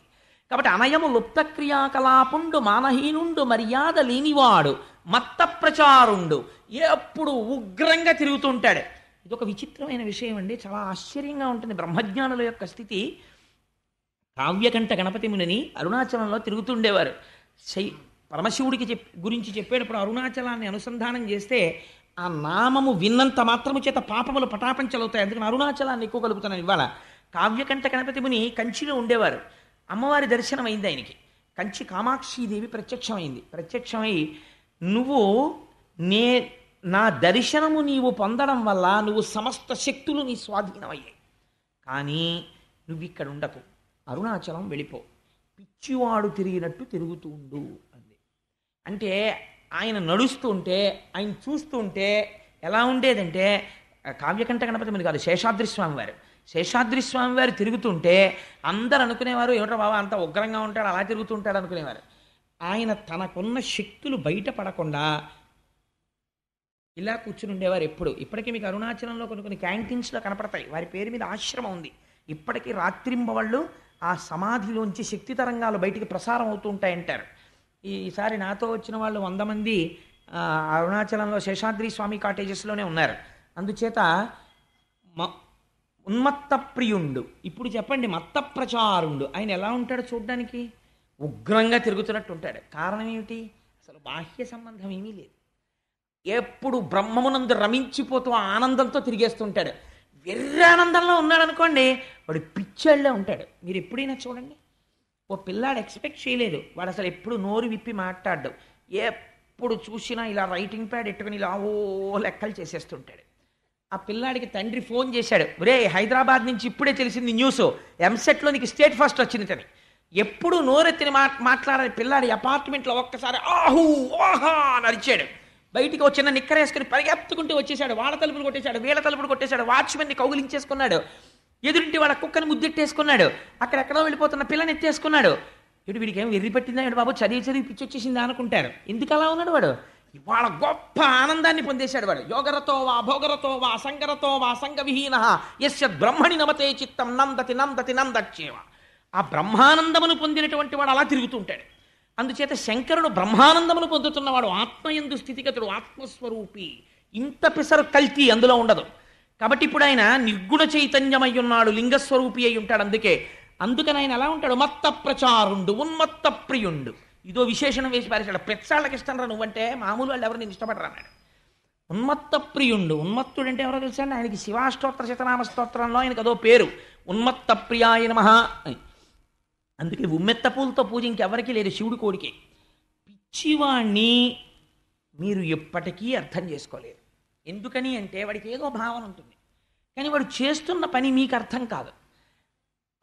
Speaker 2: కాబట్టి అనయము లుప్త క్రియాకలాపుండు మానహీనుండు మర్యాద లేనివాడు మత్త ప్రచారుండు. ఎప్పుడు ఉగ్రంగా తిరుగుతుంటాడు. ఇదొక విచిత్రమైన విషయం అండి. చాలా ఆశ్చర్యంగా ఉంటుంది బ్రహ్మజ్ఞానుల యొక్క స్థితి. కావ్యకంఠ గణపతి మునిని అరుణాచలంలో తిరుగుతుండేవారు. పరమశివుడికి గురించి చెప్పేటప్పుడు అరుణాచలాన్ని అనుసంధానం చేస్తే ఆ నామము విన్నంత మాత్రము చేత పాపములు పటాపంచలవుతాయి. అందుకని అరుణాచలాన్ని ఎక్కువ కలుపుతున్నాను ఇవాళ. కావ్యకంఠ గణపతి ముని కంచిలో ఉండేవారు. అమ్మవారి దర్శనం అయింది ఆయనకి. కంచి కామాక్షీదేవి ప్రత్యక్షమై నువ్వు నా దర్శనము నీవు పొందడం వల్ల నువ్వు సమస్త శక్తులు నీ స్వాధీనమయ్యాయి. కానీ నువ్వు ఇక్కడ ఉండకు, అరుణాచలం వెళ్ళిపో, పిచ్చివాడు తిరిగినట్టు తిరుగుతూ ఉండు అంది. అంటే ఆయన నడుస్తుంటే, ఆయన చూస్తుంటే ఎలా ఉండేదంటే, కావ్యకంఠ గణపతి మీద కాదు, శేషాద్రి స్వామి వారు తిరుగుతుంటే అందరు అనుకునేవారు, ఏమిటో బాబా అంత ఉగ్రంగా ఉంటాడు, అలా తిరుగుతుంటాడు అనుకునేవారు. ఆయన తనకున్న శక్తులు బయటపడకుండా ఇలా కూర్చుని ఉండేవారు ఎప్పుడు. ఇప్పటికీ మీకు అరుణాచలంలో కొన్ని క్యాంటీన్స్లో కనపడతాయి. వారి పేరు మీద ఆశ్రమం ఉంది. ఇప్పటికీ రాత్రింబవళ్ళు ఆ సమాధిలోంచి శక్తి తరంగాలు బయటికి ప్రసారం అవుతూ ఉంటాయంటారు. ఈసారి నాతో వచ్చిన వాళ్ళు 100 మంది అరుణాచలంలో శేషాద్రి స్వామి కాటేజెస్లోనే ఉన్నారు. అందుచేత ఉన్మత్త ప్రియుండు. ఇప్పుడు చెప్పండి, మత్త ప్రచారుండు. ఆయన ఎలా ఉంటాడు చూడ్డానికి? ఉగ్రంగా తిరుగుతున్నట్టు ఉంటాడు. కారణం ఏమిటి? అసలు బాహ్య సంబంధం ఏమీ లేదు. ఎప్పుడు బ్రహ్మమునందు రమించిపోతూ ఆనందంతో తిరిగేస్తుంటాడు. వెర్రి ఆనందంలో ఉన్నాడు అనుకోండి, వాడు పిచ్చాళ్ళే ఉంటాడు. మీరు ఎప్పుడైనా చూడండి, ఓ పిల్లాడు ఎక్స్పెక్ట్ చేయలేదు, వాడు అసలు ఎప్పుడు నోరు విప్పి మాట్లాడ్డు. ఎప్పుడు చూసినా ఇలా రైటింగ్ ప్యాడ్ ఎట్టుకుని ఇలా ఓ లెక్కలు చేసేస్తుంటాడు. ఆ పిల్లాడికి తండ్రి ఫోన్ చేశాడు, ఒరే హైదరాబాద్ నుంచి ఇప్పుడే తెలిసింది న్యూస్, ఎంసెట్లో నీకు స్టేట్ ఫస్ట్ వచ్చింది అని. ఎప్పుడు నోరెత్తిని మాట్లాడే పిల్లాడి అపార్ట్మెంట్లో ఒక్కసారి ఆహూ ఓహా అని అరిచాడు. బయటికి వచ్చిన నిక్కరేసుకుని పరిగెత్తుకుంటూ వచ్చేసాడు. వాళ్ళ తలుపులు కొట్టేశాడు, వీళ్ళ తలుపులు కొట్టేశాడు, వాచ్మెన్ని కౌగిలించేసుకున్నాడు, ఎదురింటి వాళ్ళ కుక్కని ముద్దెట్టేసుకున్నాడు, అక్కడెక్కడో వెళ్ళిపోతున్న పిల్లని ఎత్తేసుకున్నాడు. ఇటు వీడికి ఏం వెర్రి పెట్టిందా ఇటు బాబు, చదివి పిచ్చి వచ్చేసిందా అనుకుంటారు. ఎందుకు అలా ఉన్నాడు వాడు? ఇవాళ గొప్ప ఆనందాన్ని పొందేశాడు వాడు. యోగరతో వా భోగరతో వా సంగరతో వా సంగవిహీన యస్యద్ బ్రహ్మణి నమతే చిత్తం నందతి నందతి నందచ్చేవ. ఆ బ్రహ్మానందమును పొందినటువంటి వాడు అలా తిరుగుతుంటాడు. అందుచేత శంకరుడు బ్రహ్మానందమును పొందుతున్నవాడు, ఆత్మయందు స్థితిగతుడు, ఆత్మస్వరూపి. ఇంత పిసరు కల్తీ అందులో ఉండదు. కాబట్టి ఇప్పుడు ఆయన నిర్గుణ చైతన్యమై ఉన్నాడు, లింగస్వరూపి అయి ఉంటాడు. అందుకని ఆయన ఎలా ఉంటాడు? మత్త ప్రచారుండు, ఉన్మత్త ప్రియుండు. ఇదో విశేషణం వేసి పారేశాడు. ప్రతిసాళ్ళకి ఇష్టం రా నువ్వంటే, మామూలు వాళ్ళు ఎవరు నేను ఇష్టపడరా అన్నాడు. ఉన్మత్త ప్రియుండు. ఉన్మత్తుడు అంటే ఎవరో తెలుసా? ఆయనకి శివాష్టోత్తర శతనామ స్తోత్రంలో ఆయనకు అదో పేరు, ఉన్మత్త ప్రియాయ నమః అని. అందుకే ఉమ్మెత్త పూలతో పూజ ఇంకెవరికీ లేదు, శివుడి కోడికే. పిచ్చివాణ్ణి మీరు ఎప్పటికీ అర్థం చేసుకోలేరు. ఎందుకని అంటే వాడికి ఏదో భావన ఉంటుంది, కానీ వాడు చేస్తున్న పని మీకు అర్థం కాదు.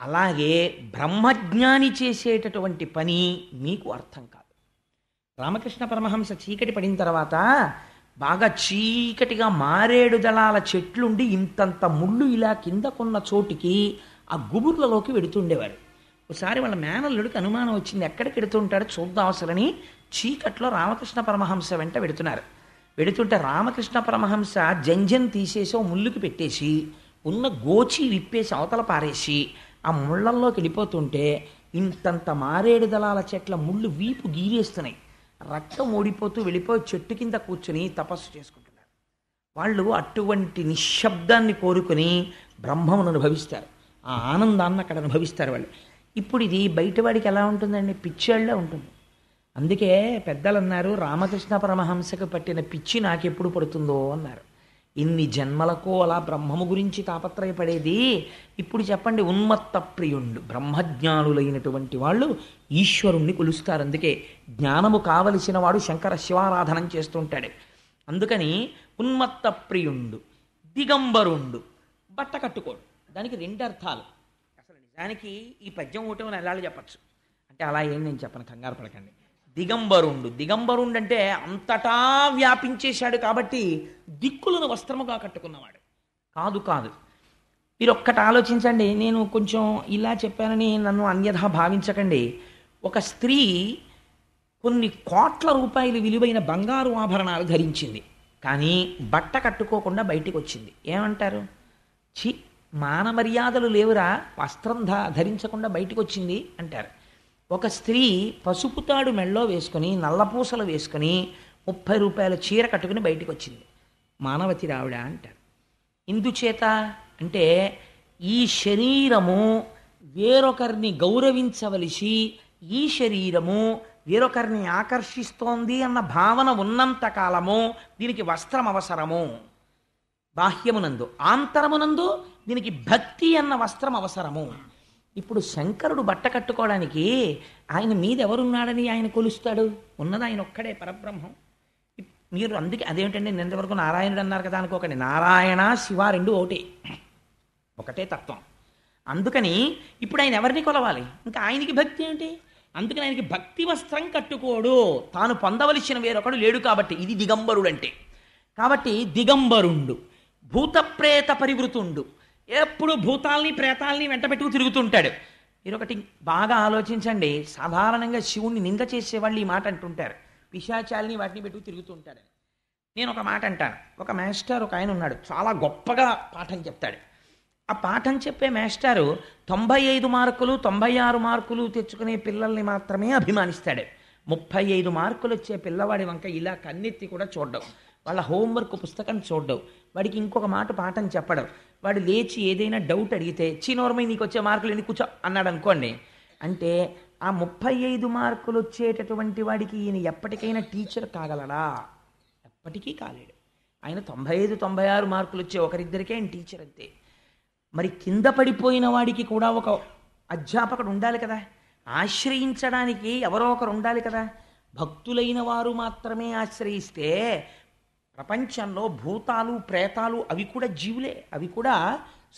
Speaker 2: అలాగే బ్రహ్మజ్ఞాని చేసేటటువంటి పని మీకు అర్థం కాదు. రామకృష్ణ పరమహంస చీకటి పడిన తర్వాత బాగా చీకటిగా మారేడు దళాల చెట్లుండి ఇంతంత ముళ్ళు ఇలా కిందకున్న చోటికి ఆ గుబుర్లలోకి వెడుతుండేవారు. ఒకసారి వాళ్ళ మేనల్లుడికి అనుమానం వచ్చింది, ఎక్కడికి వెడుతుంటాడో చూద్దాం అసలని చీకట్లో రామకృష్ణ పరమహంస వెంట వెడుతుంటే రామకృష్ణ పరమహంస జంజం తీసేసి ఓ ముళ్ళుకి పెట్టేసి ఉన్న గోచి విప్పేసి అవతల పారేసి ఆ ముళ్ళల్లోకి వెళ్ళిపోతుంటే ఇంతంత మారేడు దళాల చెట్ల ముళ్ళు వీపు గీరేస్తున్నాయి. రక్తం ఓడిపోతూ వెళ్ళిపోయి చెట్టు కింద కూర్చుని తపస్సు చేసుకుంటున్నారు. వాళ్ళు అటువంటి నిశ్శబ్దాన్ని కోరుకుని బ్రహ్మమును అనుభవిస్తారు, ఆ ఆనందాన్ని అక్కడ అనుభవిస్తారు వాళ్ళు. ఇప్పుడు ఇది బయటవాడికి ఎలా ఉంటుందండి? పిచ్చేళ్ళే ఉంటుంది. అందుకే పెద్దలు అన్నారు, రామకృష్ణ పరమహంసకు పట్టిన పిచ్చి నాకెప్పుడు పడుతుందో అన్నారు. ఇన్ని జన్మలకు అలా బ్రహ్మము గురించి తాపత్రయపడేది. ఇప్పుడు చెప్పండి, ఉన్మత్త ప్రియుండు బ్రహ్మజ్ఞానులైనటువంటి వాళ్ళు ఈశ్వరుణ్ణి కొలుస్తారు. అందుకే జ్ఞానము కావలసిన వాడు శంకర శివారాధనం చేస్తుంటాడు. అందుకని ఉన్మత్త ప్రియుండు, దిగంబరుండు, బట్ట కట్టుకోడు. దానికి రెండు అర్థాలు. అసలు నిజానికి ఈ పద్యం ఒకటే నెలలు చెప్పచ్చు, అంటే అలా ఏం నేను చెప్పను, కంగారు పడకండి. దిగంబరుండు, దిగంబరుండు అంటే అంతటా వ్యాపించేశాడు కాబట్టి దిక్కులను వస్త్రముగా కట్టుకున్నవాడు కాదు. కాదు, మీరు ఒక్కటి ఆలోచించండి. నేను కొంచెం ఇలా చెప్పానని నన్ను అన్యథా భావించకండి. ఒక స్త్రీ కొన్ని కోట్ల రూపాయలు విలువైన బంగారు ఆభరణాలు ధరించింది, కానీ బట్ట కట్టుకోకుండా బయటికి వచ్చింది. ఏమంటారు? చి, మాన మర్యాదలు లేవురా, వస్త్రం ధరించకుండా బయటికి వచ్చింది అంటారు. ఒక స్త్రీ పసుపు తాడు మెళ్ళో వేసుకొని నల్లపూసలు వేసుకొని 30 రూపాయల చీర కట్టుకుని బయటికి వచ్చింది, మానవతి రావిడ అంటారు. ఇందుచేత అంటే ఈ శరీరము వేరొకరిని గౌరవించవలసి, ఈ శరీరము వేరొకరిని ఆకర్షిస్తోంది అన్న భావన ఉన్నంత కాలము దీనికి వస్త్రం అవసరము. బాహ్యమునందు, ఆంతరమునందు దీనికి భక్తి అన్న వస్త్రం అవసరము. ఇప్పుడు శంకరుడు బట్ట కట్టుకోవడానికి ఆయన మీద ఎవరున్నాడని ఆయన కొలుస్తాడు? ఉన్నది ఆయన ఒక్కడే, పరబ్రహ్మం. మీరు అందుకే అదేమిటండి, నిన్నవరకు నారాయణుడు అన్నారు కదా అనుకోకండి. నారాయణ శివ రెండు ఒకటే తత్వం. అందుకని ఇప్పుడు ఆయన ఎవరిని కొలవాలి? ఇంకా ఆయనకి భక్తి ఏంటి? అందుకని ఆయనకి భక్తి వస్త్రం కట్టుకోడు, తాను పొందవలసిన వేరొకడు లేడు కాబట్టి. ఇది దిగంబరుడు అంటే. కాబట్టి దిగంబరుండు, భూతప్రేత పరివృతుండు, ఎప్పుడు భూతాల్ని ప్రేతాల్ని వెంటబెట్టుకు తిరుగుతుంటాడు. మీరు ఒకటి బాగా ఆలోచించండి. సాధారణంగా శివుణ్ణి నింద చేసేవాళ్ళు ఈ మాట అంటుంటారు, పిశాచాల్ని వాటిని పెట్టుకు తిరుగుతుంటాడని. నేను ఒక మాట అంటాను. ఒక మాస్టర్ ఒక ఆయన ఉన్నాడు, చాలా గొప్పగా పాఠం చెప్తాడు. ఆ పాఠం చెప్పే మాస్టారు 95 మార్కులు 96 మార్కులు తెచ్చుకునే పిల్లల్ని మాత్రమే అభిమానిస్తాడు. 35 మార్కులు వచ్చే పిల్లవాడి వంక ఇలా కన్నెత్తి కూడా చూడడం, వాళ్ళ హోంవర్క్ పుస్తకం చూడడం, వాడికి ఇంకొక మాట పాఠం చెప్పడం. వాడు లేచి ఏదైనా డౌట్ అడిగితే చీనోర్మై నీకు వచ్చే మార్కులు ఎన్ని కూర్చో అన్నాడు అనుకోండి. అంటే ఆ 35 మార్కులు వచ్చేటటువంటి వాడికి ఈయన ఎప్పటికైనా టీచర్ కాగలడా? ఎప్పటికీ కాలేడు. ఆయన 95 96 మార్కులు వచ్చే ఒకరిద్దరికే ఆయన టీచర్ అంతే. మరి కింద పడిపోయిన వాడికి కూడా ఒక అధ్యాపకుడు ఉండాలి కదా, ఆశ్రయించడానికి ఎవరో ఒకరు ఉండాలి కదా. భక్తులైన వారు మాత్రమే ఆశ్రయిస్తే ప్రపంచంలో భూతాలు ప్రేతాలు అవి కూడా జీవులే, అవి కూడా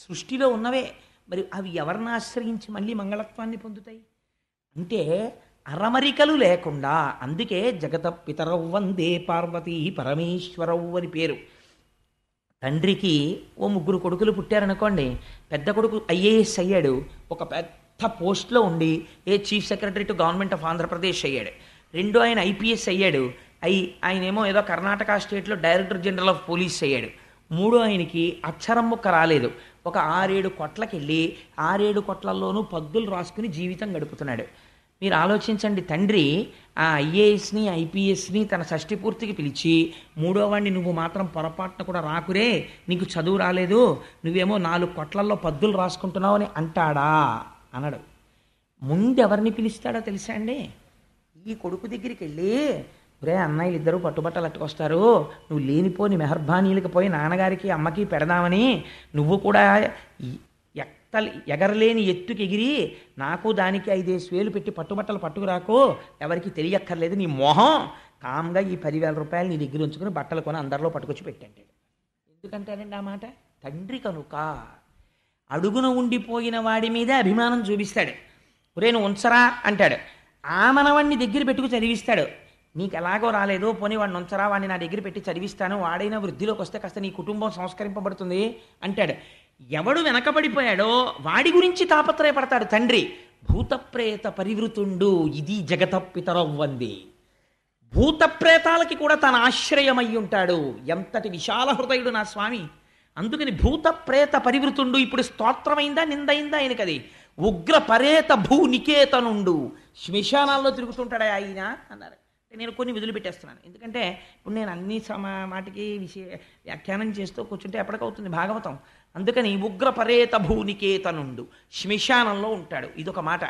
Speaker 2: సృష్టిలో ఉన్నవే. మరి అవి ఎవరిని ఆశ్రయించి మళ్ళీ మంగళత్వాన్ని పొందుతాయి? అంటే అరమరికలు లేకుండా. అందుకే జగత పితరౌ వందే పార్వతీ పరమేశ్వరౌ అని పేరు. తండ్రికి ఓ 3 కొడుకులు పుట్టారనుకోండి. పెద్ద కొడుకు ఐఏఎస్ అయ్యాడు, ఒక పెద్ద పోస్ట్లో ఉండి chief secretary to government of Andhra Pradesh అయ్యాడు. రెండో ఆయన ఐపీఎస్ అయ్యాడు, ఆయనేమో ఏదో కర్ణాటక స్టేట్లో డైరెక్టర్ జనరల్ ఆఫ్ పోలీస్ అయ్యాడు. మూడో ఆయనకి అక్షరం ముక్క రాలేదు, ఒక 6-7 కొట్లకి వెళ్ళి 6-7 కొట్లల్లోనూ పద్దులు రాసుకుని జీవితం గడుపుతున్నాడు. మీరు ఆలోచించండి, తండ్రి ఆ ఐఏఎస్ని ఐపీఎస్ని తన షష్ఠి పూర్తికి పిలిచి, మూడో వాడిని నువ్వు మాత్రం పొరపాటున కూడా రాకురే, నీకు చదువు రాలేదు, నువ్వేమో 4 కొట్లల్లో పద్దులు రాసుకుంటున్నావు అని అంటాడా? అనడు. ముందెవరిని పిలుస్తాడో తెలుసా అండి? ఈ కొడుకు దగ్గరికి వెళ్ళి, రే అన్నయ్యలు ఇద్దరు పట్టుబట్టలు అట్టుకొస్తారు, నువ్వు లేనిపోని మెహర్బానీలకు పోయి నాన్నగారికి అమ్మకి పెడదామని నువ్వు కూడా ఎగరలేని ఎత్తుకి ఎగిరి నాకు దానికి 5 వేలు పెట్టి పట్టుబట్టలు పట్టుకురాకు, ఎవరికి తెలియక్కర్లేదు, నీ మొహం కామ్గా ఈ 10,000 రూపాయలు నీ దగ్గర ఉంచుకుని బట్టలు కొని అందరిలో పట్టుకొచ్చి పెట్టండి. ఎందుకంటారండి ఆ మాట? తండ్రి కనుక. అడుగున ఉండిపోయిన వాడి మీదే అభిమానం చూపిస్తాడు. ఒరే నువ్వు ఉంచరా అంటాడు. ఆ మనవాణ్ణి దగ్గర పెట్టుకు చదివిస్తాడు. నీకు ఎలాగో రాలేదు, పోనీ వాడిని ఉంచరా, వాడిని నా దగ్గర పెట్టి చదివిస్తాను, వాడైనా వృద్ధిలోకి వస్తే కాస్త నీ కుటుంబం సంస్కరింపబడుతుంది అంటాడు. ఎవడు వెనకబడిపోయాడో వాడి గురించి తాపత్రయపడతాడు తండ్రి. భూతప్రేత పరివృతుండు, ఇది జగత పితరవ్వంది. భూతప్రేతాలకి కూడా తన ఆశ్రయమై ఉంటాడు. ఎంతటి విశాల హృదయుడు నా స్వామి. అందుకని భూతప్రేత పరివృతుండు. ఇప్పుడు స్తోత్రమైందా నిందైందా ఆయనకది? ఉగ్ర పరేత భూ నికేతనుండు, శ్మశానాల్లో తిరుగుతుంటాడా ఆయన అన్నారు. నేను కొన్ని వదిలిపెట్టేస్తున్నాను. ఎందుకంటే ఇప్పుడు నేను అన్ని వాటికి వ్యాఖ్యానం చేస్తూ కూర్చుంటే ఎప్పటికవుతుంది భాగవతం. అందుకని ఉగ్ర పరేత భూనికేతనుండు, శ్మశానంలో ఉంటాడు. ఇదొక మాట.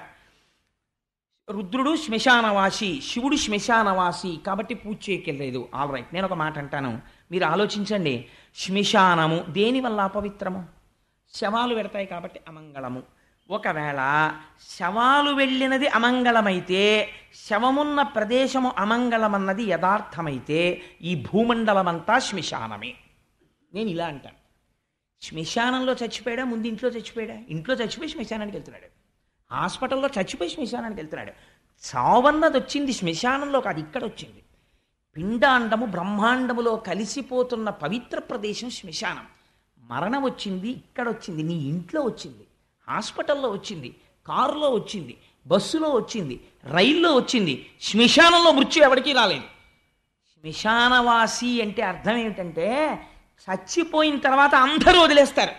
Speaker 2: రుద్రుడు శ్మశానవాసి, శివుడు శ్మశానవాసి, కాబట్టి పూజ చేయకెళ్ళలేదు. ఆల్ రైట్, నేను ఒక మాట అంటాను, మీరు ఆలోచించండి. శ్మశానము దేనివల్ల అపవిత్రము? శవాలు పెడతాయి కాబట్టి అమంగళము. ఒకవేళ శవాలు వెళ్ళినది అమంగళమైతే, శవమున్న ప్రదేశము అమంగళమన్నది యథార్థమైతే, ఈ భూమండలమంతా శ్మశానమే. నేను ఇలా అంటాను. శ్మశానంలో చచ్చిపోయాడా, ముందు ఇంట్లో చచ్చిపోయాడా? ఇంట్లో చచ్చిపోయి శ్మశానానికి వెళ్తున్నాడు. హాస్పిటల్లో చచ్చిపోయి శ్మశానానికి వెళ్తున్నాడు. చావన్నది వచ్చింది శ్మశానంలో కాదు, ఇక్కడ వచ్చింది. పిండాండము బ్రహ్మాండములో కలిసిపోతున్న పవిత్ర ప్రదేశం శ్మశానం. మరణం వచ్చింది ఇక్కడ వచ్చింది, నీ ఇంట్లో వచ్చింది, హాస్పిటల్లో వచ్చింది, కారులో వచ్చింది, బస్సులో వచ్చింది, రైల్లో వచ్చింది. శ్మశానంలో మృత్యు ఎవరికీ రాలేదు. శ్మశానవాసి అంటే అర్థం ఏమిటంటే, చచ్చిపోయిన తర్వాత అందరూ వదిలేస్తారు.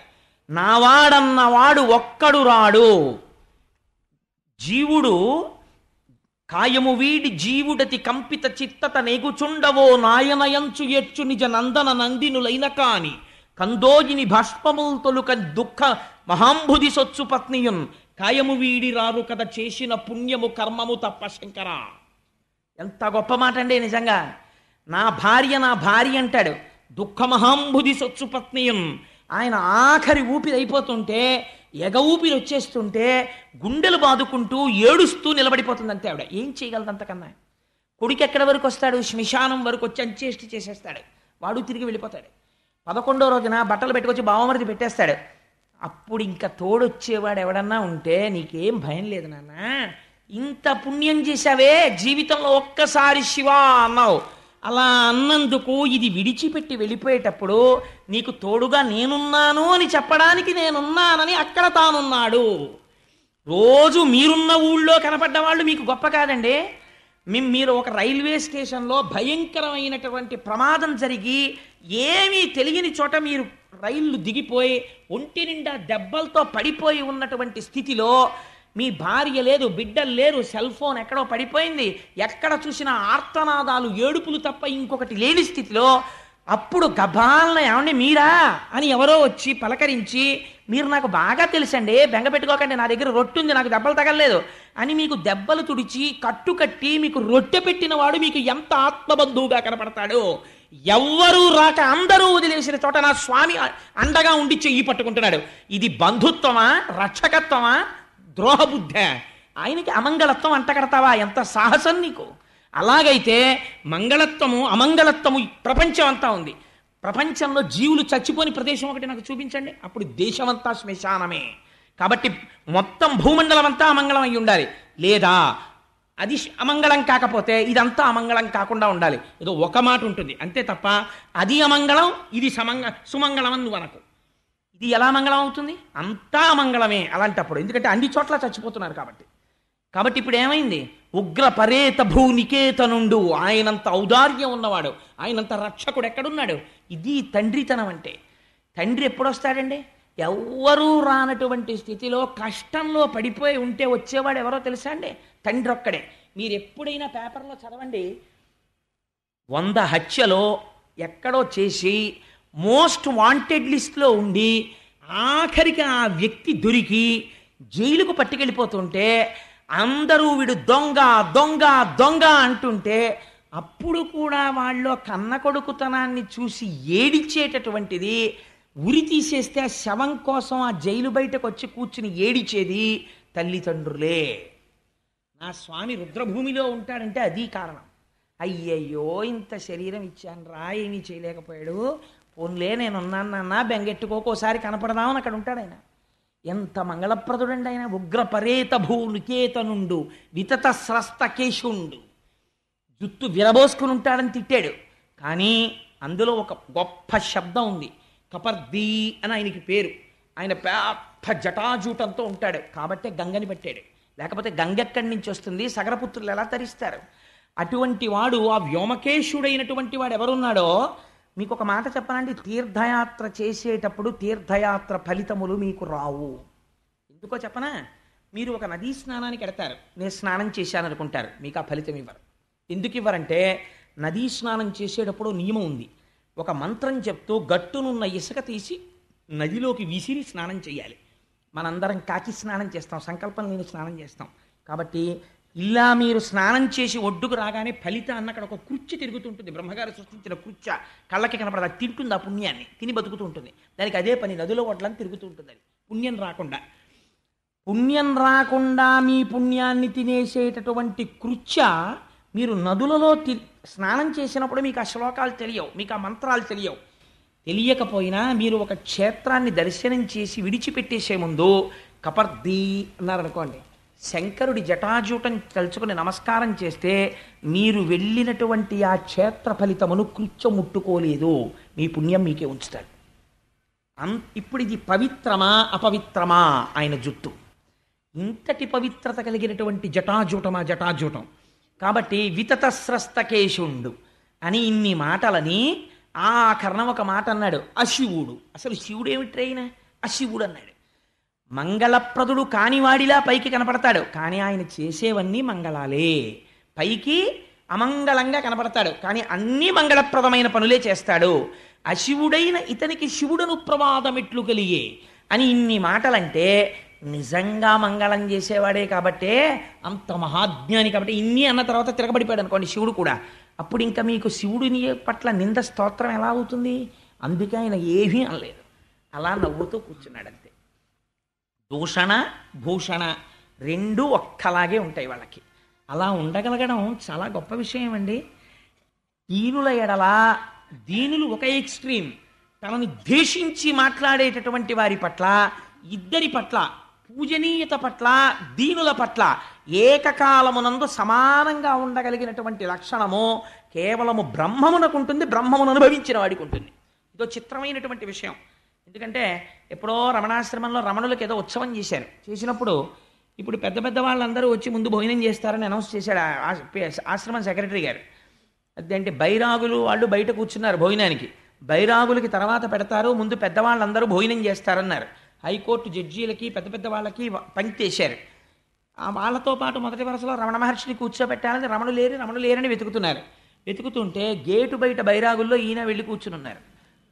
Speaker 2: నావాడన్నవాడు ఒక్కడు రాడు. జీవుడు కాయము వీడి జీవుడతి కంపిత చిత్తత నేగుచుండవో నాయనయంచు ఎచ్చు నిజ నందన నందినులైన కాని కందోజిని భస్మముల్ తొలుక దుఃఖ మహాంబుధి సొచ్చు పత్నియున్ కాయము వీడి రారు కథ చేసిన పుణ్యము కర్మము తప్ప శంకర. ఎంత గొప్ప మాట అండి నిజంగా. నా భార్య అంటాడు. దుఃఖ మహాంబుధి సొచ్చు పత్నియున్, ఆయన ఆఖరి ఊపిరి అయిపోతుంటే, ఎగ ఊపిరి వచ్చేస్తుంటే గుండెలు బాదుకుంటూ ఏడుస్తూ నిలబడిపోతుంది అంతే ఆవిడ. ఏం చేయగలదు అంతకన్నా? కొడుకు ఎక్కడి వరకు వస్తాడు? శ్మశానం వరకు వచ్చి అంచేష్టి చేసేస్తాడు. వాడు తిరిగి వెళ్ళిపోతాడు. 11వ రోజున బట్టలు పెట్టుకొచ్చి బావమరిది పెట్టేస్తాడు. అప్పుడు ఇంకా తోడొచ్చేవాడు ఎవడన్నా ఉంటే, నీకేం భయం లేదు నాన్న, ఇంత పుణ్యం చేశావే, జీవితంలో ఒక్కసారి శివా అన్నావు, అలా అన్నందుకు ఇది విడిచిపెట్టి వెళ్ళిపోయేటప్పుడు నీకు తోడుగా నేనున్నాను అని చెప్పడానికి నేనున్నానని అక్కడ తానున్నాడు. రోజు మీరున్న ఊళ్ళో కనపడ్డ వాళ్ళు మీకు గొప్ప కాదండి. మీరు ఒక రైల్వే స్టేషన్లో భయంకరమైనటువంటి ప్రమాదం జరిగి ఏమీ తెలియని చోట మీరు రైళ్లు దిగిపోయి ఒంటి నిండా దెబ్బలతో పడిపోయి ఉన్నటువంటి స్థితిలో, మీ భార్య లేదు, బిడ్డలు లేరు, సెల్ ఫోన్ ఎక్కడో పడిపోయింది, ఎక్కడ చూసినా ఆర్తనాదాలు, ఏడుపులు తప్ప ఇంకొకటి లేని స్థితిలో, అప్పుడు గబాలన ఏమండి మీరా అని ఎవరో వచ్చి పలకరించి, మీరు నాకు బాగా తెలుసండి, బెంగ పెట్టుకోకండి, నా దగ్గర రొట్టె ఉంది, నాకు దెబ్బలు తగలలేదు అని మీకు దెబ్బలు తుడిచి కట్టుకట్టి మీకు రొట్టె పెట్టిన వాడు మీకు ఎంత ఆత్మబంధువుగా కనపడతాడు. ఎవ్వరూ రాక అందరూ వదిలేసిన చోట నా స్వామి అండగా ఉండి చెయ్యి పట్టుకుంటున్నాడు. ఇది బంధుత్వమా, రక్షకత్వమా, ద్రోహబుద్ధ? ఆయనకి అమంగళత్వం అంటగడతావా? ఎంత సాహసం నీకు! అలాగైతే మంగళత్వము అమంగళత్వము ప్రపంచం అంతా ఉంది. ప్రపంచంలో జీవులు చచ్చిపోని ప్రదేశం ఒకటి నాకు చూపించండి, అప్పుడు దేశమంతా శ్మశానమే. కాబట్టి మొత్తం భూమండలం అంతా అమంగళం అయి ఉండాలి. లేదా అది అమంగళం కాకపోతే ఇదంతా అమంగళం కాకుండా ఉండాలి. ఏదో ఒక మాట ఉంటుంది అంతే తప్ప అది అమంగళం ఇది సుమంగళం అని నువ్వు అనకు. ఇది ఎలా మంగళం అవుతుంది? అంతా అమంగళమే అలాంటప్పుడు. ఎందుకంటే అన్ని చోట్ల చచ్చిపోతున్నారు కాబట్టి. కాబట్టి ఇప్పుడు ఏమైంది? ఉగ్ర పరేత భూనికేతనుండు, ఆయనంత ఔదార్యం ఉన్నవాడు, ఆయనంత రక్షకుడు ఎక్కడున్నాడు? ఇది తండ్రితనం అంటే. తండ్రి ఎప్పుడు వస్తాడండి? ఎవ్వరూ రానటువంటి స్థితిలో కష్టంలో పడిపోయి ఉంటే వచ్చేవాడు ఎవరో తెలుసా అండి? తండ్రి ఒక్కడే. మీరు ఎప్పుడైనా పేపర్లో చదవండి, 100 హత్యలో ఎక్కడో చేసి మోస్ట్ వాంటెడ్ లిస్ట్లో ఉండి ఆఖరికి ఆ వ్యక్తి దొరికి జైలుకు పట్టుకెళ్ళిపోతుంటే అందరూ వీడు దొంగ దొంగ దొంగ అంటుంటే అప్పుడు కూడా వాళ్ళు కన్న కొడుకుతనాన్ని చూసి ఏడిచేటటువంటిది, ఉరి తీసేస్తే ఆ శవం కోసం ఆ జైలు బయటకు వచ్చి కూర్చుని ఏడిచేది తల్లిదండ్రులే. నా స్వామి రుద్రభూమిలో ఉంటాడంటే అది కారణం. అయ్యయ్యో ఇంత శరీరం ఇచ్చాను రా, ఏమీ చేయలేకపోయాడు, పోన్లే నేనున్నాను నాన్న, బెంగెట్టుకోకోసారి కనపడదామని అక్కడ ఉంటాడు ఆయన. ఎంత మంగళప్రదుడండి ఆయన. ఉగ్ర పరేత భూనికేతనుండు వితత స్రస్త కేశుండు. జుత్తు విరబోసుకుని ఉంటాడని తిట్టాడు, కానీ అందులో ఒక గొప్ప శబ్దం ఉంది. కపర్దీ అని ఆయనకి పేరు. ఆయన పెద్ద జటాజూటంతో ఉంటాడు కాబట్టే గంగని పెట్టాడు. లేకపోతే గంగ ఎక్కడి నుంచి వస్తుంది? సగరపుత్రులు ఎలా తరిస్తారు? అటువంటి వాడు, ఆ వ్యోమకేశుడైనటువంటి వాడు ఎవరున్నాడో మీకు ఒక మాట చెప్పనండి. తీర్థయాత్ర చేసేటప్పుడు తీర్థయాత్ర ఫలితములు మీకు రావు. ఎందుకో చెప్పనా? మీరు ఒక నదీ స్నానానికి ఎడతారు, నేను స్నానం చేశాను అనుకుంటారు, మీకు ఆ ఫలితం ఇవ్వరు. ఎందుకు ఇవ్వరంటే నదీ స్నానం చేసేటప్పుడు నియమం ఉంది. ఒక మంత్రం చెప్తూ గట్టునున్న ఇసుక తీసి నదిలోకి విసిరి స్నానం చేయాలి. మనందరం కాకి స్నానం చేస్తాం, సంకల్పం లేని స్నానం చేస్తాం. కాబట్టి ఇలా మీరు స్నానం చేసి ఒడ్డుకు రాగానే ఫలిత అన్న అక్కడ ఒక కుర్చీ తిరుగుతుంటుంది. బ్రహ్మగారు సృష్టించిన కుర్చీ కళ్ళకి కనపడదు, అది తింటుంది ఆ పుణ్యాన్ని, తిని బతుకుతూ ఉంటుంది. దానికి అదే పని, నదిలో ఒడ్లని తిరుగుతూ ఉంటుంది. అది పుణ్యం రాకుండా మీ పుణ్యాన్ని తినేసేటటువంటి కృత్య మీరు నదులలో స్నానం చేసినప్పుడు మీకు ఆ శ్లోకాలు తెలియవు, మీకు ఆ మంత్రాలు తెలియవు. తెలియకపోయినా మీరు ఒక క్షేత్రాన్ని దర్శనం చేసి విడిచిపెట్టేసే ముందు కపర్దీ అన్నారనుకోండి, శంకరుడి జటాజూటం తలుచుకుని నమస్కారం చేస్తే మీరు వెళ్ళినటువంటి ఆ క్షేత్ర ఫలితమును కృత్యం ముట్టుకోలేదు, మీ పుణ్యం మీకే ఉంచుతాడు. ఇప్పుడు ఇది పవిత్రమా అపవిత్రమా? ఆయన జుట్టు ఇంతటి పవిత్రత కలిగినటువంటి జటాజూటం. కాబట్టి వితతస్రస్తకేశుండు అని ఇన్ని మాటలని ఆ కర్ణం ఒక మాట అన్నాడు, అశివుడు. అసలు శివుడు ఏమిటి అయినా అశివుడు అన్నాడు. మంగళప్రదుడు కానివాడిలా పైకి కనపడతాడు, కానీ ఆయన చేసేవన్నీ మంగళాలే. పైకి అమంగళంగా కనపడతాడు, కానీ అన్నీ మంగళప్రదమైన పనులే చేస్తాడు. అశివుడైన ఇతనికి శివుడను ప్రమాదమెట్లు కలిగే అని ఇన్ని మాటలంటే నిజంగా మంగళం చేసేవాడే కాబట్టే, అంత మహాజ్ఞాని కాబట్టి ఇన్ని అన్న తర్వాత తిరగబడిపోయాడు అనుకోండి శివుడు కూడా. అప్పుడు ఇంకా మీకు శివుడిని పట్ల నింద స్తోత్రం ఎలా అవుతుంది? అందుకే ఆయన ఏమీ అనలేదు, అలా నవ్వుతూ కూర్చున్నాడు అంతే. దూషణ భూషణ రెండూ ఒక్కలాగే ఉంటాయి వాళ్ళకి. అలా ఉండగలగడం చాలా గొప్ప విషయం అండి. దీనుల ఎడల దీనులు ఒక ఎక్స్ట్రీమ్, తనని ద్వేషించి మాట్లాడేటటువంటి వారి పట్ల, ఇద్దరి పట్ల, పూజనీయత పట్ల, దీనుల పట్ల ఏకకాలమునందు సమానంగా ఉండగలిగినటువంటి లక్షణము కేవలము బ్రహ్మమునకుంటుంది, బ్రహ్మమును అనుభవించిన వాడికి ఉంటుంది. ఇదో చిత్రమైనటువంటి విషయం. ఎందుకంటే ఎప్పుడో రమణాశ్రమంలో రమణులకు ఏదో ఉత్సవం చేసినప్పుడు ఇప్పుడు పెద్ద పెద్ద వాళ్ళందరూ వచ్చి ముందు భోజనం చేస్తారని అనౌన్స్ చేశాడు ఆశ్రమం సెక్రటరీ గారు. అదేంటి బైరాగులు వాళ్ళు బయట కూర్చున్నారు భోజనానికి, బైరాగులకి తర్వాత పెడతారు, ముందు పెద్దవాళ్ళందరూ భోజనం చేస్తారన్నారు. హైకోర్టు జడ్జీలకి పెద్ద పెద్ద వాళ్ళకి పంక్తి వేశారు. వాళ్ళతో పాటు మొదటి వరుసలో రమణ మహర్షిని కూర్చోబెట్టాలని రమణు లేరని వెతుకుతుంటే గేటు బయట బైరాగుల్లో ఈయన వెళ్ళి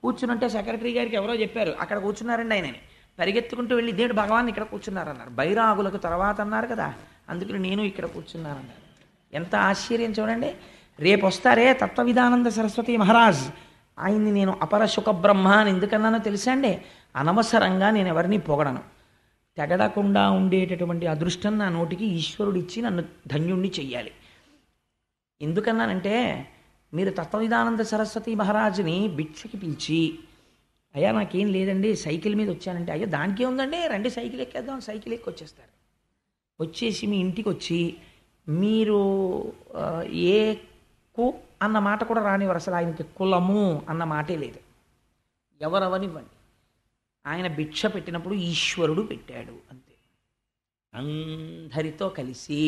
Speaker 2: కూర్చునుంటే సెక్రటరీ గారికి ఎవరో చెప్పారు అక్కడ కూర్చున్నారండి ఆయనని. పరిగెత్తుకుంటూ వెళ్ళి దేవుడు భగవాన్ ఇక్కడ కూర్చున్నారన్నారు. బైరాగులకు తర్వాత అన్నారు కదా, అందుకని నేను ఇక్కడ కూర్చున్నానన్నారు. ఎంత ఆశ్చర్యం చూడండి. రేపు వస్తారే తత్వవిధానంద సరస్వతి మహారాజ్, ఆయన్ని నేను అపర సుఖబ్రహ్మ అని ఎందుకన్నానో తెలుసా అండి? అనవసరంగా నేను ఎవరిని పొగడను. తెగడకుండా ఉండేటటువంటి అదృష్టం నా నోటికి ఈశ్వరుడిచ్చి నన్ను ధన్యుణ్ణి చెయ్యాలి. ఎందుకన్నానంటే, మీరు తత్వవిధానంద సరస్వతి మహారాజుని భిక్షకి పిలిచి, అయ్యా నాకేం లేదండి సైకిల్ మీద వచ్చానంటే, అయ్యో దానికే ఉందండి రండి సైకిల్ ఎక్కేద్దాం, సైకిల్ ఎక్కి వచ్చేస్తారు. వచ్చేసి మీ ఇంటికి వచ్చి మీరు ఏ కు అన్న మాట కూడా రానివ్వరు. అసలు ఆయనకి కులము అన్న మాటే లేదు. ఎవరెవనివ్వండి, ఆయన భిక్ష పెట్టినప్పుడు ఈశ్వరుడు పెట్టాడు అంతే. అందరితో కలిసి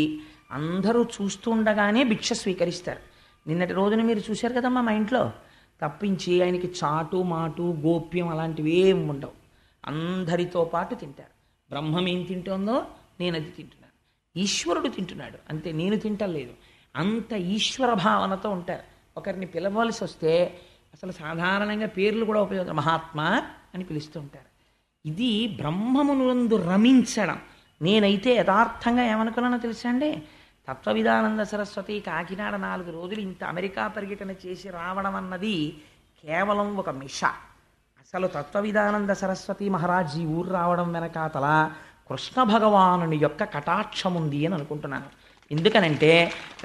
Speaker 2: అందరూ చూస్తుండగానే భిక్ష స్వీకరిస్తారు. నిన్నటి రోజున మీరు చూశారు కదమ్మా మా ఇంట్లో. తప్పించి ఆయనకి చాటు మాటు గోప్యం అలాంటివి ఏమి ఉండవు. అందరితో పాటు తింటారు. బ్రహ్మం ఏం తింటుందో నేను అది తింటున్నాను, ఈశ్వరుడు తింటున్నాడు అంతే, నేను తింటలేదు. అంత ఈశ్వర భావనతో ఉంటారు. ఒకరిని పిలవలసి వస్తే అసలు సాధారణంగా పేర్లు కూడా ఉపయోగం, మహాత్మా అని పిలుస్తూ ఉంటారు. ఇది బ్రహ్మమునందు రమించడం. నేనైతే యథార్థంగా ఏమనుకున్నానో తెలుసా అండి, తత్వవిధానంద సరస్వతి కాకినాడ 4 రోజులు ఇంత అమెరికా పర్యటన చేసి రావడం అన్నది కేవలం ఒక మిష. అసలు తత్వవిధానంద సరస్వతి మహారాజ్ ఈ ఊరు రావడం వెనకాతల కృష్ణ భగవానుని యొక్క కటాక్షం ఉంది అని అనుకుంటున్నాను. ఎందుకనంటే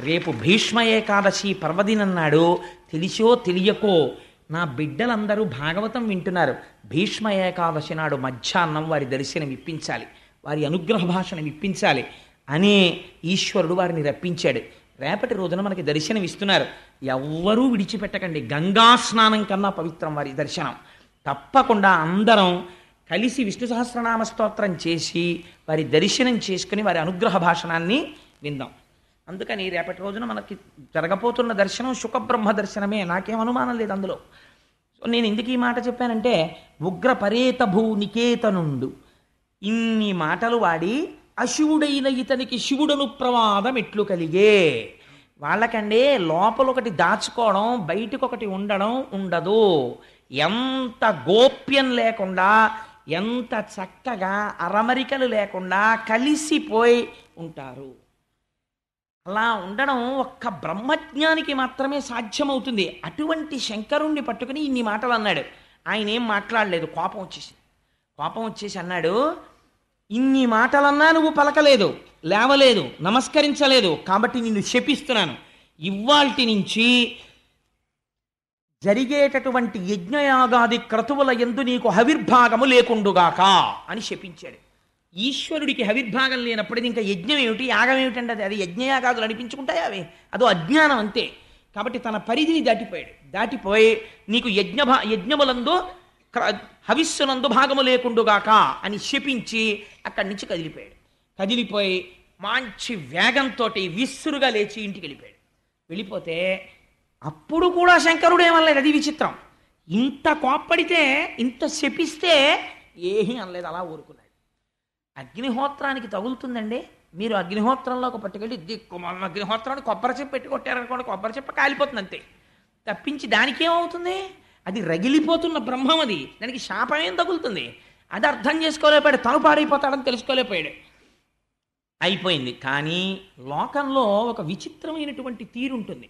Speaker 2: రేపు భీష్మ ఏకాదశి పర్వదినన్నాడు. తెలిసో తెలియకో నా బిడ్డలందరూ భాగవతం వింటున్నారు. భీష్మ ఏకాదశి నాడు మధ్యాహ్నం వారి దర్శనం ఇప్పించాలి, వారి అనుగ్రహ భాషను ఇప్పించాలి అనే ఈశ్వరుడు వారిని రప్పించాడు. రేపటి రోజున మనకి దర్శనం ఇస్తున్నారు. ఎవ్వరూ విడిచిపెట్టకండి. గంగా స్నానం కన్నా పవిత్రం వారి దర్శనం. తప్పకుండా అందరం కలిసి విష్ణు సహస్రనామ స్తోత్రం చేసి వారి దర్శనం చేసుకుని వారి అనుగ్రహ భాషణాన్ని విందాం. అందుకని రేపటి రోజున మనకి జరగబోతున్న దర్శనం సుఖబ్రహ్మ దర్శనమే, నాకేం అనుమానం లేదు అందులో. సో నేను ఎందుకు ఈ మాట చెప్పానంటే, ఉగ్ర పరేత భూ నికేతనుండు ఇన్ని మాటలు వాడి అశివుడైన ఇతనికి శివుడను ప్రమాదం ఎట్లు కలిగే. వాళ్ళకండి లోపల ఒకటి దాచుకోవడం బయటకు ఒకటి ఉండడం ఉండదు. ఎంత గోప్యం లేకుండా, ఎంత చక్కగా అరమరికలు లేకుండా కలిసిపోయి ఉంటారు. అలా ఉండడం ఒక్క బ్రహ్మజ్ఞానికి మాత్రమే సాధ్యమవుతుంది. అటువంటి శంకరుణ్ణి పట్టుకుని ఇన్ని మాటలు అన్నాడు. ఆయన ఏం మాట్లాడలేదు, కోపం వచ్చేసి అన్నాడు, ఇన్ని మాటలన్నా నువ్వు పలకలేదు, లేవలేదు, నమస్కరించలేదు, కాబట్టి నిన్ను శపిస్తున్నాను. ఇవ్వాల్టి నుంచి జరిగేటటువంటి యజ్ఞయాగాది క్రతువుల యందు నీకు హవిర్భాగము లేకుండుగాక అని శపించాడు. ఈశ్వరుడికి హవిర్భాగం లేనప్పుడు ఇంకా యజ్ఞం ఏమిటి, యాగం ఏమిటంటే అది యజ్ఞయాగాదులు అనిపించుకుంటాయి అవి, అదో అజ్ఞానం అంతే. కాబట్టి తన పరిధిని దాటిపోయి నీకు యజ్ఞములందు హవిస్సునందు భాగము లేకుండుగాక అని శపించి అక్కడి నుంచి కదిలిపోయి మంచి వేగంతో విస్సురుగా లేచి ఇంటికి వెళ్ళిపోతే అప్పుడు కూడా శంకరుడు ఏమనలేదు. అది విచిత్రం. ఇంత కోప్పడితే, ఇంత శపిస్తే ఏమీ అనలేదు, అలా ఊరుకున్నాడు. అగ్నిహోత్రానికి తగులుతుందండి. మీరు అగ్నిహోత్రంలోకి పట్టుకెళ్ళి దిక్కుమాలిన అగ్నిహోత్రాన్ని కొబ్బరి చెప్ప పెట్టి కొట్టారనుకోండి, కొబ్బరి చెప్ప కాలిపోతుంది అంతే, తప్పించి దానికి ఏమవుతుంది? అది రగిలిపోతున్న బ్రహ్మం, అది దానికి శాపం ఏం తగులుతుంది? అది అర్థం చేసుకోలేకపోయాడు, తను పాడైపోతాడని తెలుసుకోలేకపోయాడు. అయిపోయింది. కానీ లోకంలో ఒక విచిత్రమైనటువంటి తీరుంటుంది.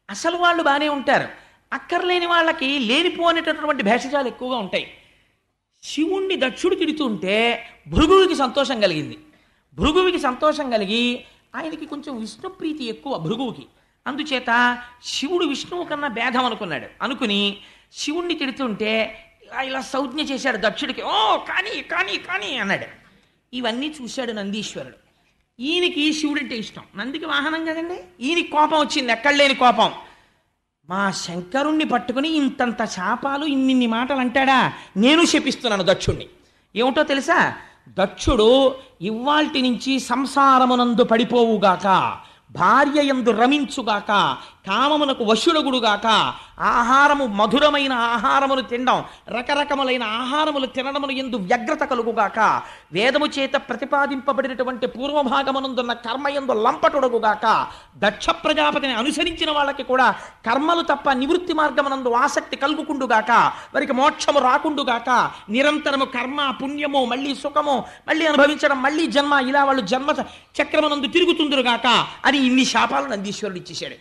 Speaker 2: అసలు వాళ్ళు బాగానే ఉంటారు, అక్కర్లేని వాళ్ళకి లేనిపోనేటటువంటి భేషజాలు ఎక్కువగా ఉంటాయి. శివుణ్ణి దక్షుడు తిడుతుంటే భృగువుకి సంతోషం కలిగింది. భృగువుకి సంతోషం కలిగి ఆయనకి కొంచెం విష్ణుప్రీతి ఎక్కువ భృగువుకి. అందుచేత శివుడు విష్ణువు కన్నా భేదం అనుకుని శివుణ్ణి తిడుతుంటే ఇలా సంజ్ఞ చేశాడు దక్షుడికి. ఓ కానీ కానీ కానీ అన్నాడు. ఇవన్నీ చూశాడు నందీశ్వరుడు. ఈయనకి శివుడంటే ఇష్టం, నందికి వాహనం కదండి. ఈయనకి కోపం వచ్చింది, ఎక్కడలేని కోపం. మా శంకరుణ్ణి పట్టుకుని ఇంతంత శాపాలు, ఇన్నిన్ని మాటలు అంటాడా, నేను శపిస్తున్నాను దక్షుణ్ణి. ఏమిటో తెలుసా? దక్షుడు ఇవ్వాల్టి నుంచి సంసారమునందు పడిపోవుగాక, భార్య యందు రమించుగాక, కామమునకు వశుడగుడుగాక, ఆహారము మధురమైన ఆహారములు తినడం, రకరకములైన ఆహారములు తినడమును యందు వ్యగ్రత కలుగుగాక, వేదము చేత ప్రతిపాదింపబడినటువంటి పూర్వభాగమునందున్న కర్మయందు లంపటుడగుగాక, దక్ష ప్రజాపతిని అనుసరించిన వాళ్ళకి కూడా కర్మలు తప్ప నివృత్తి మార్గమునందు ఆసక్తి కలుగుకుండుగాక, వారికి మోక్షము రాకుండుగాక, నిరంతరము కర్మ పుణ్యము, మళ్ళీ సుఖము, మళ్ళీ అనుభవించడం, మళ్ళీ జన్మ, ఇలా వాళ్ళు జన్మ చక్రమునందు తిరుగుతుందురుగాక అని ఇన్ని శాపాలు నందీశ్వరుడు ఇచ్చేశాడు.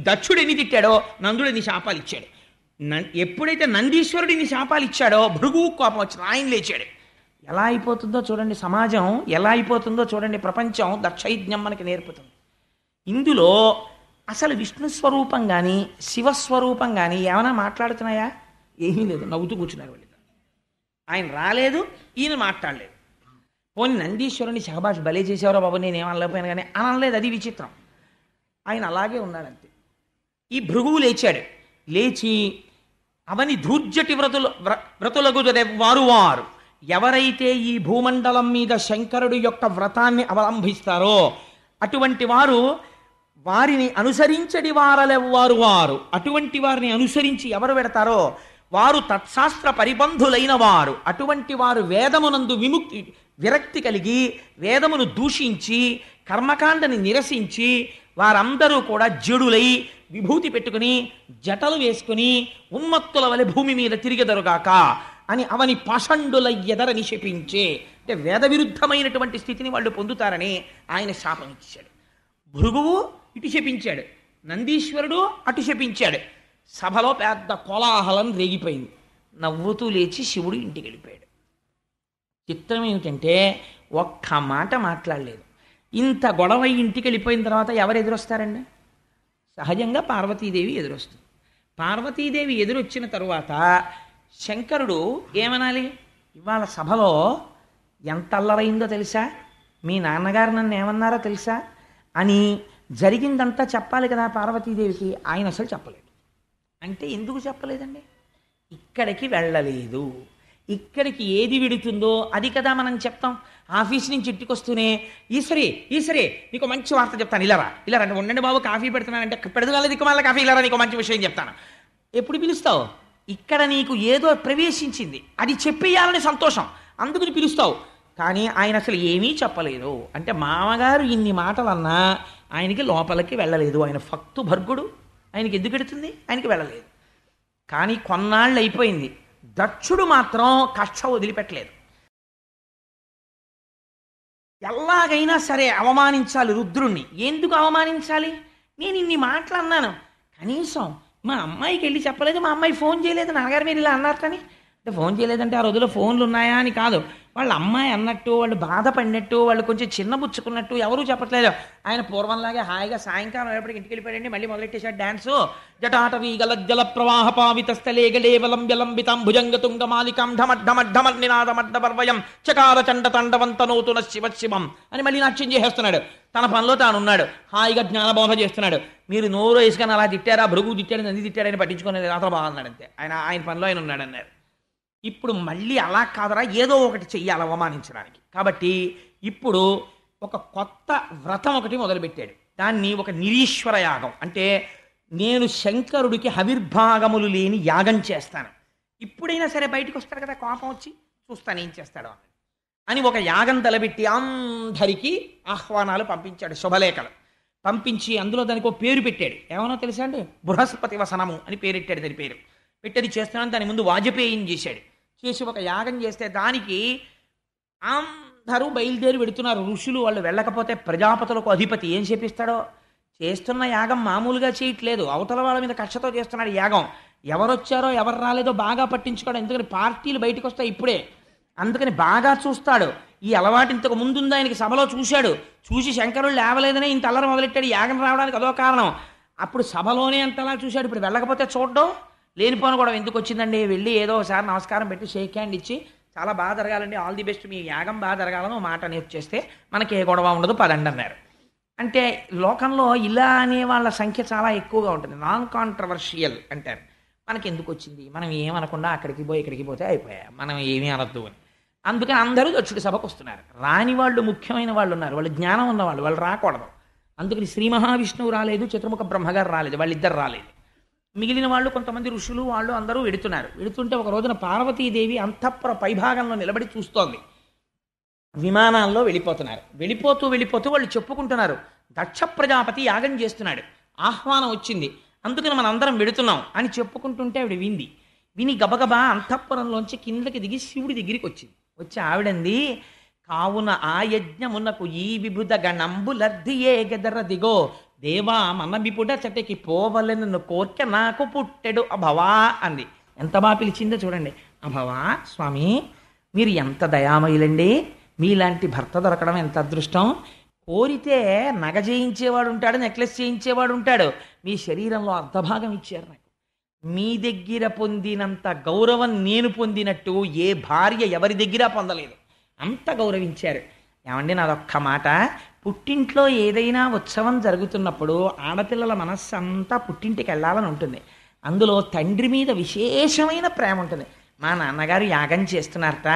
Speaker 2: దక్షుడు ఎన్ని తిట్టాడో నందుడు ఎన్ని శాపాలు ఇచ్చాడు. ఎప్పుడైతే నందీశ్వరుడు ఇన్ని శాపాలు ఇచ్చాడో భృగువు కోపం వచ్చిన ఆయన లేచాడు. ఎలా అయిపోతుందో చూడండి సమాజం, ఎలా అయిపోతుందో చూడండి ప్రపంచం. దక్షయజ్ఞం మనకి నేర్పుతుంది. ఇందులో అసలు విష్ణు స్వరూపం కానీ శివస్వరూపం కానీ ఏమైనా మాట్లాడుతున్నాయా? ఏమీ లేదు, నవ్వుతూ కూర్చున్నారు వాళ్ళు. ఆయన రాలేదు, ఈయన మాట్లాడలేదు. పోనీ నందీశ్వరుని శహబాష్ భలే చేసేవారో బాబు, నేను ఏమనలేకపోయాను కానీ అనలేదు. అది విచిత్రం. ఆయన అలాగే ఉన్నాడంతే. ఈ భృగువు లేచి అవని ధూర్జటి వ్రతులకు వారు ఎవరైతే ఈ భూమండలం మీద శంకరుడు యొక్క వ్రతాన్ని అవలంబిస్తారో అటువంటి వారిని అనుసరించడి వారు అటువంటి వారిని అనుసరించి ఎవరు పెడతారో వారు తత్శాస్త్ర పరిబంధులైన వారు. అటువంటి వారు వేదమునందు విరక్తి కలిగి వేదమును దూషించి కర్మకాండని నిరసించి వారందరూ కూడా జడులై విభూతి పెట్టుకుని జటలు వేసుకుని ఉన్మత్తుల వలె భూమి మీద తిరిగెదరుగాక అని అవని పాషండులయ్యెదరని శపించే, అంటే వేద విరుద్ధమైనటువంటి స్థితిని వాళ్ళు పొందుతారని ఆయన శాపం ఇచ్చాడు. భృగువు ఇటు శపించాడు, నందీశ్వరుడు అటు శపించాడు. సభలో పెద్ద కోలాహలం రేగిపోయింది. నవ్వుతూ లేచి శివుడు ఇంటికి వెళ్ళిపోయాడు. చిత్రం ఏమిటంటే ఒక్క మాట మాట్లాడలేదు. ఇంత గొడవ ఇంటికి వెళ్ళిపోయిన తర్వాత ఎవరు ఎదురొస్తారండి? సహజంగా పార్వతీదేవి ఎదురొస్తుంది. పార్వతీదేవి ఎదురొచ్చిన తరువాత శంకరుడు ఏమనాలి? ఇవాళ సభలో ఎంత అల్లరైందో తెలుసా, మీ నాన్నగారు నన్ను ఏమన్నారో తెలుసా అని జరిగిందంతా చెప్పాలి కదా పార్వతీదేవికి. ఆయన అసలు చెప్పలేదు. అంటే ఎందుకు చెప్పలేదండి? ఇక్కడికి వెళ్ళలేదు. ఇక్కడికి ఏది విడుతుందో అది కదా మనం చెప్తాం. ఆఫీస్ నుంచి ఇంటికి వస్తూనే ఈశ్వరి నీకు మంచి వార్త చెప్తాను, ఇలా రా, ఉండండి బాబు కాఫీ పెడుతున్నానంటే పెడదల దిక్కు మళ్ళీ కాఫీ ఇలా నీకు మంచి విషయం చెప్తాను. ఎప్పుడు పిలుస్తావు? ఇక్కడ నీకు ఏదో ప్రవేశించింది, అది చెప్పేయాలని సంతోషం, అందుకని పిలుస్తావు. కానీ ఆయన అసలు ఏమీ చెప్పలేదు. అంటే మామగారు ఇన్ని మాటలు అన్నా ఆయనకి లోపలికి వెళ్ళలేదు. ఆయన ఫక్తు భర్గుడు, ఆయనకి ఎందుకు ఎడుతుంది, ఆయనకి వెళ్ళలేదు. కానీ కొన్నాళ్ళు అయిపోయింది, దక్షుడు మాత్రం కక్ష వదిలిపెట్టలేదు. ఎలాగైనా సరే అవమానించాలి రుద్రుణ్ణి. ఎందుకు అవమానించాలి, నేను ఇన్ని మాటలు అన్నాను, కనీసం మా అమ్మాయికి వెళ్ళి చెప్పలేదు, మా అమ్మాయి ఫోన్ చేయలేదు, నాన్నగారు మీరు ఇలా అన్నారు కానీ. అంటే ఫోన్ చేయలేదంటే ఆ రోజుల్లో ఫోన్లు ఉన్నాయా అని కాదు, వాళ్ళ అమ్మాయి అన్నట్టు, వాళ్ళు బాధపడినట్టు, వాళ్ళు కొంచెం చిన్నబుచ్చుకున్నట్టు ఎవరూ చెప్పట్లేదు. ఆయన పూర్వంలాగే హాయిగా సాయంకాలం ఎప్పటికి ఇంటికి వెళ్ళిపోయాడండి, మళ్ళీ మొదలెట్టేశాడు డ్యాన్సు. జటాటవీ గలజ్జల ప్రవాహ పావిత స్థలే గలేవలంబ్యలంబితాం భుజంగతుంగ మాలికాం ఢమడ్డమడ్డమడ్డమడ్డమర్వయం చకార చండ తండవంతనోతున శివ శివం అని మళ్ళీ నాట్యం చేసేస్తున్నాడు. తన పనిలో తానున్నాడు, హాయిగా జ్ఞానబోధ చేస్తున్నాడు. మీరు నోరు వేసుకొని అలా తిట్టారా, భృగు తిట్టాడు, నంది తిట్టాడని పట్టించుకునేది రాత్ర బాగున్నాడు అంతే. ఆయన పనిలో ఆయన ఉన్నాడు అన్నారు. ఇప్పుడు మళ్ళీ అలా కాదరా, ఏదో ఒకటి చెయ్యాలి అవమానించడానికి. కాబట్టి ఇప్పుడు ఒక కొత్త వ్రతం ఒకటి మొదలుపెట్టాడు. దాన్ని ఒక నిరీశ్వర యాగం, అంటే నేను శంకరుడికి హవిర్భాగములు లేని యాగం చేస్తాను, ఇప్పుడైనా సరే బయటకు వస్తాడు కదా, కోపం వచ్చి చూస్తాను ఏం చేస్తాడో అని ఒక యాగం తలబెట్టి అందరికీ ఆహ్వానాలు పంపించాడు, శుభలేఖలు పంపించి అందులో దానికి ఒక పేరు పెట్టాడు. ఏమనో తెలుసా అండి, బృహస్పతి వసనము అని పేరెట్టాడు. దాని పేరు పెట్టేది చేస్తున్నాను. దాని ముందు వాజపేయం చేశాడు. చేసి ఒక యాగం చేస్తే దానికి అందరూ బయలుదేరి పెడుతున్నారు. ఋషులు వాళ్ళు వెళ్ళకపోతే ప్రజాపతులకు అధిపతి ఏం చేపిస్తాడో. చేస్తున్న యాగం మామూలుగా చేయట్లేదు, అవతల వాళ్ళ మీద కక్షతో చేస్తున్నాడు యాగం. ఎవరొచ్చారో ఎవరు రాలేదో బాగా పట్టించుకోవడం, ఎందుకని పార్టీలు బయటకు వస్తాయి ఇప్పుడే, అందుకని బాగా చూస్తాడు. ఈ అలవాటు ఇంతకు ముందుందా ఆయనకి, సభలో చూశాడు, చూసి శంకరులు లేవలేదనే ఇంత అల్లరి మొదలెట్టాడు. యాగం రావడానికి అదో కారణం. అప్పుడు సభలోనే అంతలా చూశాడు, ఇప్పుడు వెళ్ళకపోతే చూడడం లేనిపోను కూడా ఎందుకు వచ్చిందండి, వెళ్ళి ఏదో ఒకసారి నమస్కారం పెట్టి షేక్ హ్యాండ్ ఇచ్చి చాలా బాగా జరగాలండి, ఆల్ ది బెస్ట్, మీ యాగం బాగా జరగాలని ఒక మాట అనేది చేస్తే మనకి ఏ గొడవ ఉండదు, పదండి అన్నారు. అంటే లోకంలో ఇలా అనే వాళ్ళ సంఖ్య చాలా ఎక్కువగా ఉంటుంది. నాన్ కాంట్రవర్షియల్ అంటారు. మనకి ఎందుకు వచ్చింది, మనం ఏమనకుండా అక్కడికి పోయి ఇక్కడికి పోతే అయిపోయా, మనం ఏమీ అనద్దు అని. అందుకని అందరూ దక్షుడి సభకు వస్తున్నారు. రాని వాళ్ళు ముఖ్యమైన వాళ్ళు ఉన్నారు, వాళ్ళు జ్ఞానం ఉన్నవాళ్ళు, వాళ్ళు రాకూడదు. అందుకని శ్రీ మహావిష్ణువు రాలేదు, చతుర్ముఖ బ్రహ్మగారు రాలేదు, వాళ్ళిద్దరు రాలేదు. మిగిలిన వాళ్ళు కొంతమంది ఋషులు వాళ్ళు అందరూ వెడుతున్నారు. వెడుతుంటే ఒక రోజున పార్వతీదేవి అంతఃపుర పైభాగంలో నిలబడి చూస్తోంది. విమానాల్లో వెళ్ళిపోతున్నారు. వెళ్ళిపోతూ వాళ్ళు చెప్పుకుంటున్నారు, దక్ష ప్రజాపతి యాగం చేస్తున్నాడు, ఆహ్వానం వచ్చింది, అందుకని మనం అందరం వెడుతున్నాం అని చెప్పుకుంటుంటే ఆవిడ విని గబగబా అంతఃపురంలోంచి కిందకి దిగి శివుడి దగ్గరికి వచ్చింది. వచ్చి ఆవిడంది, కావున ఆ యజ్ఞమునకు ఈ విభుద గణంబులర్ధియే గెదర దిగో దేవా మన విపుడ చటకి పోవలెను కోర్కె నాకు పుట్టెడు అభవా అంది. ఎంత బాగా పిలిచిందో చూడండి. అభవా, స్వామి మీరు ఎంత దయామయులండి, మీలాంటి భర్త దొరకడం ఎంత అదృష్టం. కోరితే నగ చేయించేవాడు ఉంటాడు, నెక్లెస్ చేయించేవాడు ఉంటాడు, మీ శరీరంలో అర్ధభాగం ఇచ్చారు నాకు. మీ దగ్గర పొందినంత గౌరవం నేను పొందినట్టు ఏ భార్య ఎవరి దగ్గర పొందలేదు, అంత గౌరవించారు. ఏమండి నాదొక్క మాట, పుట్టింట్లో ఏదైనా ఉత్సవం జరుగుతున్నప్పుడు ఆడపిల్లల మనస్సు అంతా పుట్టింటికి వెళ్ళాలని ఉంటుంది. అందులో తండ్రి మీద విశేషమైన ప్రేమ ఉంటుంది. మా నాన్నగారు యాగం చేస్తున్నారట,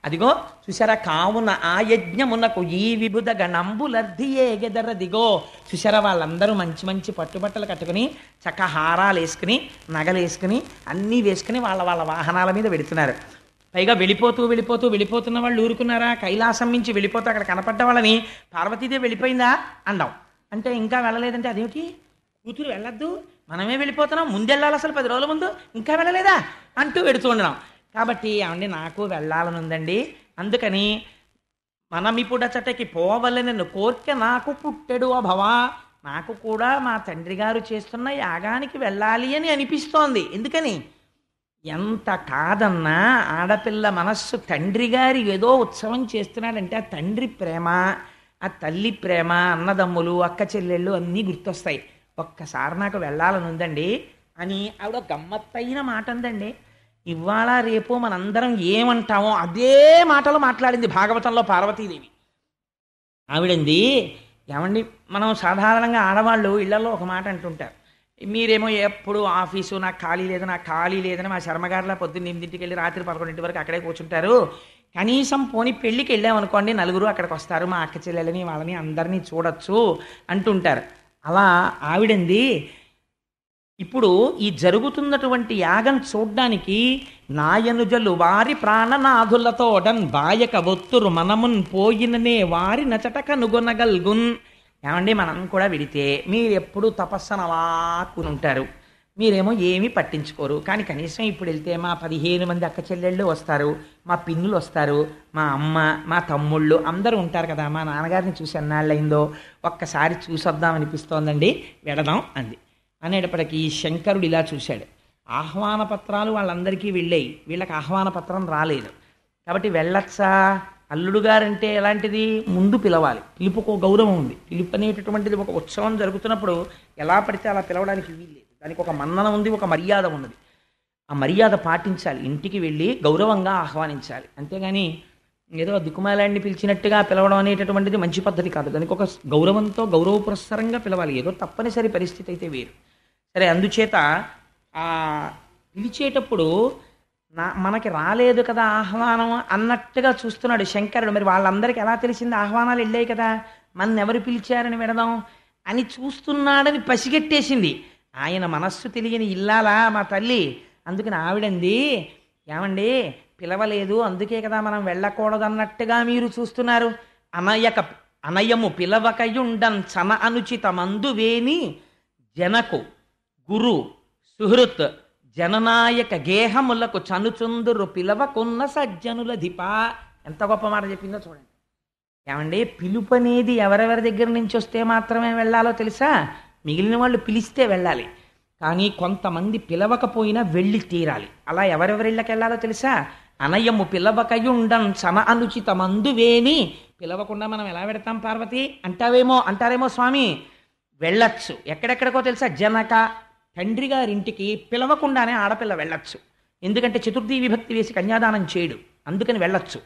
Speaker 2: అదిగో చూసారా, కావున ఆ యజ్ఞమునకు ఈ విభుద గణంబులర్ధియే గెదర దిగో. చూసారా, వాళ్ళందరూ మంచి మంచి పట్టుబట్టలు కట్టుకుని చక్క హారాలు వేసుకుని నగలు వేసుకుని అన్నీ వేసుకుని వాళ్ళ వాళ్ళ వాహనాల మీద వెళుతున్నారు. పైగా వెళ్ళిపోతున్న వాళ్ళు ఊరుకున్నారా, కైలాసం నుంచి వెళ్ళిపోతూ అక్కడ కనపడ్డ వాళ్ళని పార్వతీదేవి వెళ్ళిపోయిందా అండం. అంటే ఇంకా వెళ్ళలేదంటే అదేమిటి, కూతురు వెళ్ళొద్దు, మనమే వెళ్ళిపోతున్నాం, ముందెళ్ళాలి అసలు 10 రోజుల ముందు, ఇంకా వెళ్ళలేదా అంటూ వెడుతున్నాం. కాబట్టి ఏమండి నాకు వెళ్ళాలని ఉందండి, అందుకని మనమిపుడ చటకి పోవలెనను కోర్కె నాకు పుట్టెడు అభవా, నాకు కూడా మా తండ్రి గారు చేస్తున్న యాగానికి వెళ్ళాలి అని అనిపిస్తోంది. ఎందుకని, ఎంత కాదన్నా ఆడపిల్ల మనస్సు తండ్రి గారి ఏదో ఉత్సవం చేస్తున్నాడంటే ఆ తండ్రి ప్రేమ, ఆ తల్లి ప్రేమ, అన్నదమ్ములు అక్క చెల్లెళ్ళు అన్నీ గుర్తొస్తాయి. ఒక్కసారి నాకు వెళ్ళాలని ఉందండి అని ఆవిడ గమ్మత్తైన మాట అందండి. ఇవాళ రేపు మనందరం ఏమంటామో అదే మాటలు మాట్లాడింది భాగవతంలో పార్వతీదేవి. ఆవిడంది, ఏమండి మనం సాధారణంగా ఆడవాళ్ళు ఇళ్లలో ఒక మాట అంటుంటారు, మీరేమో ఎప్పుడు ఆఫీసు నాకు ఖాళీ లేదని మా శర్మగారిలా పొద్దున్న 8ంటికి వెళ్ళి రాత్రి 11 వరకు అక్కడే కూర్చుంటారు, కనీసం పోనీ పెళ్ళికి వెళ్ళామనుకోండి నలుగురు అక్కడికి వస్తారు, మా అక్క చెల్లెలని వాళ్ళని అందరినీ చూడొచ్చు అంటుంటారు. అలా ఆవిడంది, ఇప్పుడు ఈ జరుగుతున్నటువంటి యాగం చూడ్డానికి నాయనుజలు వారి ప్రాణనాథులతోడన్ బాయక ఒత్తురు మనమున్ పోయిననే వారి నచట కనుగొనగల్గున్. ఏమండి, మనం కూడా విడితే మీరు ఎప్పుడు తపస్సన అలా కూనుంటారు, మీరేమో ఏమీ పట్టించుకోరు. కానీ కనీసం ఇప్పుడు వెళ్తే మా 15 మంది అక్క చెల్లెళ్ళు వస్తారు, మా పిన్నులు వస్తారు, మా అమ్మ, మా తమ్ముళ్ళు అందరూ ఉంటారు కదా. మా నాన్నగారిని చూసి ఎన్నాళ్ళయిందో, ఒక్కసారి చూసొద్దామనిపిస్తోందండి, వెడదాం అంది. అనేటప్పటికీ శంకరుడు ఇలా చూశాడు. ఆహ్వాన పత్రాలు వాళ్ళందరికీ వెళ్ళాయి, వీళ్ళకి ఆహ్వాన పత్రం రాలేదు. కాబట్టి వెళ్ళచ్చా? అల్లుడు గారంటే ఎలాంటిది? ముందు పిలవాలి, పిలుపుకు గౌరవం ఉంది. పిలుపు అనేటటువంటిది ఒక ఉత్సవం జరుగుతున్నప్పుడు ఎలా పడితే అలా పిలవడానికి వీల్లేదు. దానికి ఒక మన్నన ఉంది, ఒక మర్యాద ఉన్నది. ఆ మర్యాద పాటించాలి, ఇంటికి వెళ్ళి గౌరవంగా ఆహ్వానించాలి. అంతేగాని ఏదో దిక్కుమాలాడిని పిలిచినట్టుగా పిలవడం అనేటటువంటిది మంచి పద్ధతి కాదు. దానికి ఒక గౌరవంతో గౌరవ పురస్సరంగా పిలవాలి. ఏదో తప్పనిసరి పరిస్థితి అయితే వేరు. సరే, అందుచేత ఆ పిలిచేటప్పుడు మనకి రాలేదు కదా ఆహ్వానం అన్నట్టుగా చూస్తున్నాడు శంకరుడు. మరి వాళ్ళందరికీ ఎలా తెలిసింది ఆహ్వానాలు వెళ్ళాయి కదా, మన ఎవరు పిలిచారని విడదాం అని చూస్తున్నాడని పసిగట్టేసింది. ఆయన మనస్సు తెలియని ఇల్లాలా మా తల్లి. అందుకని ఆవిడంది, ఏమండి పిలవలేదు అందుకే కదా మనం వెళ్ళకూడదన్నట్టుగా మీరు చూస్తున్నారు. అనయము పిలవకయుండన్ చన అనుచితమందువేని జనకు గురు సుహృత్ జననాయక గేహములకు చనుచుందురు పిలవకున్న సజ్జనుల ధిప. ఎంత గొప్ప మాట చెప్పిందో చూడండి. ఏమండి, పిలుపు అనేది ఎవరెవరి దగ్గర నుంచి వస్తే మాత్రమే వెళ్ళాలో తెలుసా? మిగిలిన వాళ్ళు పిలిస్తే వెళ్ళాలి, కానీ కొంతమంది పిలవకపోయినా వెళ్ళి తీరాలి. అలా ఎవరెవరిళ్ళకి వెళ్ళాలో తెలుసా? అనయము పిలవకయుండం చన అనుచితమందువేని. పిలవకుండా మనం ఎలా పెడతాం పార్వతి అంటారేమో స్వామి. వెళ్ళచ్చు. ఎక్కడెక్కడికో తెలుసా? జనక తండ్రి గారింటికి పిలవకుండానే ఆడపిల్ల వెళ్ళచ్చు. ఎందుకంటే చతుర్థీ విభక్తి వేసి కన్యాదానం చేయడు, అందుకని వెళ్ళచ్చు.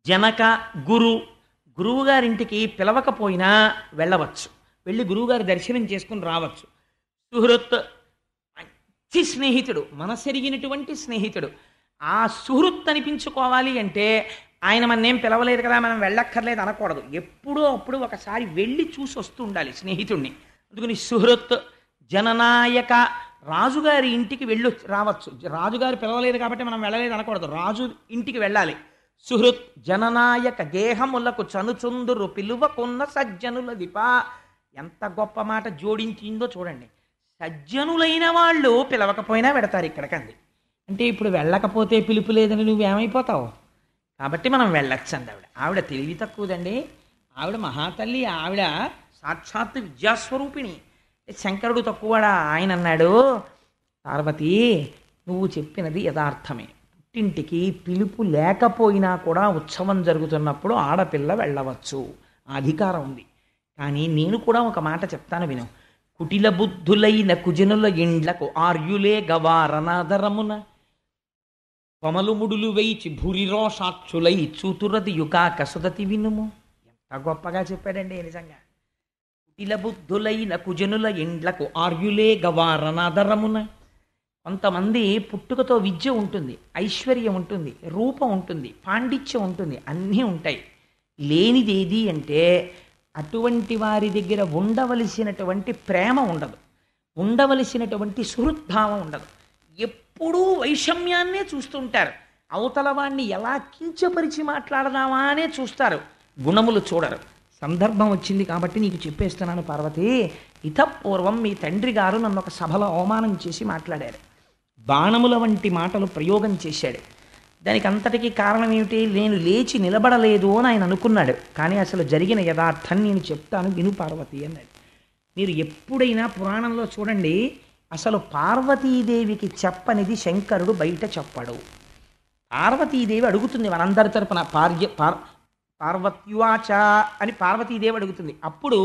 Speaker 2: జనక గురువు గారింటికి పిలవకపోయినా వెళ్ళవచ్చు, వెళ్ళి గురువుగారి దర్శనం చేసుకుని రావచ్చు. సుహృత్ మంచి స్నేహితుడు, మనసెరిగినటువంటి స్నేహితుడు. ఆ సుహృత్ అనిపించుకోవాలి అంటే ఆయన మన్నేం పిలవలేదు కదా మనం వెళ్ళక్కర్లేదు అనకూడదు. ఎప్పుడో అప్పుడు ఒకసారి వెళ్ళి చూసి వస్తూ ఉండాలి స్నేహితుడిని. అందుకని సుహృత్ జననాయక, రాజుగారి ఇంటికి వెళ్ళి రావచ్చు. రాజుగారు పిలవలేదు కాబట్టి మనం వెళ్ళలేదు అనకూడదు, రాజు ఇంటికి వెళ్ళాలి. సుహృత్ జననాయక గేహములకు చనుచుందురు పిలువకున్న సజ్జనుల దిప. ఎంత గొప్ప మాట జోడించిందో చూడండి. సజ్జనులైన వాళ్ళు పిలవకపోయినా పెడతారు ఇక్కడికంది. అంటే ఇప్పుడు వెళ్ళకపోతే పిలుపు లేదని నువ్వేమైపోతావు, కాబట్టి మనం వెళ్ళొచ్చు అంది ఆవిడ. ఆవిడ తెలివి తక్కువదండి, ఆవిడ మహాతల్లి, ఆవిడ సాక్షాత్ విద్యాస్వరూపిణి. శంకరుడు తక్కువడా? ఆయన అన్నాడు, పార్వతి నువ్వు చెప్పినది యథార్థమే. పుట్టింటికి పిలుపు లేకపోయినా కూడా ఉత్సవం జరుగుతున్నప్పుడు ఆడపిల్ల వెళ్ళవచ్చు, ఆ అధికారం ఉంది. కానీ నేను కూడా ఒక మాట చెప్తాను విను. కుటిల బుద్ధులైన కుజనుల ఇండ్లకు ఆర్యులే గవారనాదరమున కొమలు ముడులు వేయిచి భూరిరోషాక్షులై చూతురది యుగాక సుదతి వినుము. ఎంత గొప్పగా చెప్పాడండి నిజంగా. కుటిల బుద్ధులైన కుజనుల ఇండ్లకు ఆర్యులే గవారనాదరమున. కొంతమంది పుట్టుకతో విద్య ఉంటుంది, ఐశ్వర్యం ఉంటుంది, రూపం ఉంటుంది, పాండిత్యం ఉంటుంది, అన్నీ ఉంటాయి. లేనిదేది అంటే అటువంటి వారి దగ్గర ఉండవలసినటువంటి ప్రేమ ఉండదు, ఉండవలసినటువంటి సుహృద్భావం ఉండదు. ఎప్పుడూ వైషమ్యాన్నే చూస్తుంటారు. అవతల వాణ్ణి ఎలా కించపరిచి మాట్లాడదామా అనే చూస్తారు, గుణములు చూడరు. సందర్భం వచ్చింది కాబట్టి నీకు చెప్పేస్తున్నాను పార్వతి. ఇతపూర్వం మీ తండ్రి గారు నన్ను ఒక సభలో అవమానం చేసి మాట్లాడారు, బాణముల వంటి మాటలు ప్రయోగం చేశాడు. దానికి అంతటికీ కారణం ఏమిటి? నేను లేచి నిలబడలేదు అని ఆయన అనుకున్నాడు. కానీ అసలు జరిగిన యథార్థం నేను చెప్తాను విను పార్వతి అన్నాడు. మీరు ఎప్పుడైనా పురాణంలో చూడండి, అసలు పార్వతీదేవికి చెప్పనిది శంకరుడు బయట చెప్పడు. పార్వతీదేవి అడుగుతుంది మనందరి తరపున, పార్వత్యువాచ అని పార్వతీదేవి అడుగుతుంది. అప్పుడు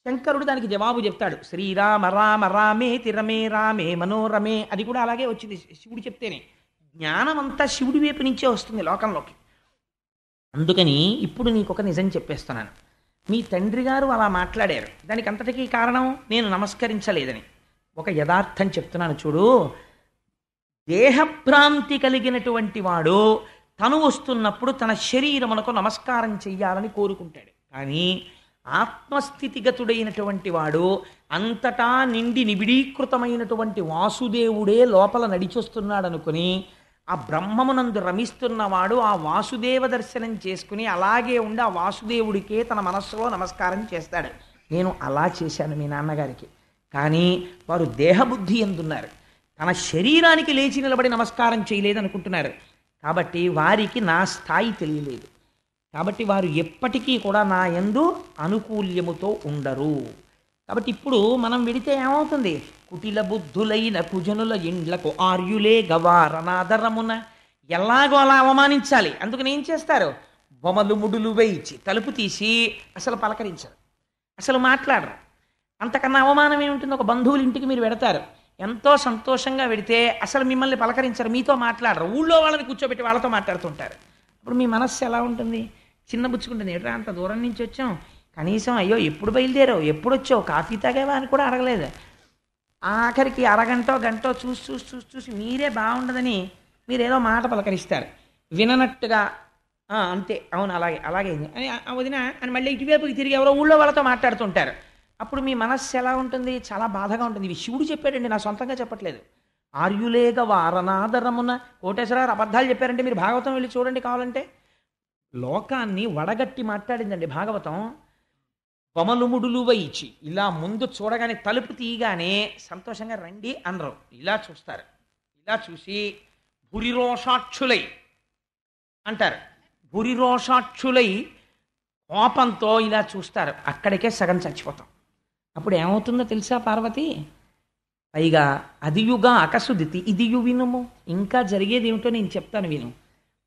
Speaker 2: శంకరుడు దానికి జవాబు చెప్తాడు. శ్రీరామ రామ రామే తిరమే రామే మనోరమే. అది కూడా అలాగే వచ్చింది శివుడు చెప్తేనే. జ్ఞానం అంతా శివుడి వైపు నుంచే వస్తుంది లోకంలోకి. అందుకని ఇప్పుడు నీకు ఒక నిజం చెప్పేస్తున్నాను. మీ తండ్రి గారు అలా మాట్లాడారు, దానికి అంతటికీ కారణం నేను నమస్కరించలేదని. ఒక యథార్థం చెప్తున్నాను చూడు. దేహభ్రాంతి కలిగినటువంటి వాడు తను వస్తున్నప్పుడు తన శరీరమునకు నమస్కారం చెయ్యాలని కోరుకుంటాడు. కానీ ఆత్మస్థితిగతుడైనటువంటి వాడు అంతటా నిండి నిబిడీకృతమైనటువంటి వాసుదేవుడే లోపల నడిచొస్తున్నాడు అనుకుని ఆ బ్రహ్మమునందు రమిస్తున్నవాడు ఆ వాసుదేవ దర్శనం చేసుకుని అలాగే ఉండి ఆ వాసుదేవుడికే తన మనస్సులో నమస్కారం చేస్తాడు. నేను అలా చేశాను మీ నాన్నగారికి. కానీ వారు దేహబుద్ధి ఎందున్నారు, తన శరీరానికి లేచి నిలబడి నమస్కారం చేయలేదు అనుకుంటున్నారు. కాబట్టి వారికి నా స్థాయి తెలియలేదు. కాబట్టి వారు ఎప్పటికీ కూడా నా యందు అనుకూల్యముతో ఉండరు. కాబట్టి ఇప్పుడు మనం విడితే ఏమవుతుంది? కుటిల బుద్ధులైన కుజనుల ఇండ్లకు ఆర్యులే గవారనాదరమున, ఎలాగో అలా అవమానించాలి. అందుకని ఏం చేస్తారు? బొమలు ముడులు వేయించి తలుపు తీసి అసలు పలకరించరు, అసలు మాట్లాడరు. అంతకన్నా అవమానం ఏముంటుంది? ఒక బంధువుల ఇంటికి మీరు వెడతారు, ఎంతో సంతోషంగా వెడితే అసలు మిమ్మల్ని పలకరించరు, మీతో మాట్లాడరు, ఊళ్ళో వాళ్ళని కూర్చోబెట్టి వాళ్ళతో మాట్లాడుతుంటారు. అప్పుడు మీ మనస్సు ఎలా ఉంటుంది? చిన్నబుచ్చుకుంటుంది. ఏట్రా అంత దూరం నుంచి వచ్చాం, కనీసం అయ్యో ఎప్పుడు బయలుదేరావు, ఎప్పుడు వచ్చావు, కాఫీ తాగావా అని కూడా అడగలేదు. ఆఖరికి అరగంటో గంటో చూసి చూసి చూసి చూసి మీరే బాగుండదని మీరేదో మాట పలకరిస్తారు, విననట్టుగా అంతే, అవును అలాగే అలాగే అని వదిన అని మళ్ళీ ఇటువైపుకి తిరిగి ఎవరో ఊళ్ళో వాళ్ళతో మాట్లాడుతుంటారు. అప్పుడు మీ మనస్సు ఎలా ఉంటుంది? చాలా బాధగా ఉంటుంది. ఇవి శివుడు చెప్పాడండి, నా సొంతంగా చెప్పట్లేదు. ఆర్యులేగ వారనాదరమున, కోటేశ్వరరావు అబద్ధాలు చెప్పారంటే మీరు భాగవతం వెళ్ళి చూడండి కావాలంటే. లోకాన్ని వడగట్టి మాట్లాడిందండి భాగవతం. బొమలుముడులు వైచి ఇలా ముందు చూడగానే తలుపు తీయగానే సంతోషంగా రండి అనరు, ఇలా చూస్తారు. ఇలా చూసి భురిరోషాక్షులై అంటారు. భురిరోషాక్షులై కోపంతో ఇలా చూస్తారు. అక్కడికే సగం చచ్చిపోతాం. అప్పుడు ఏమవుతుందో తెలుసా పార్వతి? పైగా అదియుగా అకసుదితి ఇదియు వినుము. ఇంకా జరిగేది ఏమిటో నేను చెప్తాను విను.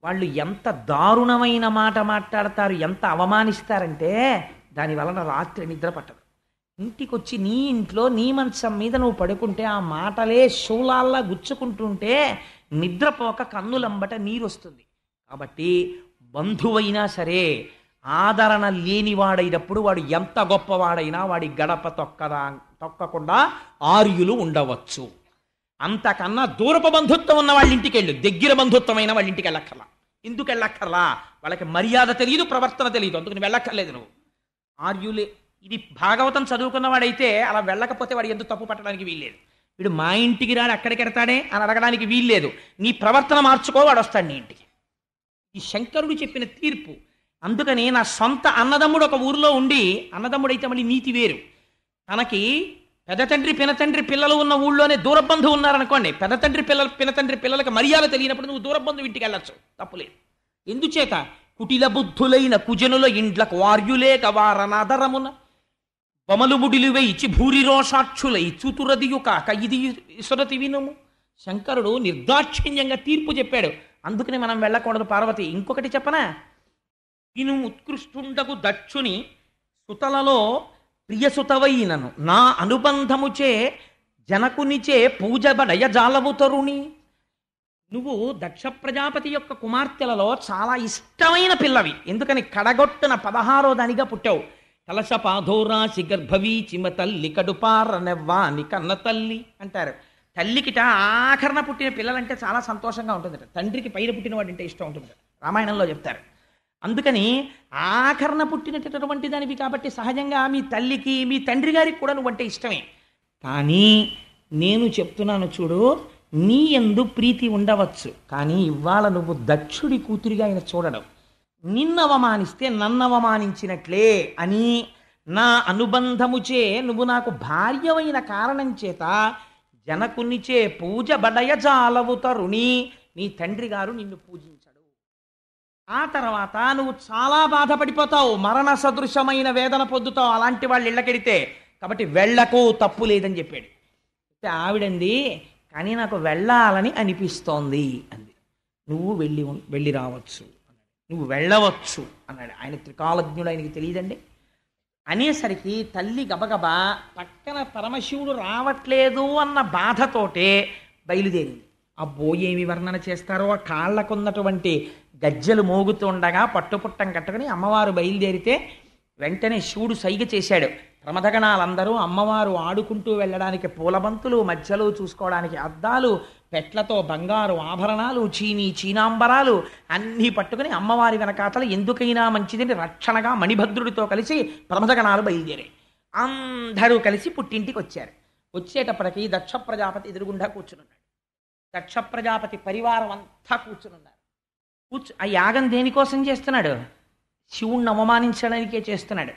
Speaker 2: వాళ్ళు ఎంత దారుణమైన మాట మాట్లాడతారు, ఎంత అవమానిస్తారంటే దాని వలన రాత్రి నిద్ర పట్టదు. ఇంటికొచ్చి నీ ఇంట్లో నీ మంచం మీద నువ్వు పడుకుంటే ఆ మాటలే శూలాల్లా గుచ్చుకుంటుంటే నిద్రపోక కన్నులంబట నీరు వస్తుంది. కాబట్టి బంధువైనా సరే ఆదరణ లేనివాడైనప్పుడు వాడు ఎంత గొప్పవాడైనా వాడి గడప తొక్కకుండా ఆర్యులు ఉండవచ్చు. అంతకన్నా దూరపు బంధుత్వం ఉన్న వాళ్ళ ఇంటికి వెళ్ళు, దగ్గర బంధుత్వమైన వాళ్ళ ఇంటికి వెళ్ళక్కర్లా. ఎందుకు వెళ్ళక్కర్లా? వాళ్ళకి మర్యాద తెలియదు, ప్రవర్తన తెలియదు, అందుకని వెళ్ళక్కర్లేదు నువ్వు. ఆర్యులే, ఇది భాగవతం చదువుకున్నవాడైతే అలా వెళ్ళకపోతే వాడు ఎందుకు తప్పు పట్టడానికి వీల్లేదు. వీడు మా ఇంటికి రాడు అక్కడికి వెడతాడే అని అడగడానికి వీల్లేదు. నీ ప్రవర్తన మార్చుకో, వాడు వస్తాడు నీ ఇంటికి. ఈ శంకరుడు చెప్పిన తీర్పు. అందుకని నా సొంత అన్నదమ్ముడు ఒక ఊరిలో ఉండి, అన్నదమ్ముడైతే మళ్ళీ నీతి వేరు, తనకి పెదతండ్రి పినతండ్రి పిల్లలు ఉన్న ఊళ్ళోనే దూరబంధువు ఉన్నారనుకోండి, పెదతండ్రి పినతండ్రి పిల్లలకు మర్యాద తెలియనప్పుడు నువ్వు దూరబంధువు ఇంటికి వెళ్ళచ్చు, తప్పులేదు. ఎందుచేత? కుటిల బుద్ధులైన కుజనుల ఇండ్లకు వార్యులే గవారనాదరమున, బొమలు ముడిలు వేయిచి భూరిరోషాక్షులై చూతురదియు కాక ఇది సురతి వినుము. శంకరుడు నిర్దాక్షిణ్యంగా తీర్పు చెప్పాడు. అందుకని మనం వెళ్ళకూడదు పార్వతి. ఇంకొకటి చెప్పనా? విను ఉత్కృష్టుండకు దక్షుని సుతలలో ప్రియసుతవైనను నా అనుబంధముచే జనకునిచే పూజబడయ జాలవు తరుణి. నువ్వు దక్ష ప్రజాపతి యొక్క కుమార్తెలలో చాలా ఇష్టమైన పిల్లవి. ఎందుకని? కడగొట్టున 16వ దానిగా పుట్టావు. కలశపాధోరాశి గర్భవీచిమ తల్లి కడుపారనెవ్వాని కన్న తల్లి అంటారు. తల్లికిట ఆఖరణ పుట్టిన పిల్లలంటే చాలా సంతోషంగా ఉంటుందట, తండ్రికి పైన పుట్టిన వాడంటే ఇష్టం ఉంటుందట, రామాయణంలో చెప్తారు. అందుకని ఆఖరణ పుట్టినటువంటి దానివి కాబట్టి సహజంగా మీ తల్లికి మీ తండ్రి గారికి కూడా నువ్వంటే ఇష్టమే. కానీ నేను చెప్తున్నాను చూడు, నీ యందు ప్రీతి ఉండవచ్చు, కానీ ఇవాళ నువ్వు దక్షుడి కూతురిగా ఆయన చూడడం, నిన్ను అవమానిస్తే నన్ను అవమానించినట్లే అని నా అనుబంధముచే నువ్వు నాకు భార్యమైన కారణం చేత జనకునిచే పూజ బడయ జాలవు తరుణి, నీ తండ్రి గారు నిన్ను పూజించడు. ఆ తర్వాత నువ్వు చాలా బాధపడిపోతావు, మరణ సదృశమైన వేదన పొందుతావు అలాంటి వాళ్ళు ఇళ్ళకెడితే. కాబట్టి వెళ్ళకు, తప్పు లేదని చెప్పాడు. ఆవిడంది, కానీ నాకు వెళ్ళాలని అనిపిస్తోంది అంది. నువ్వు వెళ్ళి రావచ్చు అన్నాడు, నువ్వు వెళ్ళవచ్చు అన్నాడు. ఆయన త్రికాలజ్ఞుడు, ఆయనకి తెలియదండి. అనేసరికి తల్లి గబగబా పక్కన పరమశివుడు రావట్లేదు అన్న బాధతోటే బయలుదేరింది. అబ్బో ఏమి వర్ణన చేస్తారో, ఆ కాళ్ళకున్నటువంటి గజ్జలు మోగుతుండగా పట్టుపుట్టం కట్టుకుని అమ్మవారు బయలుదేరితే వెంటనే శివుడు సైగ చేశాడు, ప్రమథగణాలందరూ అమ్మవారు ఆడుకుంటూ వెళ్ళడానికి పూలబంతులు, మధ్యలో చూసుకోవడానికి అద్దాలు, పెట్లతో బంగారు ఆభరణాలు, చీనాంబరాలు అన్నీ పట్టుకుని అమ్మవారి వెనకాతల ఎందుకైనా మంచిదని రక్షణగా మణిభద్రుడితో కలిసి ప్రమథగణాలు బయలుదేరాయి. అందరూ కలిసి పుట్టింటికి వచ్చారు. వచ్చేటప్పటికి దక్ష ప్రజాపతి ఎదురుగుండా కూర్చునున్నాడు. దక్ష ప్రజాపతి పరివారం అంతా కూర్చునున్నారు. ఆ యాగం దేనికోసం చేస్తున్నాడు? శివుణ్ణి అవమానించడానికే చేస్తున్నాడు.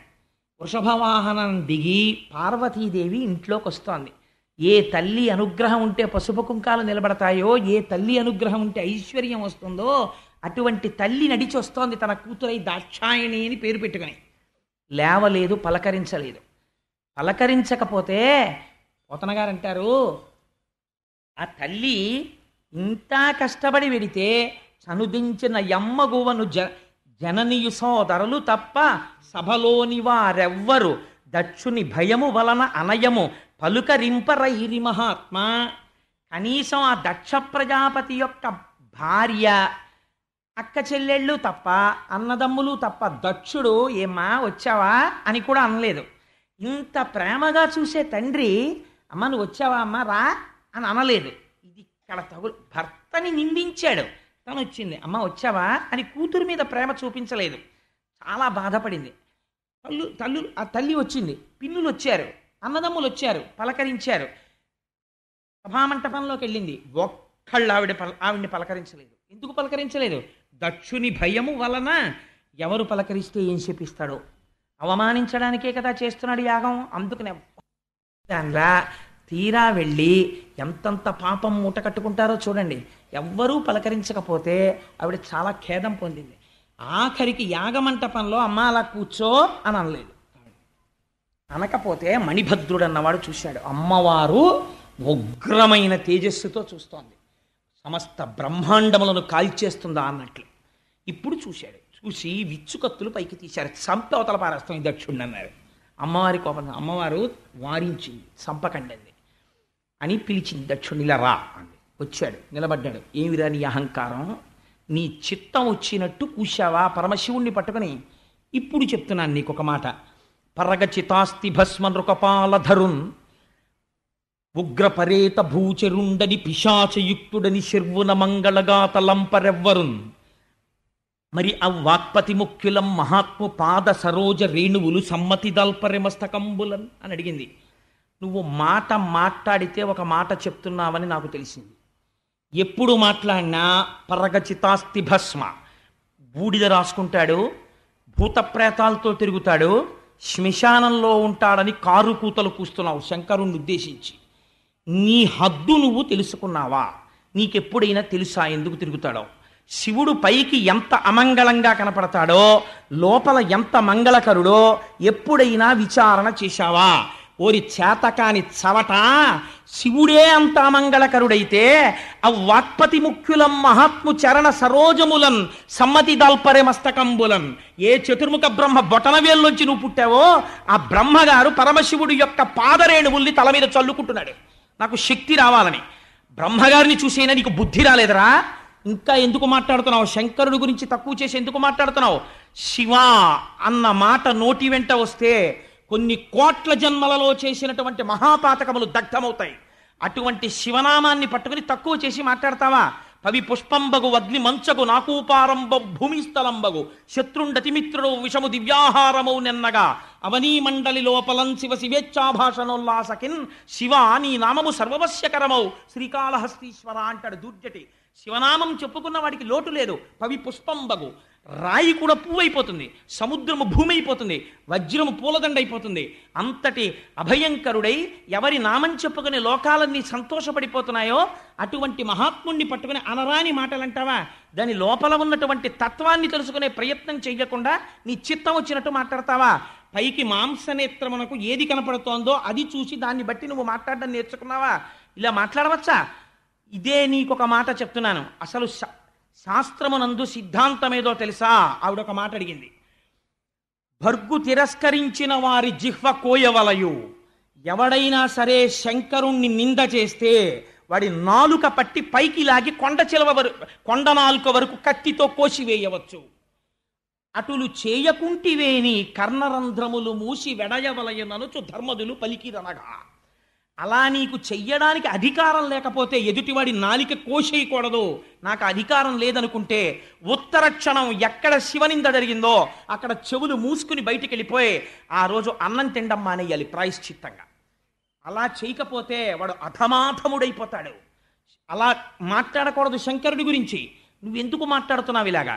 Speaker 2: వృషభవాహనం దిగి పార్వతీదేవి ఇంట్లోకి వస్తోంది. ఏ తల్లి అనుగ్రహం ఉంటే పసుపు కుంకాలు నిలబడతాయో, ఏ తల్లి అనుగ్రహం ఉంటే ఐశ్వర్యం వస్తుందో అటువంటి తల్లి నడిచి వస్తోంది తన కూతురై దాక్షాయణి అని పేరు పెట్టుకుని. లేవలేదు, పలకరించలేదు. పలకరించకపోతే పోతనగారు అంటారు, ఆ తల్లి ఇంత కష్టపడి వెడితే చనుదించిన యమ్మగువను జననియు సోదరులు తప్ప సభలోని వారెవ్వరు దక్షుని భయము వలన అనయము పలుకరింపరైరి మహాత్మా. కనీసం ఆ దక్ష ప్రజాపతి యొక్క భార్య, అక్క చెల్లెళ్ళు తప్ప, అన్నదమ్ములు తప్ప దక్షుడు ఏమ్మా వచ్చావా అని కూడా అనలేదు. ఇంత ప్రేమగా చూసే తండ్రి అమ్మ నువ్వు వచ్చావా అమ్మ రా అని అనలేదు. ఇది ఇక్కడ భర్తని నిందించాడు. తను వచ్చింది, అమ్మ వచ్చావా అని కూతురు మీద ప్రేమ చూపించలేదు. చాలా బాధపడింది. ఆ తల్లి వచ్చింది, పిన్నులు వచ్చారు, అన్నదమ్ములు వచ్చారు, పలకరించారు. సభామంటపంలోకి వెళ్ళింది. ఒక్కళ్ళు ఆవిడ్ని పలకరించలేదు. ఎందుకు పలకరించలేదు? దక్షుని భయము వలన. ఎవరు పలకరిస్తే ఏం చెప్పిస్తాడో అవమానించడానికే కదా చేస్తున్నాడు యాగం. అందుకనే దానిలా తీరా వెళ్ళి ఎంతంత పాపం మూట కట్టుకుంటారో చూడండి. ఎవ్వరూ పలకరించకపోతే ఆవిడ చాలా ఖేదం పొందింది. ఆఖరికి యాగమంటపంలో అమ్మ అలా కూర్చో అని అనలేదు. అనకపోతే మణిభద్రుడు అన్నవాడు చూశాడు. అమ్మవారు ఉగ్రమైన తేజస్సుతో చూస్తోంది, సమస్త బ్రహ్మాండములను కాల్చేస్తుందా అన్నట్లు. ఇప్పుడు చూశాడు. చూసి విచ్చుకత్తులు పైకి తీశారు. చంపి అవతల పారేస్తాం ఈ దక్షుణ్ణి అన్నారు. అమ్మవారి కోపం. అమ్మవారు వారించింది, చంపకండి అని పిలిచింది. దక్షుణ్ణి ఇలా రా అంది. వచ్చాడు, నిలబడ్డాడు. ఏమిరా నీ అహంకారం? నీ చిత్తం వచ్చినట్టు కూశావా పరమశివుణ్ణి పట్టుకుని? ఇప్పుడు చెప్తున్నాను నీకు ఒక మాట. పరగచితాస్తి భస్మ నృకపాలధరున్ ఉగ్రపరేత భూచరుండని పిశాచయుక్తుడని శర్వున మంగళగాతలంపరెవ్వరున్ మరి అవ్వాక్పతి ముఖ్యులం మహాత్ము పాద సరోజ రేణువులు సమ్మతి దల్పరెమస్తకంబులన్ అని అడిగింది. నువ్వు మాట మాట్లాడితే ఒక మాట చెప్తున్నావని నాకు తెలిసింది. ఎప్పుడు మాట్లాడినా పరగచితాస్తి భస్మ, బూడిద రాసుకుంటాడు, భూతప్రేతాలతో తిరుగుతాడు, శ్మశానంలో ఉంటాడని కారు కూతలు కూస్తున్నావు శంకరుణ్ణి ఉద్దేశించి. నీ హద్దు నువ్వు తెలుసుకున్నావా? నీకెప్పుడైనా తెలుసా ఎందుకు తిరుగుతాడో? శివుడు పైకి ఎంత అమంగళంగా కనపడతాడో లోపల ఎంత మంగళకరుడో ఎప్పుడైనా విచారణ చేశావా? ఓరి చేతకాని చవట, శివుడే అంత అమంగళకరుడైతే ఆ వాక్పతి ముఖ్యులం మహాత్ము చరణ సరోజములన్ సమ్మతి దాల్పరే మస్తకంబులన్, ఏ చతుర్ముఖ బ్రహ్మ బొటనవేల్లోంచి నువ్వు పుట్టావో ఆ బ్రహ్మగారు పరమశివుడి యొక్క పాదరేణువుల్ని తల మీద చల్లుకుంటున్నాడు నాకు శక్తి రావాలని. బ్రహ్మగారిని చూసైనా నీకు బుద్ధి రాలేదరా? ఇంకా ఎందుకు మాట్లాడుతున్నావు? శంకరుడి గురించి తక్కువ చేసి ఎందుకు మాట్లాడుతున్నావు? శివ అన్న మాట నోటి వెంట వస్తే కొన్ని కోట్ల జన్మలలో చేసినటువంటి మహాపాతకములు దగ్ధమవుతాయి. అటువంటి శివనామాన్ని పట్టుకుని తక్కువ చేసి మాట్లాడతావా? పవి పుష్పంబగు అగ్ని మంచగు నాకూపారంబ భూమిస్థలంబగు శత్రుండతిమిత్రుడు విషము దివ్యాహారమౌ నెన్నగా అవనీ మండలి లోపలం శివ శివేచ్ఛాభాషణోల్లాసకిన్ శివ నీ నామము సర్వవశ్యకరమౌ శ్రీకాళహస్తీశ్వర అంటాడు దూర్జటి. శివనామం చెప్పుకున్న వాడికి లోటు లేదు. పవి పుష్పంబగు, రాయి కూడా పువ్వు అయిపోతుంది, సముద్రము భూమి అయిపోతుంది, వజ్రము పూలదండ అయిపోతుంది. అంతటి అభయంకరుడై ఎవరి నామం చెప్పుకుని లోకాలన్నీ సంతోషపడిపోతున్నాయో అటువంటి మహాత్ముణ్ణి పట్టుకుని అనరాని మాటలంటావా? దాని లోపల ఉన్నటువంటి తత్వాన్ని తెలుసుకునే ప్రయత్నం చేయకుండా నీ చిత్తం వచ్చినట్టు మాట్లాడతావా? పైకి మాంసనేత్రమునకు ఏది కనపడుతోందో అది చూసి దాన్ని బట్టి నువ్వు మాట్లాడడం నేర్చుకున్నావా? ఇలా మాట్లాడవచ్చా? ఇదే నీకొక మాట చెప్తున్నాను. అసలు శాస్త్రమునందు సిద్ధాంతమేదో తెలుసా? ఆవిడొక మాట అడిగింది. భర్గు తిరస్కరించిన వారి జిహ్వ కోయవలయు. ఎవడైనా సరే శంకరుణ్ణి నింద చేస్తే వాడి నాలుక పట్టి పైకి లాగి కొండ నాలుక వరకు కత్తితో కోసివేయవచ్చు.
Speaker 3: అటులు చేయకుంటివేని కర్ణరంధ్రములు మూసి వెడయవలయననుచు ధర్మదులు పలికిరనగా. అలా నీకు చెయ్యడానికి అధికారం లేకపోతే, ఎదుటివాడి నాలిక కోసేయకూడదు, నాకు అధికారం లేదనుకుంటే, ఉత్తర క్షణం ఎక్కడ శివనింద జరిగిందో అక్కడ చెవులు మూసుకుని బయటికి వెళ్ళిపోయి ఆ రోజు అన్నం తినడం మానేయాలి ప్రాయశ్చిత్తంగా. అలా చేయకపోతే వాడు అధమాధముడైపోతాడు. అలా మాట్లాడకూడదు శంకరుడి గురించి. నువ్వెందుకు మాట్లాడుతున్నావు ఇలాగా?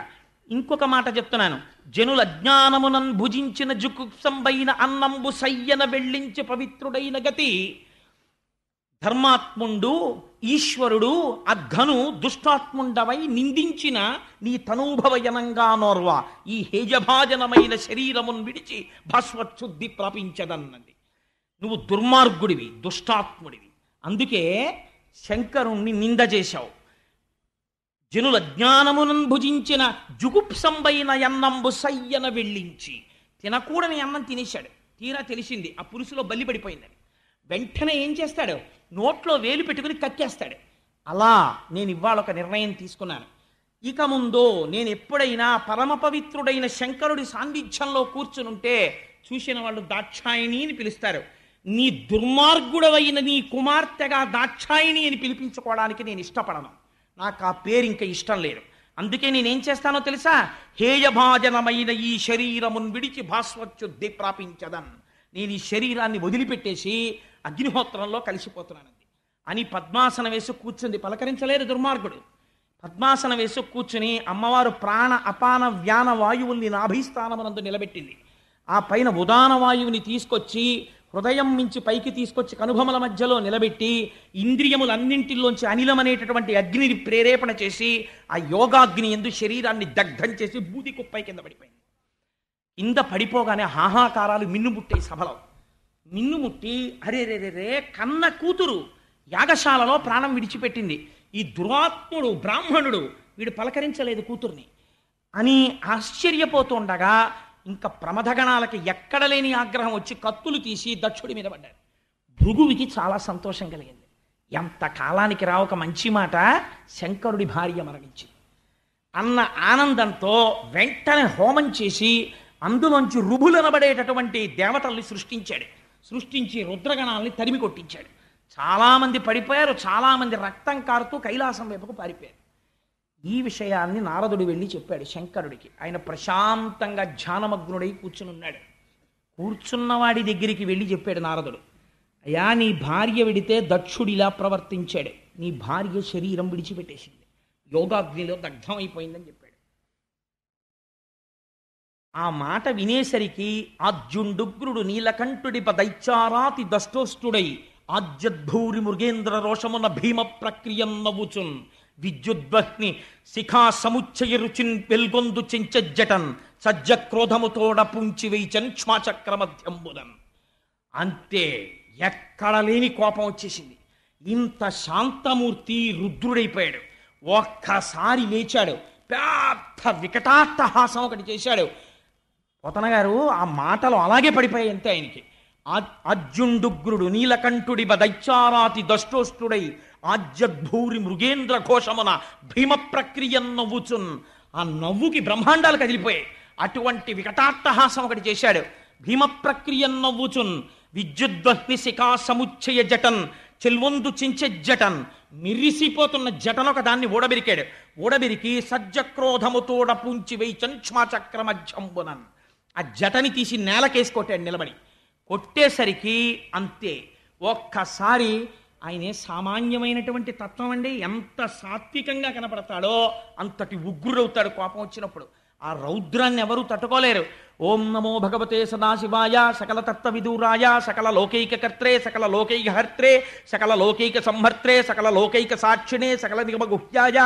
Speaker 3: ఇంకొక మాట చెప్తున్నాను. జనుల అజ్ఞానమునన్ భుజించిన జుకుప్సంబైన అన్నంబు సయ్యన వెళ్ళించి పవిత్రుడైన గతి. ధర్మాత్ముండు ఈశ్వరుడు అఘను దుష్టాత్ముండవై నిందించిన నీ తనూభవయనంగా నోర్వ ఈ హేజభాజనమైన శరీరమును విడిచి భస్వచ్ఛుద్ధి ప్రాపించదన్నది. నువ్వు దుర్మార్గుడివి, దుష్టాత్ముడివి. అందుకే శంకరుణ్ణి నింద చేశావు. జనుల జ్ఞానమునన్ భుజించిన జుగుప్సంబైన అన్నంబు సయ్యన వెళ్ళించి. తినకూడని అన్నం తినేశాడు. తీరా తెలిసింది ఆ పురుషులో బల్లి పడిపోయిందని. వెంటనే ఏం చేస్తాడు? నోట్లో వేలు పెట్టుకుని కక్కేస్తాడు. అలా నేను ఇవాళ ఒక నిర్ణయం తీసుకున్నాను. ఇక ముందు నేను ఎప్పుడైనా పరమ పవిత్రుడైన శంకరుడి సాన్నిధ్యంలో కూర్చునుంటే చూసిన వాళ్ళు దాక్షాయిణి అని పిలుస్తారు. నీ దుర్మార్గుడవైన నీ కుమార్తెగా దాక్షాయిణి అని పిలిపించుకోవడానికి నేను ఇష్టపడను. నాకు ఆ పేరు ఇంకా ఇష్టం లేదు. అందుకే నేనేం చేస్తానో తెలుసా? హేయభాజనమైన ఈ శరీరమును విడిచి భాస్వచ్ఛుద్ధి ప్రాపించదన్. నేను ఈ శరీరాన్ని వదిలిపెట్టేసి అగ్నిహోత్రంలో కలిసిపోతున్నానండి అని పద్మాసనం వేసి కూర్చుంది. పలకరించలేరు దుర్మార్గుడు. పద్మాసనం వేసి కూర్చుని అమ్మవారు ప్రాణ అపాన వ్యాన వాయువుల్ని నాభిస్థానమునందు నిలబెట్టింది. ఆ పైన ఉదాన వాయువుని తీసుకొచ్చి హృదయం మించి పైకి తీసుకొచ్చి కనుభముల మధ్యలో నిలబెట్టి ఇంద్రియములన్నింటిలోంచి అనిలం అనేటటువంటి అగ్నిని ప్రేరేపణ చేసి ఆ యోగాగ్ని ఎందు శరీరాన్ని దగ్ధం చేసి బూది కుప్పై కింద పడిపోయింది. కింద పడిపోగానే హాహాకారాలు మిన్నుముట్టాయి సభలో. మిన్నుముట్టి అరే రే రే రే కన్న కూతురు యాగశాలలో ప్రాణం విడిచిపెట్టింది. ఈ దురాత్ముడు బ్రాహ్మణుడు వీడు పలకరించలేదు కూతుర్ని అని ఆశ్చర్యపోతుండగా ఇంకా ప్రమథగణాలకి ఎక్కడ లేని ఆగ్రహం వచ్చి కత్తులు తీసి దక్షుడి మీద పడ్డారు. భృగువికి చాలా సంతోషం కలిగింది. ఎంత కాలానికి రా ఒక మంచి మాట, శంకరుడి భార్య మరణించింది అన్న ఆనందంతో వెంటనే హోమం చేసి అందులోంచి రుభులనబడేటటువంటి దేవతల్ని సృష్టించి రుద్రగణాలని తరిమి కొట్టించాడు. చాలామంది పడిపోయారు. చాలామంది రక్తం కారుతూ కైలాసం వైపుకు పారిపోయారు. ఈ విషయాన్ని నారదుడు వెళ్ళి చెప్పాడు శంకరుడికి. ఆయన ప్రశాంతంగా ధ్యానమగ్నుడై కూర్చునున్నాడు. కూర్చున్నవాడి దగ్గరికి వెళ్ళి చెప్పాడు నారదుడు, అయ్యా నీ భార్య విడితే దక్షుడిలా ప్రవర్తించాడు. నీ భార్య శరీరం విడిచిపెట్టేసింది, యోగాగ్నిలో దగ్ధమైపోయిందని చెప్పాడు. ఆ మాట వినేసరికి ఆజ్యుండుగ్రుడు నీలకంఠుడి పదైచారాతి దష్టోష్టుడై ఆజ్యద్భూరి మృగేంద్ర రోషమున భీమ ప్రక్రియం నవ్వుచున్ విద్యుద్వహ్ని శిఖా సముచ్చయ రుచిన్ వెల్గొందు చెంచజ్జటన్ సజ్జ క్రోధముతోడ పుంచి వేయిచన్ క్ష్మాచక్రమధ్యంబుదన్. అంతే, ఎక్కడ లేని కోపం వచ్చేసింది. ఇంత శాంతమూర్తి రుద్రుడైపోయాడు. ఒక్కసారి లేచాడు, పెద్ద వికటాట్టహాసం ఒకటి చేశాడు. పోతన గారు ఆ మాటలు అలాగే పడిపోయాయి అంతే ఆయనకి. అర్జుండుగ్రుడు నీలకంఠుడి బదైచారాతి దష్టోష్టుడై ఆజ్యద్భూరి మృగేంద్ర ఘోషమున భీమ ప్రక్రియ నవ్వుచున్. ఆ నవ్వుకి బ్రహ్మాండాలు కదిలిపోయాయి. అటువంటి వికటాట్టహాసం ఒకటి చేశాడు. భీమ ప్రక్రియ నవ్వుచున్ విద్యుద్వహ్ని శిఖా సముచ్చయ జటన్ చెల్వొందు చించెజ్జటన్. మిరిసిపోతున్న జటను ఒక దాన్ని ఊడబెరికాడు. ఊడబెరికి సజ్జక్రోధముతోడ పుంచి వేయిచన్ క్ష్మాచక్రమధ్యంబునన్. ఆ జటని తీసి నేలకేసి కొట్టాడు నిలబడి. కొట్టేసరికి అంతే, ఒక్కసారి ఆయనే సామాన్యమైనటువంటి తత్వం అండి. ఎంత సాత్వికంగా కనపడతాడో అంతటి ఉగ్రుడవుతాడు కోపం వచ్చినప్పుడు. ఆ రౌద్రాన్ని ఎవరూ తట్టుకోలేరు. ఓం నమో భగవతే సదాశివాయ సకల తత్వ విదూరాయ సకల లోకైక కర్త్రే సకల లోకైక హర్త్రే సకల లోకైక సంహర్త్రే సకల లోకైక సాక్షిణే సకల నిగమ గుహ్యాయ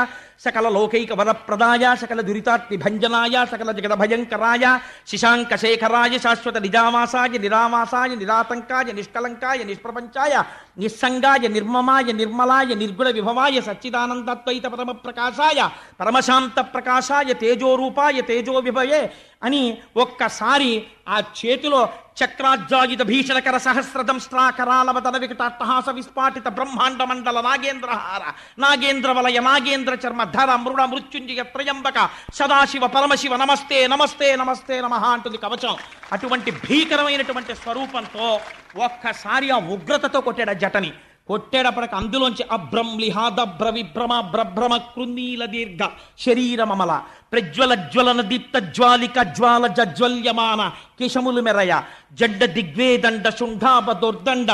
Speaker 3: సకల లోకైక వరప్రదాయ సకల దురితార్తి భంజనాయ సకల జగద భయంకరాయ శశాంక శేఖరాయ శాశ్వత నిజావాసాయ నిరావాసాయ నిరాతంకాయ నిష్కలంకాయ నిష్ప్రపంచాయ నిస్సంగాయ నిర్మమాయ నిర్మలాయ నిర్గుణ విభవాయ సచ్చిదానందద్వైత పరమ ప్రకాశాయ పరమశాంత ప్రకాశాయ తేజోరూపాయ తేజో విభయే అని ఒక్క ఒక్కసారి ఆ చేతిలో చక్రాజ్వాయుధ భీషణకర సహస్రదంస్ట్రాకరాలవదన వికటాట్టహాస విస్ఫాటిత బ్రహ్మాండ మండల నాగేంద్రహార నాగేంద్ర వలయ నాగేంద్ర చర్మ ధర మృడ మృత్యుంజయ త్రయంబక సదాశివ పరమశివ నమస్తే నమస్తే నమస్తే నమః అంటుంది కవచం. అటువంటి భీకరమైనటువంటి స్వరూపంతో ఒక్కసారి ఆ ఉగ్రతతో కొట్టాడు ఆ జటని. కొట్టేటప్పటికి అందులోంచి అభ్రంలిహాదభ్ర విభ్రమ భ్రభ్రమ కృన్నీల దీర్ఘ శరీరమమల ప్రజ్వల జ్వలన దీప్త జ్వాలిక జ్వాల జజ్వల్యమాన కేశములు మెరయ జడ్డ దిగ్వేదండ శుంఠాప దుర్దండ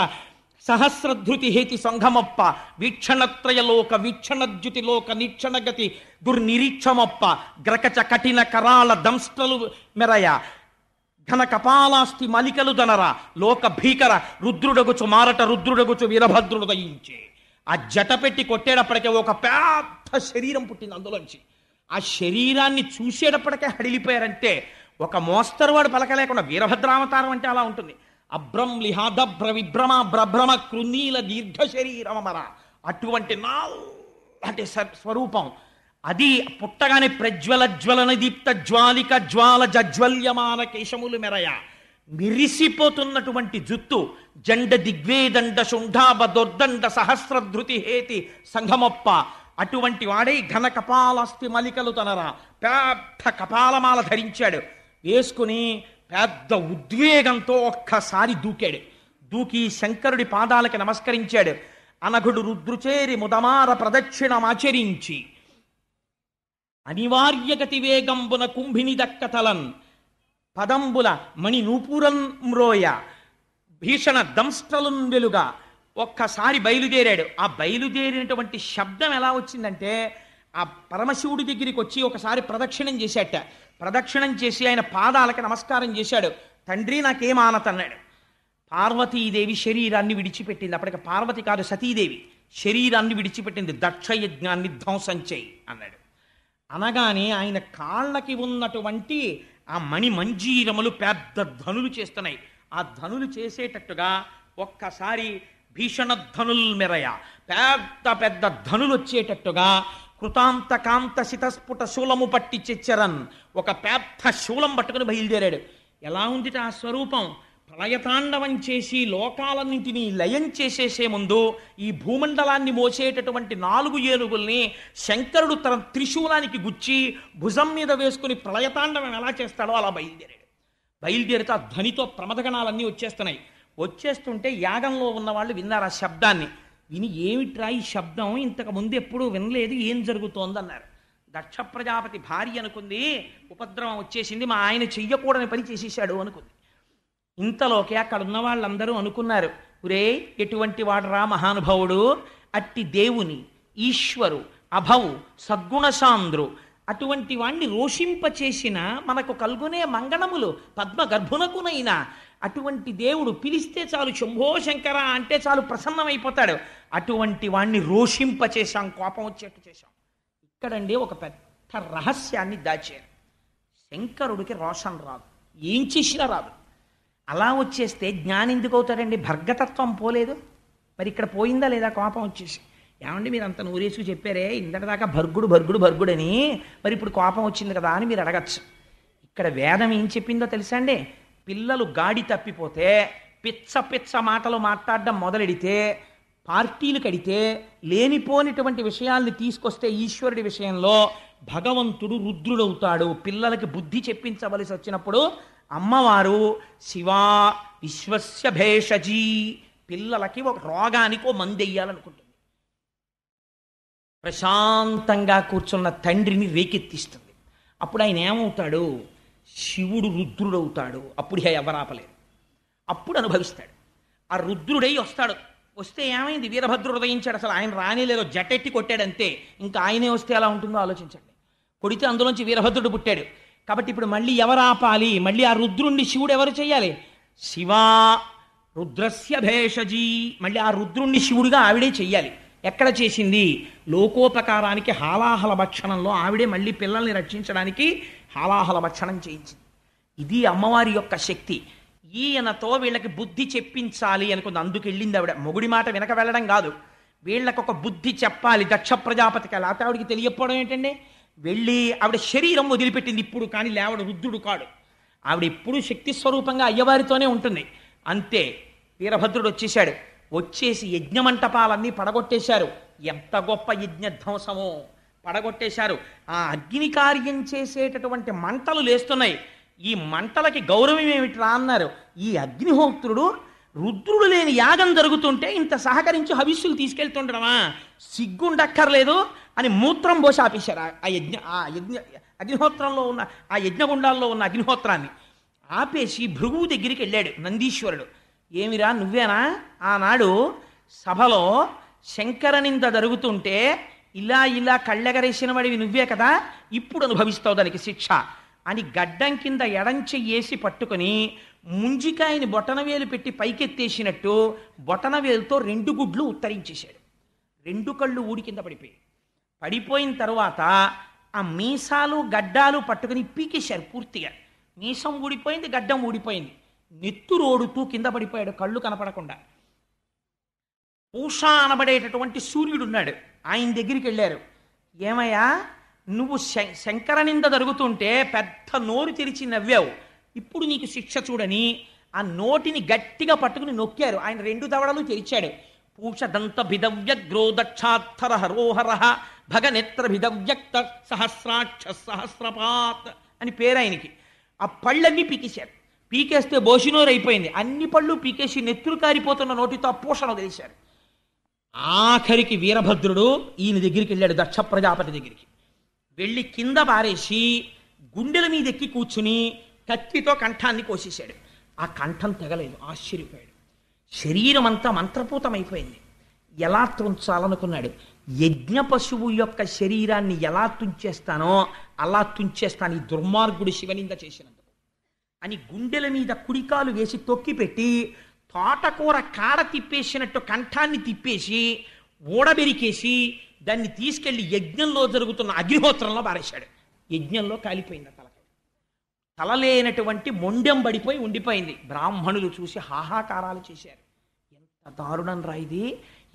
Speaker 3: సహస్రధృతి హేతి సంఘమప్ప వీక్షణత్రయలోక వీక్షణద్యుతిలోక నీక్షణగతి దుర్నిరీక్షమప్ప గ్రకచ కఠిన కరాళ దంస్ట్రలు మెరయ ఘన కపాలాస్తి మలికలు దనరా లోక భీకర రుద్రుడగుచు మారట రుద్రుడగుచు వీరభద్రుడు దయించే. ఆ జట పెట్టి కొట్టేటప్పటికే ఒక పెద్ద శరీరం పుట్టింది అందులోంచి. ఆ శరీరాన్ని చూసేటప్పటికే హడిలిపోయారంటే ఒక మోస్తరువాడు పలకలేకుండా వీరభద్రావతారం అంటే అలా ఉంటుంది. అభ్రం లిహాదభ్ర విభ్రమ భ్రభ్రమ కృన్నీల దీర్ఘ శరీరమర అటువంటి నాటి స్వరూపం. అది పుట్టగానే ప్రజ్వల జ్వలన దీప్త జ్వాలిక జ్వాల జజ్వల్యమాన కేశములు మెరయ మిరిసిపోతున్నటువంటి జుత్తు జండ దిగ్వేదండ శుంఠాభ దుర్దండ సహస్రధృతి హేతి సంఘమొప్ప అటువంటి వాడై ఘన కపాలాస్తి మలికలు తనరా పెద్ద కపాలమాల ధరించాడు. వేసుకుని పెద్ద ఉద్వేగంతో ఒక్కసారి దూకాడు. దూకి శంకరుడి పాదాలకి నమస్కరించాడు. అనఘుడు రుద్రుచేరి ముదమార ప్రదక్షిణమాచరించి అనివార్యగతి వేగంబున కుంభిని దక్కతలన్ పదంబుల మణి నూపురం మ్రోయ భీషణ దంస్ట్రలున్ వెలుగా ఒక్కసారి బయలుదేరాడు. ఆ బయలుదేరినటువంటి శబ్దం ఎలా వచ్చిందంటే ఆ పరమశివుడి దగ్గరికి వచ్చి ఒకసారి ప్రదక్షిణం చేశాట. ప్రదక్షిణం చేసి ఆయన పాదాలకి నమస్కారం చేశాడు. తండ్రి నాకేం ఆనతన్నాడు. పార్వతీదేవి శరీరాన్ని విడిచిపెట్టింది. అప్పటికి పార్వతి కాదు సతీదేవి శరీరాన్ని విడిచిపెట్టింది. దక్షయజ్ఞాన్ని ధ్వంసం చేయి అన్నాడు. అనగానే ఆయన కాళ్ళకి ఉన్నటువంటి ఆ మణి మంజీరములు పెద్ద ధనులు చేస్తున్నాయి. ఆ ధనులు చేసేటట్టుగా ఒక్కసారి భీషణ ధనుల్ మెరయ పెద్ద పెద్ద ధనులు వచ్చేటట్టుగా కృతాంత కాంత శితస్ఫుట శూలము పట్టి చెచ్చరన్ ఒక పెద్ద శూలం పట్టుకుని బయలుదేరాడు. ఎలా ఉంది ఆ స్వరూపం? ప్రళయతాండవం చేసి లోకాలన్నింటినీ లయం చేసేసే ముందు ఈ భూమండలాన్ని మోసేటటువంటి 4 ఏనుగుల్ని శంకరుడు తన త్రిశూలానికి గుచ్చి భుజం మీద వేసుకుని ప్రళయతాండవం ఎలా చేస్తాడో అలా బయలుదేరాడు. బయలుదేరితే ఆ ధ్వనితో ప్రమదగణాలన్నీ వచ్చేస్తున్నాయి. వచ్చేస్తుంటే యాగంలో ఉన్న వాళ్ళు విన్నారు ఆ శబ్దాన్ని. విని ఏమిట్రా ఈ శబ్దం, ఇంతకు ముందు ఎప్పుడూ వినలేదు, ఏం జరుగుతోంది అన్నారు. దక్ష ప్రజాపతి భార్య అనుకుంది ఉపద్రవం వచ్చేసింది, మా ఆయన చెయ్యకూడని పని చేసేసాడు అనుకుంది. ఇంతలోకి అక్కడ ఉన్న వాళ్ళందరూ అనుకున్నారు, ఒరే ఎటువంటి వాడరా మహానుభావుడు, అట్టి దేవుని ఈశ్వరు అభవు సద్గుణశాంద్రు అటువంటి వాణ్ణి రోషింపచేసిన మనకు కల్గొనే మంగళములు పద్మగర్భునకునైనా అటువంటి దేవుడు పిలిస్తే చాలు శంభో శంకర అంటే చాలు ప్రసన్నమైపోతాడు. అటువంటి వాణ్ణి రోషింపచేశాం, కోపం వచ్చేట్టు చేశాం. ఇక్కడండి ఒక పెద్ద రహస్యాన్ని దాచారు. శంకరుడికి రోషం రాదు, ఏం చేసినా రాదు. అలా వచ్చేస్తే జ్ఞాని ఎందుకు అవుతాడండి? భర్గతత్వం పోలేదు. మరి ఇక్కడ పోయిందా లేదా కోపం వచ్చేసి? ఏమండి మీరు అంత నూరేసుకు చెప్పారే ఇంతటిదాకా భర్గుడు భర్గుడు భర్గుడని, మరి ఇప్పుడు కోపం వచ్చింది కదా అని మీరు అడగచ్చు. ఇక్కడ వేదం ఏం చెప్పిందో తెలుసా అండి? పిల్లలు గాడి తప్పిపోతే పిచ్చ పిచ్చ మాటలు మాట్లాడడం మొదలెడితే, పార్టీలు కడితే, లేనిపోనిటువంటి విషయాల్ని తీసుకొస్తే ఈశ్వరుడి విషయంలో భగవంతుడు రుద్రుడవుతాడు. పిల్లలకి బుద్ధి చెప్పించవలసి వచ్చినప్పుడు అమ్మవారు శివా విశ్వస్య భేషజీ, పిల్లలకి ఒక రోగానికి ఓ మందెయ్యాలనుకుంటుంది. ప్రశాంతంగా కూర్చున్న తండ్రిని రేకెత్తిస్తుంది. అప్పుడు ఆయన ఏమవుతాడు? శివుడు రుద్రుడవుతాడు. అప్పుడు ఎవరాపలేదు, అప్పుడు అనుభవిస్తాడు. ఆ రుద్రుడై వస్తాడు. వస్తే ఏమైంది? వీరభద్రుడు ఉదయించాడు. అసలు ఆయన రానేలేదో జటెట్టి కొట్టాడంతే. ఇంకా ఆయనే వస్తే ఎలా ఉంటుందో ఆలోచించండి. కొడితే అందులోంచి వీరభద్రుడు పుట్టాడు. కాబట్టి ఇప్పుడు మళ్ళీ ఎవరు ఆపాలి? మళ్ళీ ఆ రుద్రుణ్ణి శివుడు ఎవరు చేయాలి? శివా రుద్రస్య భేషజీ, మళ్ళీ ఆ రుద్రుణ్ణి శివుడిగా ఆవిడే చెయ్యాలి. ఎక్కడ చేసింది? లోకోపకారానికి హాలాహల భక్షణంలో ఆవిడే మళ్ళీ పిల్లల్ని రక్షించడానికి హాలాహల భక్షణం చేయించింది. ఇది అమ్మవారి యొక్క శక్తి. ఈయనతో వీళ్ళకి బుద్ధి చెప్పించాలి అనుకుంది. అందుకు వెళ్ళింది ఆవిడ. మొగుడి మాట వెనక వెళ్ళడం కాదు, వీళ్ళకు ఒక బుద్ధి చెప్పాలి దక్ష ప్రజాపతికి. లేకపోతే ఆవిడికి తెలియకపోవడం ఏంటండి? వెళ్ళి ఆవిడ శరీరం వదిలిపెట్టింది ఇప్పుడు, కానీ లేవడు రుద్రుడు కాడు. ఆవిడ ఎప్పుడూ శక్తి స్వరూపంగా అయ్యవారితోనే ఉంటుంది. అంతే వీరభద్రుడు వచ్చేశాడు. వచ్చేసి యజ్ఞమంటపాలన్నీ పడగొట్టేశారు. ఎంత గొప్ప యజ్ఞధ్వంసమో పడగొట్టేశారు. ఆ అగ్ని కార్యం చేసేటటువంటి మంటలు లేస్తున్నాయి. ఈ మంటలకి గౌరవం ఏమిట్రా అన్నారు. ఈ అగ్నిహోత్రుడు రుద్రుడు లేని యాగం జరుగుతుంటే ఇంత సహకరించి హవిస్సులు తీసుకెళ్తుండడమా, సిగ్గుండక్కర్లేదు అని మూత్రం పోసి ఆపేశారు ఆ యజ్ఞ అగ్నిహోత్రంలో ఉన్న ఆ యజ్ఞగుండాల్లో ఉన్న అగ్నిహోత్రాన్ని ఆపేసి భృగువు దగ్గరికి వెళ్ళాడు నందీశ్వరుడు. ఏమిరా నువ్వేనా ఆనాడు సభలో శంకరనింద జరుగుతుంటే ఇలా కళ్ళెగరేసిన వాడివి నువ్వే కదా, ఇప్పుడు అనుభవిస్తావు దానికి శిక్ష అని గడ్డం కింద ఎడంచెయ్యేసి పట్టుకొని ముంజికాయని బొటనవేలు పెట్టి పైకెత్తేసినట్టు బొటనవేలుతో 2 గుడ్లు ఉత్తరించేశాడు. 2 కళ్ళు ఊడి కింద పడిపోయిన తర్వాత ఆ మీసాలు గడ్డాలు పట్టుకుని పీకేశారు పూర్తిగా. మీసం ఊడిపోయింది, గడ్డం ఊడిపోయింది. నెత్తురోడుతూ కింద పడిపోయాడు కళ్ళు కనపడకుండా. పూష అనబడేటటువంటి సూర్యుడున్నాడు, ఆయన దగ్గరికి వెళ్ళారు. ఏమయ్యా నువ్వు శంకరనింద జరుగుతుంటే పెద్ద నోరు తెరిచి నవ్వావు, ఇప్పుడు నీకు శిక్ష చూడని ఆ నోటిని గట్టిగా పట్టుకుని నొక్కారు. ఆయన 2 దవడలు తెరిచాడు. పూషదంత భిదవ్యగ్రో దక్షాత్తర హరోహర భగనేత్ర భిదవ్యక్త సహస్రాక్ష సహస్రపాత్ అని పేరు ఆయనకి. ఆ పళ్ళన్నీ పీకేశారు. పీకేస్తే బోషినోరు అయిపోయింది. అన్ని పళ్ళు పీకేసి నెత్తురు కారిపోతున్న నోటితో పూషణ వదిలేశారు. ఆఖరికి వీరభద్రుడు ఈయన దగ్గరికి వెళ్ళాడు, దక్ష ప్రజాపతి దగ్గరికి వెళ్ళి కింద పారేసి గుండెల మీద ఎక్కి కూర్చుని కత్తితో కంఠాన్ని కోసేశాడు. ఆ కంఠం తెగలేదు. ఆశ్చర్యపోయాడు. శరీరం అంతా మంత్రపూతమైపోయింది. ఎలా తుంచాలనుకున్నాడు. యజ్ఞ పశువు యొక్క శరీరాన్ని ఎలా తుంచేస్తానో అలా తుంచేస్తాను ఈ దుర్మార్గుడు శివనింద చేసినందుకు అని గుండెల మీద కుడికాలు వేసి తొక్కి పెట్టి తోటకూర కాడ తిప్పేసినట్టు కంఠాన్ని తిప్పేసి ఊడబెరికేసి దాన్ని తీసుకెళ్లి యజ్ఞంలో జరుగుతున్న అగ్నిహోత్రంలో పారేశాడు. యజ్ఞంలో కాలిపోయింది తల లేనటువంటి మొండెం పడిపోయి ఉండిపోయింది. బ్రాహ్మణులు చూసి హాహాకారాలు చేశారు. ఎంత దారుణం రా ఇది,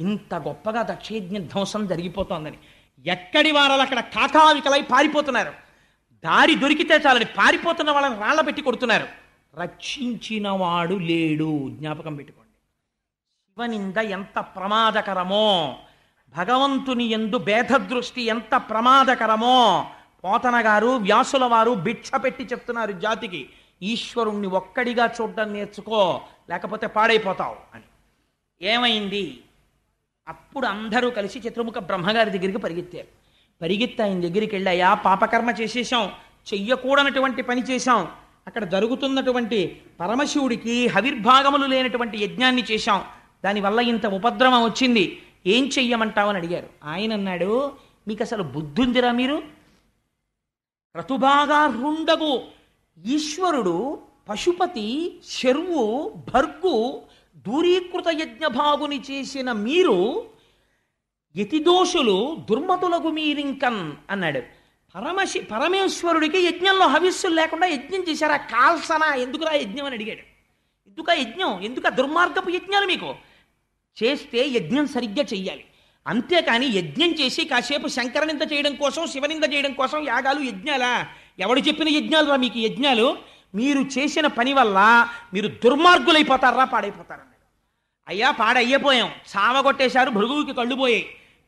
Speaker 3: ఇంత గొప్పగా దక్షయజ్ఞ ధ్వంసం జరిగిపోతోందని. ఎక్కడి వారాలు అక్కడ కాకావికలై పారిపోతున్నారు. దారి దొరికితే చాలని పారిపోతున్న వాళ్ళని రాళ్ల పెట్టి కొడుతున్నారు. రక్షించిన వాడు లేడు. జ్ఞాపకం పెట్టుకోండి. శివనింద ఎంత ప్రమాదకరమో, భగవంతుని యందు భేదదృష్టి ఎంత ప్రమాదకరమో పోతన గారు వ్యాసుల వారు భిక్ష పెట్టి చెప్తున్నారు జాతికి. ఈశ్వరుణ్ణి ఒక్కడిగా చూడడం నేర్చుకో, లేకపోతే పాడైపోతావు అని. ఏమైంది? అప్పుడు అందరూ కలిసి చతుర్ముఖ బ్రహ్మగారి దగ్గరికి పరిగెత్తారు. పరిగెత్తి ఆయన దగ్గరికి వెళ్ళాయా, పాపకర్మ చేసేసాం, చెయ్యకూడనటువంటి పని చేశాం, అక్కడ జరుగుతున్నటువంటి పరమశివుడికి హవిర్భాగములు లేనటువంటి యజ్ఞాన్ని చేశాం, దానివల్ల ఇంత ఉపద్రవం వచ్చింది, ఏం చెయ్యమంటావని అడిగారు. ఆయన అన్నాడు, మీకు అసలు బుద్ధుందిరా? మీరు క్రతుభాగారుండగు ఈశ్వరుడు పశుపతి శర్వు భర్గు దూరీకృత యజ్ఞభాగుని చేసిన మీరు యతిదోషులు దుర్మతులకు మీరింకన్ అన్నాడు. పరమేశ్వరుడికి యజ్ఞంలో హవిస్సులు లేకుండా యజ్ఞం చేశారా? కాల్సనా? ఎందుకురా యజ్ఞం అని అడిగాడు. ఎందుకా యజ్ఞం? ఎందుక దుర్మార్గపు యజ్ఞాలు? మీకు చేస్తే యజ్ఞం సరిగ్గా చెయ్యాలి, అంతేకాని యజ్ఞం చేసి కాసేపు శంకరనింద చేయడం కోసం శివనింద చేయడం కోసం యాగాలు యజ్ఞాలా? ఎవడు చెప్పిన యజ్ఞాలు రా మీకు యజ్ఞాలు? మీరు చేసిన పని వల్ల మీరు దుర్మార్గులైపోతారా, పాడైపోతారన్నాడు. అయ్యా పాడయ్యపోయాం, చావగొట్టేశారు, భృగువుకి కళ్ళు పోయాయి,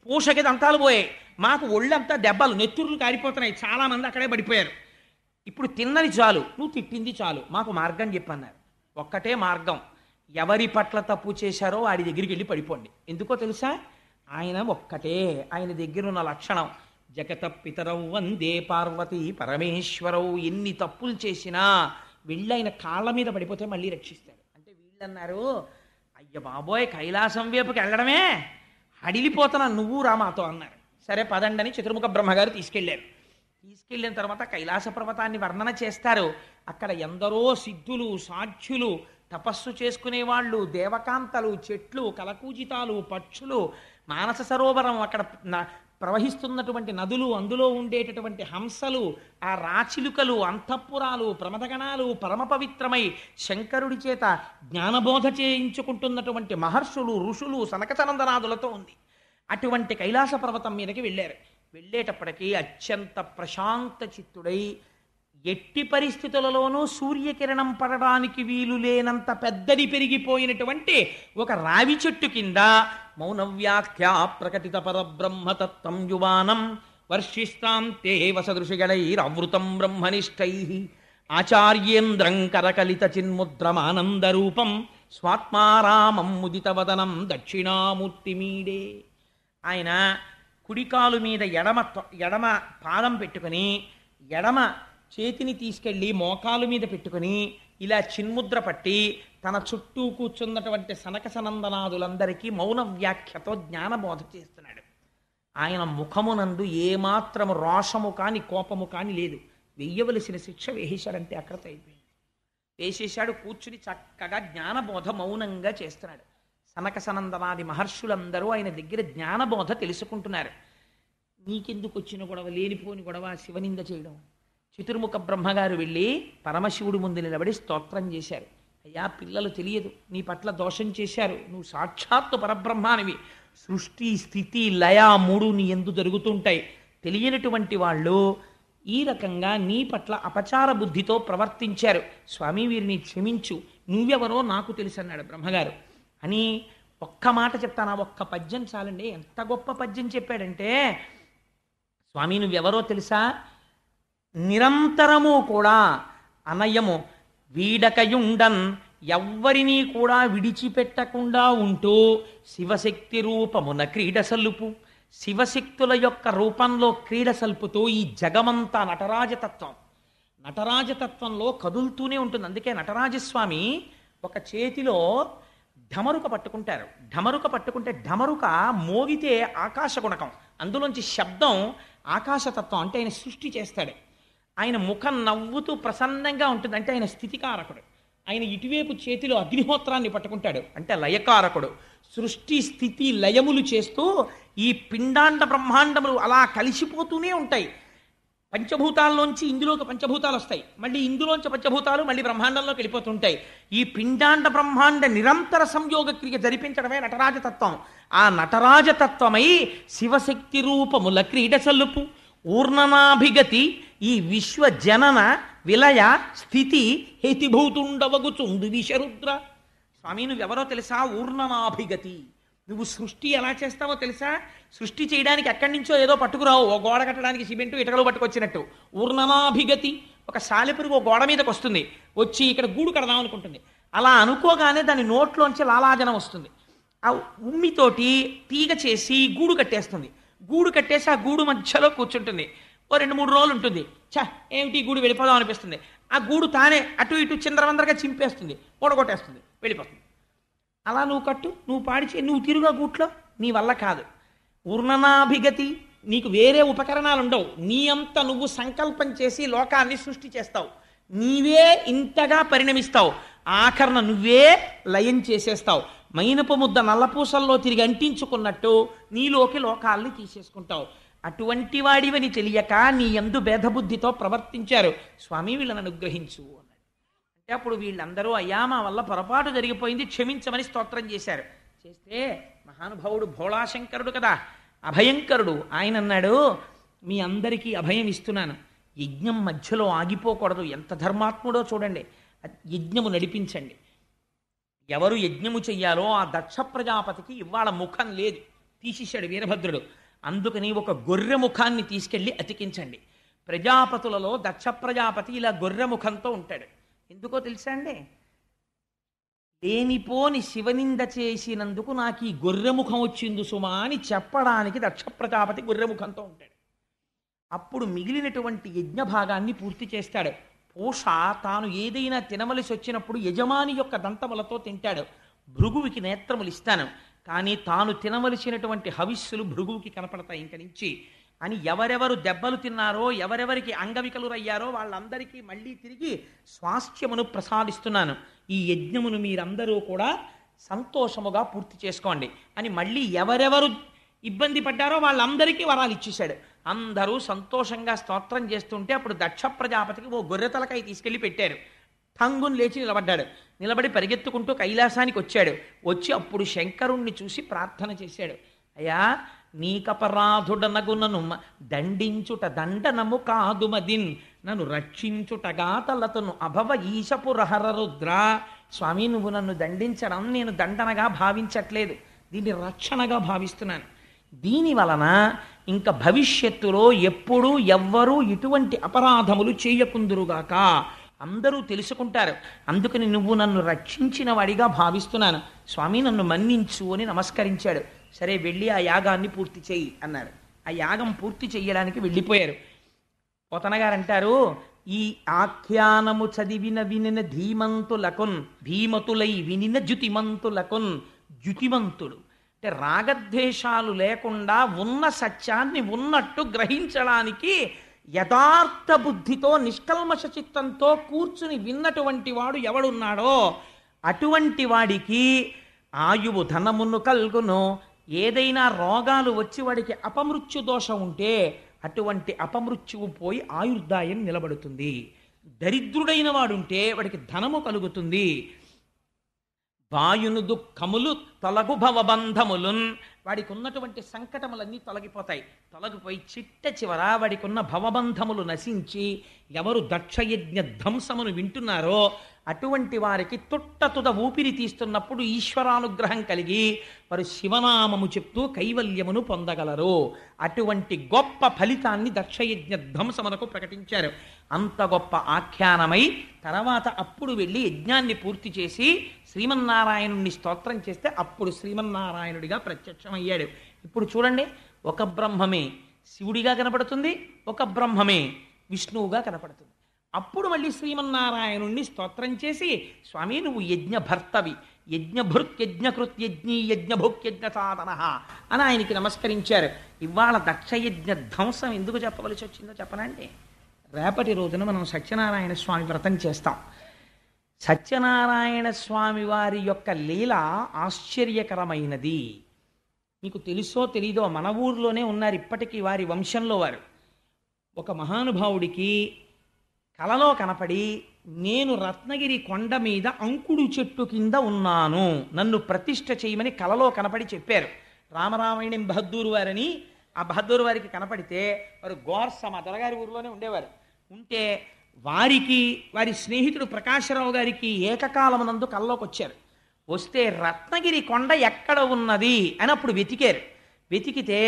Speaker 3: పూషకి దంతాలు పోయాయి, మాకు ఒళ్ళంతా దెబ్బలు, నెత్తురులు కారిపోతున్నాయి, చాలామంది అక్కడే పడిపోయారు. ఇప్పుడు తిన్నది చాలు, నువ్వు తిట్టింది చాలు, మాకు మార్గం చెప్పన్నారు. ఒక్కటే మార్గం, ఎవరి పట్ల తప్పు చేశారో వాడి దగ్గరికి వెళ్ళి పడిపోండి. ఎందుకో తెలుసా? ఆయన ఒక్కటే, ఆయన దగ్గర ఉన్న లక్షణం జగత పితరౌ వందే పార్వతీ పరమేశ్వరవు. ఎన్ని తప్పులు చేసినా వెళ్ళి ఆయన కాళ్ళ మీద పడిపోతే మళ్ళీ రక్షిస్తాడు. అంటే వీళ్ళన్నారు, అయ్య బాబోయ్ కైలాసం వైపుకి వెళ్ళడమే అడిలిపోతున్నా, నువ్వు రా మాతో అన్నారు. సరే పదండి అని చతుర్ముఖ బ్రహ్మగారు తీసుకెళ్లారు. తీసుకెళ్ళిన తర్వాత కైలాస పర్వతాన్ని వర్ణన చేస్తారు. అక్కడ ఎందరో సిద్ధులు, సాధ్యులు, తపస్సు చేసుకునేవాళ్ళు, దేవకాంతలు, చెట్లు, కలకూజితాలు, పక్షులు, మానస సరోవరం, అక్కడ ప్రవహిస్తున్నటువంటి నదులు, అందులో ఉండేటటువంటి హంసలు, ఆ రాచిలుకలు, అంతఃపురాలు, ప్రమదగణాలు, పరమ పవిత్రమై శంకరుడి చేత జ్ఞానబోధ చేయించుకుంటున్నటువంటి మహర్షులు, ఋషులు, సనకసనందనాదులతో ఉంది. అటువంటి కైలాస పర్వతం మీదకి వెళ్ళారు. వెళ్ళేటప్పటికీ అత్యంత ప్రశాంత చిత్తుడై ఎట్టి పరిస్థితులలోనూ సూర్యకిరణం పడడానికి వీలు లేనంత పెద్దది పెరిగిపోయినటువంటి ఒక రావి చెట్టు కింద మౌనవ్యాఖ్యా ప్రకటిత పరబ్రహ్మతత్వం యువానం వర్షిస్తాం తే వసదృషిగణైరవృతం బ్రహ్మనిష్టై ఆచార్యేంద్రం కరకలిత చిన్ముద్రమానందరూపం స్వాత్మారామం ముదితవదనం దక్షిణామూర్తిమీడే. ఆయన కుడికాలు మీద ఎడమ పాదం పెట్టుకుని ఎడమ చేతిని తీసుకెళ్ళి మోకాలు మీద పెట్టుకుని ఇలా చిన్ముద్ర పట్టి తన చుట్టూ కూర్చున్నటువంటి సనక సనందనాదులందరికీ మౌన వ్యాఖ్యతో జ్ఞానబోధ చేస్తున్నాడు. ఆయన ముఖమునందు ఏమాత్రము రోషము కాని కోపము కాని లేదు. వెయ్యవలసిన శిక్ష వేసేశాడంటే అక్కడతో అయిపోయింది. వేసేశాడు, కూర్చుని చక్కగా జ్ఞానబోధ మౌనంగా చేస్తున్నాడు. సనక సనందనాది మహర్షులందరూ ఆయన దగ్గర జ్ఞానబోధ తెలుసుకుంటున్నారు. నీకెందుకు వచ్చిన గొడవ, లేనిపోని గొడవ, శివనింద చేయడం. చతుర్ముఖ బ్రహ్మగారు వెళ్ళి పరమశివుడి ముందు నిలబడి స్తోత్రం చేశారు. అయ్యా, పిల్లలు తెలియదు, నీ పట్ల దోషం చేశారు, నువ్వు సాక్షాత్తు పరబ్రహ్మానివి, సృష్టి స్థితి లయ మూడు నీ యందు జరుగుతుంటాయి, తెలియనటువంటి వాళ్ళు ఈ రకంగా నీ పట్ల అపచార బుద్ధితో ప్రవర్తించారు, స్వామి వీరిని క్షమించు, నువ్వెవరో నాకు తెలుసు అన్నాడు బ్రహ్మగారు. అని ఒక్క మాట చెప్తాను, ఒక్క పద్యం చాలండి. ఎంత గొప్ప పద్యం చెప్పాడంటే, స్వామి నువ్వెవరో తెలుసా, నిరంతరము కూడా అనయము వీడకయుండన్ ఎవ్వరినీ కూడా విడిచిపెట్టకుండా ఉంటూ శివశక్తి రూపమున క్రీడ సల్లుపు, శివశక్తుల యొక్క రూపంలో క్రీడ సల్పుతూ ఈ జగమంతా నటరాజతత్వంలో కదులుతూనే ఉంటుంది. అందుకే నటరాజస్వామి ఒక చేతిలో ఢమరుక పట్టుకుంటారు. ఢమరుక పట్టుకుంటే ఢమరుక మోగితే ఆకాశ గుణకం, అందులోంచి శబ్దం ఆకాశతత్వం, అంటే ఆయన సృష్టి చేస్తాడు. ఆయన ముఖం నవ్వుతూ ప్రసన్నంగా ఉంటుంది, అంటే ఆయన స్థితికారకుడు. ఆయన ఇటువైపు చేతిలో అగ్నిహోత్రాన్ని పట్టుకుంటాడు, అంటే లయకారకుడు. సృష్టి స్థితి లయములు చేస్తూ ఈ పిండాండ బ్రహ్మాండములు అలా కలిసిపోతూనే ఉంటాయి. పంచభూతాల్లోంచి ఇందులోకి పంచభూతాలు వస్తాయి, మళ్ళీ ఇందులోంచి పంచభూతాలు మళ్ళీ బ్రహ్మాండంలోకి వెళ్ళిపోతుంటాయి. ఈ పిండాండ బ్రహ్మాండ నిరంతర సంయోగ క్రియ జరిపించడమే నటరాజతత్వం. ఆ నటరాజతత్వమై శివశక్తి రూపముల క్రీడ చల్లుపు ఊర్ణనాభిగతి ఈ విశ్వ జనన విలయ స్థితి హేతిభూతుండవగుచుండు విషరుద్ర. స్వామి నువ్వెవరో తెలుసా, ఊర్ణనాభిగతి. నువ్వు సృష్టి ఎలా చేస్తావో తెలుసా, సృష్టి చేయడానికి ఎక్కడి నుంచో ఏదో పట్టుకురావు, ఓ గోడ కట్టడానికి సిమెంటు ఇటకలు పట్టుకొచ్చినట్టు. ఊర్ణనాభిగతి, ఒక సాలెపురుగు ఓ గోడ మీదకి వస్తుంది, వచ్చి ఇక్కడ గూడు కడదాం అనుకుంటుంది. అలా అనుకోగానే దాని నోట్లోంచి లాలాజనం వస్తుంది. ఆ ఉమ్మితోటి తీగ చేసి గూడు కట్టేస్తుంది. గూడు కట్టేసి ఆ గూడు మధ్యలో కూర్చుంటుంది. ఓ 2-3 రోజులు ఉంటుంది. ఏమిటి గూడు వెళ్ళిపోదాం అనిపిస్తుంది. ఆ గూడు తానే అటు ఇటు చిందరవందరగా చింపేస్తుంది, ఓడగొట్టేస్తుంది, వెళ్ళిపోతుంది. అలా నువ్వు కట్టు, నువ్వు పాడిచే, నువ్వు తిరుగా గూట్లో, నీ వల్ల కాదు. ఊర్ణనాభిగతి, నీకు వేరే ఉపకరణాలు ఉండవు. నీ అంత నువ్వు సంకల్పం చేసి లోకాన్ని సృష్టి చేస్తావు, నీవే ఇంతగా పరిణమిస్తావు, ఆఖరణ నువ్వే లయం చేసేస్తావు. మైనపు ముద్ద నల్లపూసల్లో తిరిగి అంటించుకున్నట్టు నీలోకి లోకాల్ని తీసేసుకుంటావు. అటువంటి వాడివని తెలియక నీ యందు భేదబుద్ధితో ప్రవర్తించారు, స్వామి వీళ్ళని అనుగ్రహించు అన్నాడు. అంటే అప్పుడు వీళ్ళందరూ అయ్యా మా వల్ల పొరపాటు జరిగిపోయింది, క్షమించమని స్తోత్రం చేశారు. చేస్తే మహానుభావుడు భోళాశంకరుడు కదా, అభయంకరుడు, ఆయన అన్నాడు మీ అందరికీ అభయం ఇస్తున్నాను, యజ్ఞం మధ్యలో ఆగిపోకూడదు. ఎంత ధర్మాత్ముడో చూడండి, యజ్ఞము నడిపించండి. ఎవరు యజ్ఞము చెయ్యాలో ఆ దక్ష ప్రజాపతికి ఇవాళ ముఖం లేదు, తీసేశాడు వీరభద్రుడు. అందుకని ఒక గొర్రె ముఖాన్ని తీసుకెళ్ళి అతికించండి. ప్రజాపతులలో దక్ష ప్రజాపతి ఇలా గొర్రె ముఖంతో ఉంటాడు. ఎందుకో తెలుసా అండి, లేనిపోని శివనింద చేసినందుకు నాకు ఈ గొర్రె ముఖం వచ్చింది సుమా అని చెప్పడానికి దక్ష ప్రజాపతి గొర్రె ముఖంతో ఉంటాడు. అప్పుడు మిగిలినటువంటి యజ్ఞ భాగాన్ని పూర్తి చేస్తాడు. పూష తాను ఏదైనా తినవలసి వచ్చినప్పుడు యజమాని యొక్క దంతములతో తింటాడు. భృగువుకి నేత్రములు ఇస్తాను, కానీ తాను తినవలసినటువంటి హవిస్సులు భృగువుకి కనపడతాయి ఇంక నుంచి అని ఎవరెవరు దెబ్బలు తిన్నారో, ఎవరెవరికి అంగవికలురయ్యారో వాళ్ళందరికీ మళ్ళీ తిరిగి స్వాస్థ్యమును ప్రసాదిస్తున్నాను. ఈ యజ్ఞమును మీరందరూ కూడా సంతోషముగా పూర్తి చేసుకోండి అని మళ్ళీ ఎవరెవరు ఇబ్బంది పడ్డారో వాళ్ళందరికీ వరాలు ఇచ్చేశాడు. అందరూ సంతోషంగా స్తోత్రం చేస్తుంటే అప్పుడు దక్ష ప్రజాపతికి ఓ గొర్రె తలకాయ తీసుకెళ్ళి పెట్టారు. ఠంగుని లేచి నిలబడ్డాడు. నిలబడి పరిగెత్తుకుంటూ కైలాసానికి వచ్చాడు. వచ్చి అప్పుడు శంకరుణ్ణి చూసి ప్రార్థన చేశాడు. అయ్యా నీకపరాధుడనగునను దండించుట దండనము కాదు మదిన్ నన్ను రక్షించుటగా తలతను అభవ ఈశపు రహర రుద్ర. స్వామి, నువ్వు నన్ను దండించడం నేను దండనగా భావించట్లేదు, దీన్ని రక్షణగా భావిస్తున్నాను. దీని వలన ఇంకా భవిష్యత్తులో ఎప్పుడూ ఎవ్వరూ ఇటువంటి అపరాధములు చేయకుందురుగాక, అందరూ తెలుసుకుంటారు. అందుకని నువ్వు నన్ను రక్షించిన వాడిగా భావిస్తున్నాను స్వామి, నన్ను మన్నించు అని నమస్కరించాడు. సరే, వెళ్ళి ఆ యాగాన్ని పూర్తి చేయి అన్నాడు. ఆ యాగం పూర్తి చెయ్యడానికి వెళ్ళిపోయారు. పోతన గారు అంటారు, ఈ ఆఖ్యానము చదివిన వినిన ధీమంతులకున్ భీమతులై వినిన జుతిమంతులకున్. జుతిమంతుడు అంటే రాగద్వేషాలు లేకుండా ఉన్న సత్యాన్ని ఉన్నట్టు గ్రహించడానికి యథార్థ బుద్ధితో నిష్కల్మష చిత్తంతో కూర్చుని విన్నటువంటి వాడు ఎవడున్నాడో అటువంటి వాడికి ఆయువు ధనమును కల్గును. ఏదైనా రోగాలు వచ్చి వాడికి అపమృత్యు దోషం ఉంటే అటువంటి అపమృత్యువు పోయి ఆయుర్దాయం నిలబడుతుంది. దరిద్రుడైన వాడుంటే వాడికి ధనము కలుగుతుంది. వాయును దుఃఖములు తొలగు భవబంధములున్. వాడికి ఉన్నటువంటి సంకటములన్నీ తొలగిపోతాయి. తొలగిపోయి చిట్ట చివర వాడికి ఉన్న భవబంధములు నశించి ఎవరు దక్షయజ్ఞ ధ్వంసమును వింటున్నారో అటువంటి వారికి తుట్టతుద ఊపిరి తీస్తున్నప్పుడు ఈశ్వరానుగ్రహం కలిగి వారు శివనామము చెప్తూ కైవల్యమును పొందగలరు. అటువంటి గొప్ప ఫలితాన్ని దక్షయజ్ఞ ధ్వంసమునకు ప్రకటించారు. అంత గొప్ప ఆఖ్యానమై తర్వాత అప్పుడు వెళ్ళి యజ్ఞాన్ని పూర్తి చేసి శ్రీమన్నారాయణుణ్ణి స్తోత్రం చేస్తే అప్పుడు శ్రీమన్నారాయణుడిగా ప్రత్యక్షమయ్యాడు. ఇప్పుడు చూడండి, ఒక బ్రహ్మమే శివుడిగా కనపడుతుంది, ఒక బ్రహ్మమే విష్ణువుగా కనపడుతుంది. అప్పుడు మళ్ళీ శ్రీమన్నారాయణుణ్ణి స్తోత్రం చేసి, స్వామి నువ్వు యజ్ఞభర్తవి, యజ్ఞభృత్ యజ్ఞకృత్ యజ్ఞీ యజ్ఞభుక్ యజ్ఞ సాధన అని ఆయనకి నమస్కరించారు. ఇవాళ దక్షయజ్ఞ ధ్వంసం ఎందుకు చెప్పవలసి వచ్చిందో చెప్పనండి. రేపటి రోజున మనం సత్యనారాయణ స్వామి వ్రతం చేస్తాం. సత్యనారాయణ స్వామి వారి యొక్క లీల ఆశ్చర్యకరమైనది. మీకు తెలుసో తెలీదో, మన ఊర్లోనే ఉన్నారు ఇప్పటికీ వారి వంశంలో వారు. ఒక మహానుభావుడికి కలలో కనపడి, నేను రత్నగిరి కొండ మీద అంకుడు చెట్టు కింద ఉన్నాను, నన్ను ప్రతిష్ఠ చేయమని కలలో కనపడి చెప్పారు. రామరామాయణం బహద్దూరు వారని ఆ బహద్దూరు వారికి కనపడితే వారు గోర్స మా దొరగారి ఊరిలోనే ఉండేవారు. ఉంటే వారికి వారి స్నేహితుడు ప్రకాశరావు గారికి ఏకకాలమునందు కల్లోకి వచ్చారు. వస్తే రత్నగిరి కొండ ఎక్కడ ఉన్నది అని అప్పుడు వెతికారు. వెతికితే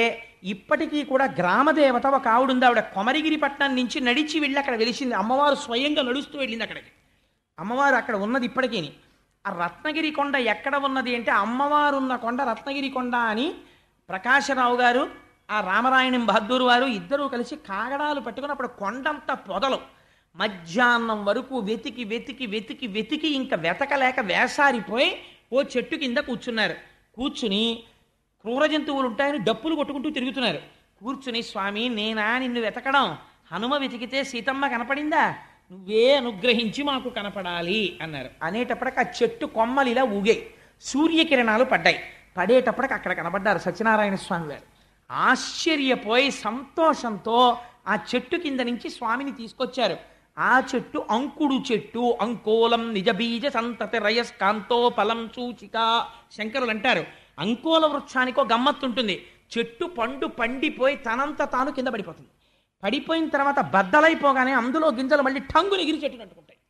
Speaker 3: ఇప్పటికీ కూడా గ్రామదేవత ఒక ఆవిడుంది. ఆవిడ కొమరిగిరి పట్టణం నుంచి నడిచి వెళ్ళి అక్కడ వెలిసింది. అమ్మవారు స్వయంగా నడుస్తూ వెళ్ళింది అక్కడికి. అమ్మవారు అక్కడ ఉన్నది ఇప్పటికీ. ఆ రత్నగిరి కొండ ఎక్కడ ఉన్నది అంటే అమ్మవారు ఉన్న కొండ రత్నగిరి కొండ అని ప్రకాశరావు గారు ఆ రామరాయణం బహద్దూరు వారు ఇద్దరూ కలిసి కాగడాలు పెట్టుకుని అప్పుడు కొండంత పొదలు మధ్యాహ్నం వరకు వెతికి వెతికి వెతికి వెతికి ఇంకా వెతకలేక వేసారిపోయి ఓ చెట్టు కింద కూర్చున్నారు. కూర్చుని క్రూర జంతువులు ఉంటాయని డప్పులు కొట్టుకుంటూ తిరుగుతున్నారు. కూర్చుని, స్వామి నేనా నిన్ను వెతకడం, హనుమ వెతికితే సీతమ్మ కనపడిందా, నువ్వే అనుగ్రహించి మాకు కనపడాలి అన్నారు. అనేటప్పటికి ఆ చెట్టు కొమ్మలు ఇలా ఊగాయి, సూర్యకిరణాలు పడ్డాయి. పడేటప్పటికి అక్కడ కనపడ్డారు సత్యనారాయణ స్వామి వారు. ఆశ్చర్యపోయి సంతోషంతో ఆ చెట్టు కింద నుంచి స్వామిని తీసుకొచ్చారు. ఆ చెట్టు అంకుడు చెట్టు. అంకోలం నిజబీజ సంతతి రయస్కాంతో ఫలం సూచిక. శంకరులు అంటారు, అంకోల వృక్షానికో గమ్మత్తుంటుంది. చెట్టు పండు పండిపోయి తనంత తాను కింద పడిపోతుంది. పడిపోయిన తర్వాత బద్దలైపోగానే అందులో గింజలు మళ్ళీ టంగుని ఎగిరి చెట్టును అంటుకుంటాయి.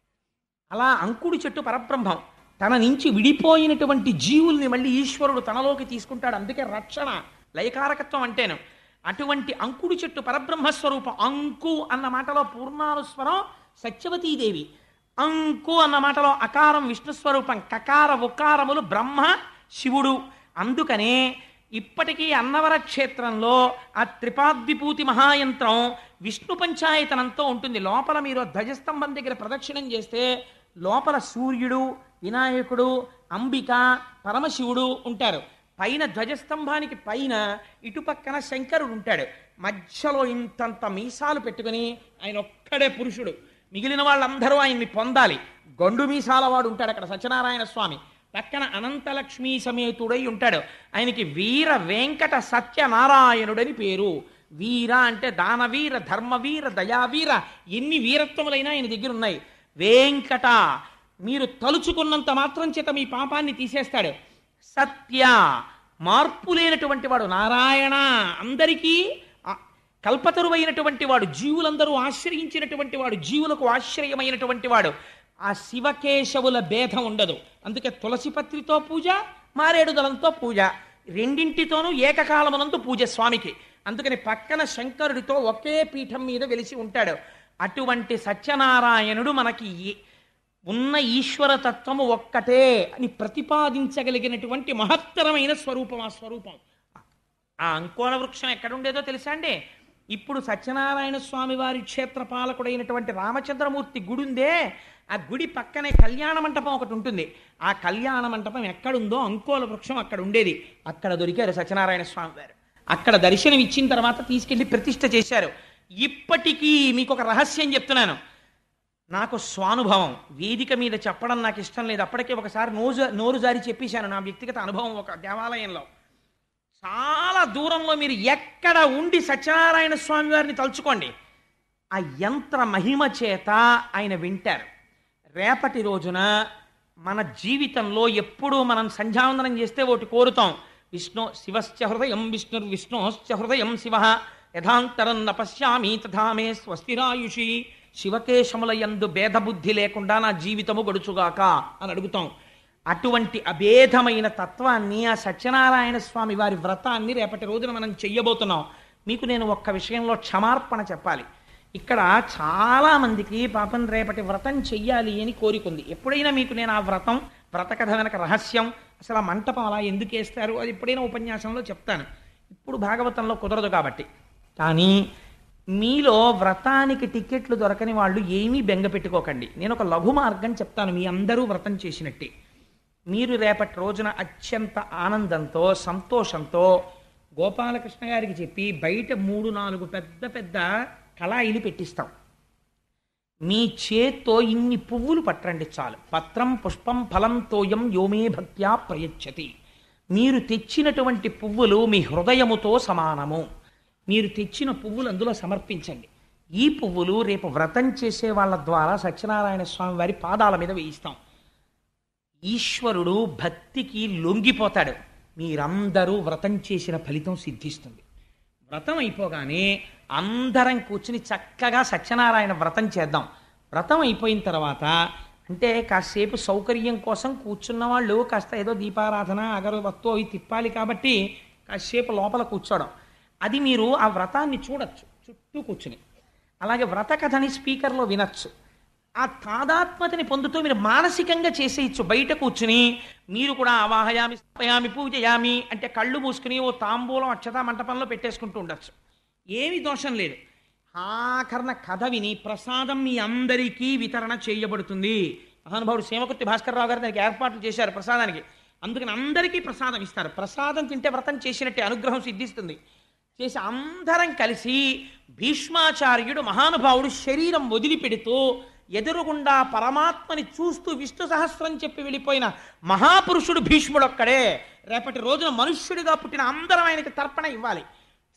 Speaker 3: అలా అంకుడు చెట్టు పరబ్రహ్మం. తన నుంచి విడిపోయినటువంటి జీవుల్ని మళ్ళీ ఈశ్వరుడు తనలోకి తీసుకుంటాడు. అందుకే రక్షణ, లయకారకత్వం అంటేను. అటువంటి అంకుడు చెట్టు పరబ్రహ్మస్వరూపం. అంకు అన్న మాటలో పూర్ణానుస్వరం సత్యవతీదేవి, అంకు అన్న మాటలో అకారం విష్ణుస్వరూపం, కకార ఉకారములు బ్రహ్మ శివుడు. అందుకనే ఇప్పటికీ అన్నవర క్షేత్రంలో ఆ త్రిపాద్విభూతి మహాయంత్రం విష్ణు పంచాయతనంతో ఉంటుంది. లోపల మీరు ధ్వజస్తంభం దగ్గర ప్రదక్షిణం చేస్తే లోపల సూర్యుడు, వినాయకుడు, అంబిక, పరమశివుడు ఉంటారు. పైన ధ్వజస్తంభానికి పైన ఇటుపక్కన శంకరుడు ఉంటాడు. మధ్యలో ఇంతంత మీసాలు పెట్టుకుని ఆయన ఒక్కడే పురుషుడు, మిగిలిన వాళ్ళందరూ ఆయన్ని పొందాలి. గండు మీసాల వాడు ఉంటాడు అక్కడ సత్యనారాయణ స్వామి. పక్కన అనంతలక్ష్మీ సమేతుడై ఉంటాడు. ఆయనకి వీర వెంకట సత్యనారాయణుడని పేరు. వీర అంటే దానవీర, ధర్మవీర, దయావీర, ఎన్ని వీరత్వములైనా ఆయన దగ్గర ఉన్నాయి. వెంకట, మీరు తలుచుకున్నంత మాత్రం చేత మీ పాపాన్ని తీసేస్తాడు. సత్య, మార్పు లేనటువంటి వాడు. నారాయణ, అందరికీ కల్పతరువైనటువంటి వాడు, జీవులందరూ ఆశ్రయించినటువంటి వాడు, జీవులకు ఆశ్రయమైనటువంటి వాడు. ఆ శివకేశవుల భేదం ఉండదు. అందుకే తులసిపత్రితో పూజ, మారేడుదలంతో పూజ, రెండింటితోనూ ఏకకాలమునందు పూజ స్వామికి. అందుకని పక్కన శంకరుడితో ఒకే పీఠం మీద వెలిసి ఉంటాడు. అటువంటి సత్యనారాయణుడు మనకి ఉన్న ఈశ్వరతత్వము ఒక్కటే అని ప్రతిపాదించగలిగినటువంటి మహత్తరమైన స్వరూపం. ఆ స్వరూపం, ఆ అంకోల వృక్షం ఎక్కడుండేదో తెలుసా అండి? ఇప్పుడు సత్యనారాయణ స్వామి వారి క్షేత్రపాలకుడైనటువంటి రామచంద్రమూర్తి గుడి ఉందే, ఆ గుడి పక్కనే కళ్యాణ మంటపం ఒకటి ఉంటుంది. ఆ కళ్యాణ మంటపం ఎక్కడుందో అంకోల వృక్షం అక్కడ ఉండేది. అక్కడ దొరికారు సత్యనారాయణ స్వామి వారు. అక్కడ దర్శనం ఇచ్చిన తర్వాత తీసుకెళ్లి ప్రతిష్ఠ చేశారు. ఇప్పటికీ మీకు ఒక రహస్యం చెప్తున్నాను. నాకు స్వానుభవం, వేదిక మీద చెప్పడం నాకు ఇష్టం లేదు. అప్పటికే ఒకసారి నోరు జారి చెప్పేశాను నా వ్యక్తిగత అనుభవం. ఒక దేవాలయంలో చాలా దూరంలో మీరు ఎక్కడ ఉండి సత్యనారాయణ స్వామి వారిని తలుచుకోండి, ఆ యంత్ర మహిమ చేత ఆయన వింటారు. రేపటి రోజున మన జీవితంలో ఎప్పుడూ మనం సంధ్యావందనం చేస్తే ఒకటి కోరుతాం, విష్ణు శివశ్చ హృదయం విష్ణుర్విష్ణోశ్చ హృదయం శివ యథాంతరం నపశ్యామి తథా మే స్వస్తిరాయుషి. శివకేశముల యందు భేదబుద్ధి లేకుండా నా జీవితము గడుచుగాక అని అడుగుతాం. అటువంటి అభేదమైన తత్వాన్ని, ఆ సత్యనారాయణ స్వామి వారి వ్రతాన్ని రేపటి రోజున మనం చెయ్యబోతున్నాం. మీకు నేను ఒక్క విషయంలో క్షమార్పణ చెప్పాలి. ఇక్కడ చాలామందికి పాపం రేపటి వ్రతం చెయ్యాలి అని కోరికుంది. ఎప్పుడైనా మీకు నేను ఆ వ్రత కథ వెనక రహస్యం, అసలు ఆ మంటపం అలా ఎందుకు వేస్తారు, అది ఎప్పుడైనా ఉపన్యాసంలో చెప్తాను. ఇప్పుడు భాగవతంలో కుదరదు కాబట్టి. కానీ మీలో వ్రతానికి టికెట్లు దొరకని వాళ్ళు ఏమీ బెంగ పెట్టుకోకండి. నేను ఒక లఘు మార్గం చెప్తాను, మీ అందరూ వ్రతం చేసినట్టే. మీరు రేపటి రోజున అత్యంత ఆనందంతో సంతోషంతో గోపాలకృష్ణ గారికి చెప్పి బయట 3-4 పెద్ద పెద్ద కళాయిలు పెట్టిస్తాం. మీ చేత్తో ఇన్ని పువ్వులు పట్టండి చాలు. పత్రం పుష్పం ఫలం తోయం యోమే భక్త్యా ప్రయచ్చతి. మీరు తెచ్చినటువంటి పువ్వులు మీ హృదయముతో సమానము. మీరు తెచ్చిన పువ్వులు అందులో సమర్పించండి. ఈ పువ్వులు రేపు వ్రతం చేసే వాళ్ళ ద్వారా సత్యనారాయణ స్వామి వారి పాదాల మీద వేయిస్తాం. ఈశ్వరుడు భక్తికి లొంగిపోతాడు. మీరందరూ వ్రతం చేసిన ఫలితం సిద్ధిస్తుంది. వ్రతం అయిపోగానే అందరం కూర్చుని చక్కగా సత్యనారాయణ వ్రతం చేద్దాం. వ్రతం అయిపోయిన తర్వాత అంటే కాసేపు సౌకర్యం కోసం కూర్చున్న వాళ్ళు కాస్త ఏదో దీపారాధన అగరవత్తు అవి తిప్పాలి కాబట్టి కాసేపు లోపల కూర్చోవడం, అది మీరు ఆ వ్రతాన్ని చూడొచ్చు చుట్టూ కూర్చుని. అలాగే వ్రత కథని స్పీకర్లో వినొచ్చు. ఆ తాదాత్మతని పొందుతూ మీరు మానసికంగా చేసేయచ్చు. బయట కూర్చుని మీరు కూడా ఆవాహయామి స్థాపయామి పూజయామి అంటే కళ్ళు మూసుకుని ఓ తాంబూలం అక్షతా మంటపంలో పెట్టేసుకుంటూ ఉండొచ్చు. ఏమి దోషం లేదు. ఆఖరణ కథ విని ప్రసాదం మీ అందరికీ వితరణ చేయబడుతుంది. మహానుభావుడు సేమకుర్తి భాస్కర్రావు గారు దానికి ఏర్పాట్లు చేశారు ప్రసాదానికి. అందుకని అందరికీ ప్రసాదం ఇస్తారు. ప్రసాదం తింటే వ్రతం చేసినట్టే, అనుగ్రహం సిద్ధిస్తుంది. చేసి అందరం కలిసి భీష్మాచార్యుడు మహానుభావుడు శరీరం వదిలిపెడుతూ ఎదురుగుండా పరమాత్మని చూస్తూ విష్ణు సహస్రం చెప్పి వెళ్ళిపోయిన మహాపురుషుడు భీష్ముడొక్కడే. రేపటి రోజున మనుష్యుడిగా పుట్టిన అందరం ఆయనకి తర్పణ ఇవ్వాలి.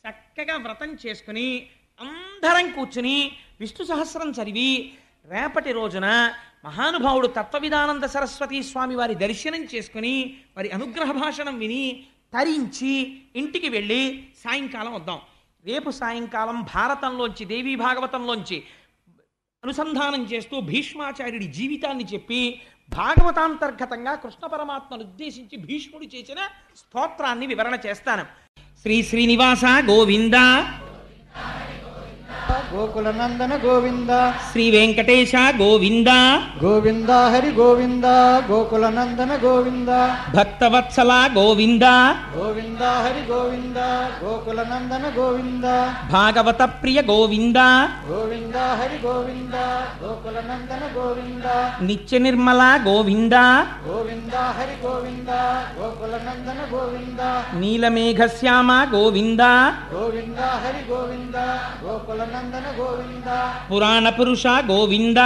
Speaker 3: చక్కగా వ్రతం చేసుకుని అందరం కూర్చుని విష్ణు సహస్రం చదివి రేపటి రోజున మహానుభావుడు తత్వవిధానంద సరస్వతీ స్వామి వారి దర్శనం చేసుకుని వారి అనుగ్రహ భాషణం విని తరించి ఇంటికి వెళ్ళి సాయంకాలం వద్దాం. రేపు సాయంకాలం భారతంలోంచి దేవీ భాగవతంలోంచి అనుసంధానం చేస్తూ భీష్మాచార్యుడి జీవితాన్ని చెప్పి భాగవతాంతర్గతంగా కృష్ణ పరమాత్మను ఉద్దేశించి భీష్ముడు చేసిన స్తోత్రాన్ని వివరణ చేస్తాను. శ్రీ శ్రీనివాస గోవింద,
Speaker 1: గోకులనందన గోవింద,
Speaker 3: శ్రీ వెంకటేశ గోవింద,
Speaker 1: గోవింద హరి గోవింద, గోకులనందన గోవింద,
Speaker 3: భక్తవత్సల గోవింద,
Speaker 1: గోవింద హరి గోవింద, గోకులనందన గోవింద,
Speaker 3: భాగవత ప్రియ గోవింద,
Speaker 1: గోవింద హరి గోవింద, గోకులనందన గోవింద,
Speaker 3: నిత్య నిర్మల గోవింద,
Speaker 1: గోవింద హరి గోవింద, గోకులనందన గోవింద,
Speaker 3: నీలమేఘశ్యామ గోవింద,
Speaker 1: గోవింద హరి గోవింద, గోకులనందన గోవింద,
Speaker 3: పురాణ పురుష గోవింద,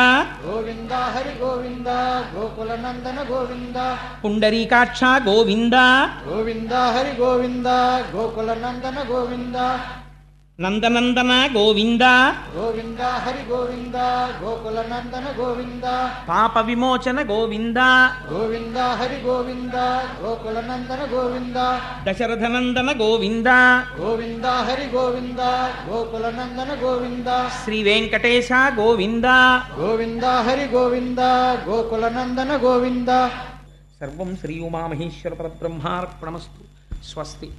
Speaker 1: గోవింద హరి గోవింద, గోకులనందన గోవింద,
Speaker 3: పుండరీకాక్ష గోవింద,
Speaker 1: గోవింద హరి గోవింద, గోకులనందన గోవింద,
Speaker 3: నందనందన గోవింద
Speaker 1: గోవింద హరి గోవింద గోకుల నందన గోవింద
Speaker 3: పాప విమోచన గోవింద
Speaker 1: గోవింద హరి గోవింద గోకుల నందన గోవింద
Speaker 3: దశరథనందన గోవింద
Speaker 1: గోవింద హరి గోవింద గోకుల నందన గోవింద
Speaker 3: శ్రీ వెంకటేశ గోవింద
Speaker 1: గోవింద హరి గోవింద గోకుల నందన గోవింద.
Speaker 3: సర్వం శ్రీ ఉమామహేశ్వర పరబ్రహ్మార్పణమస్తు. స్వస్తి.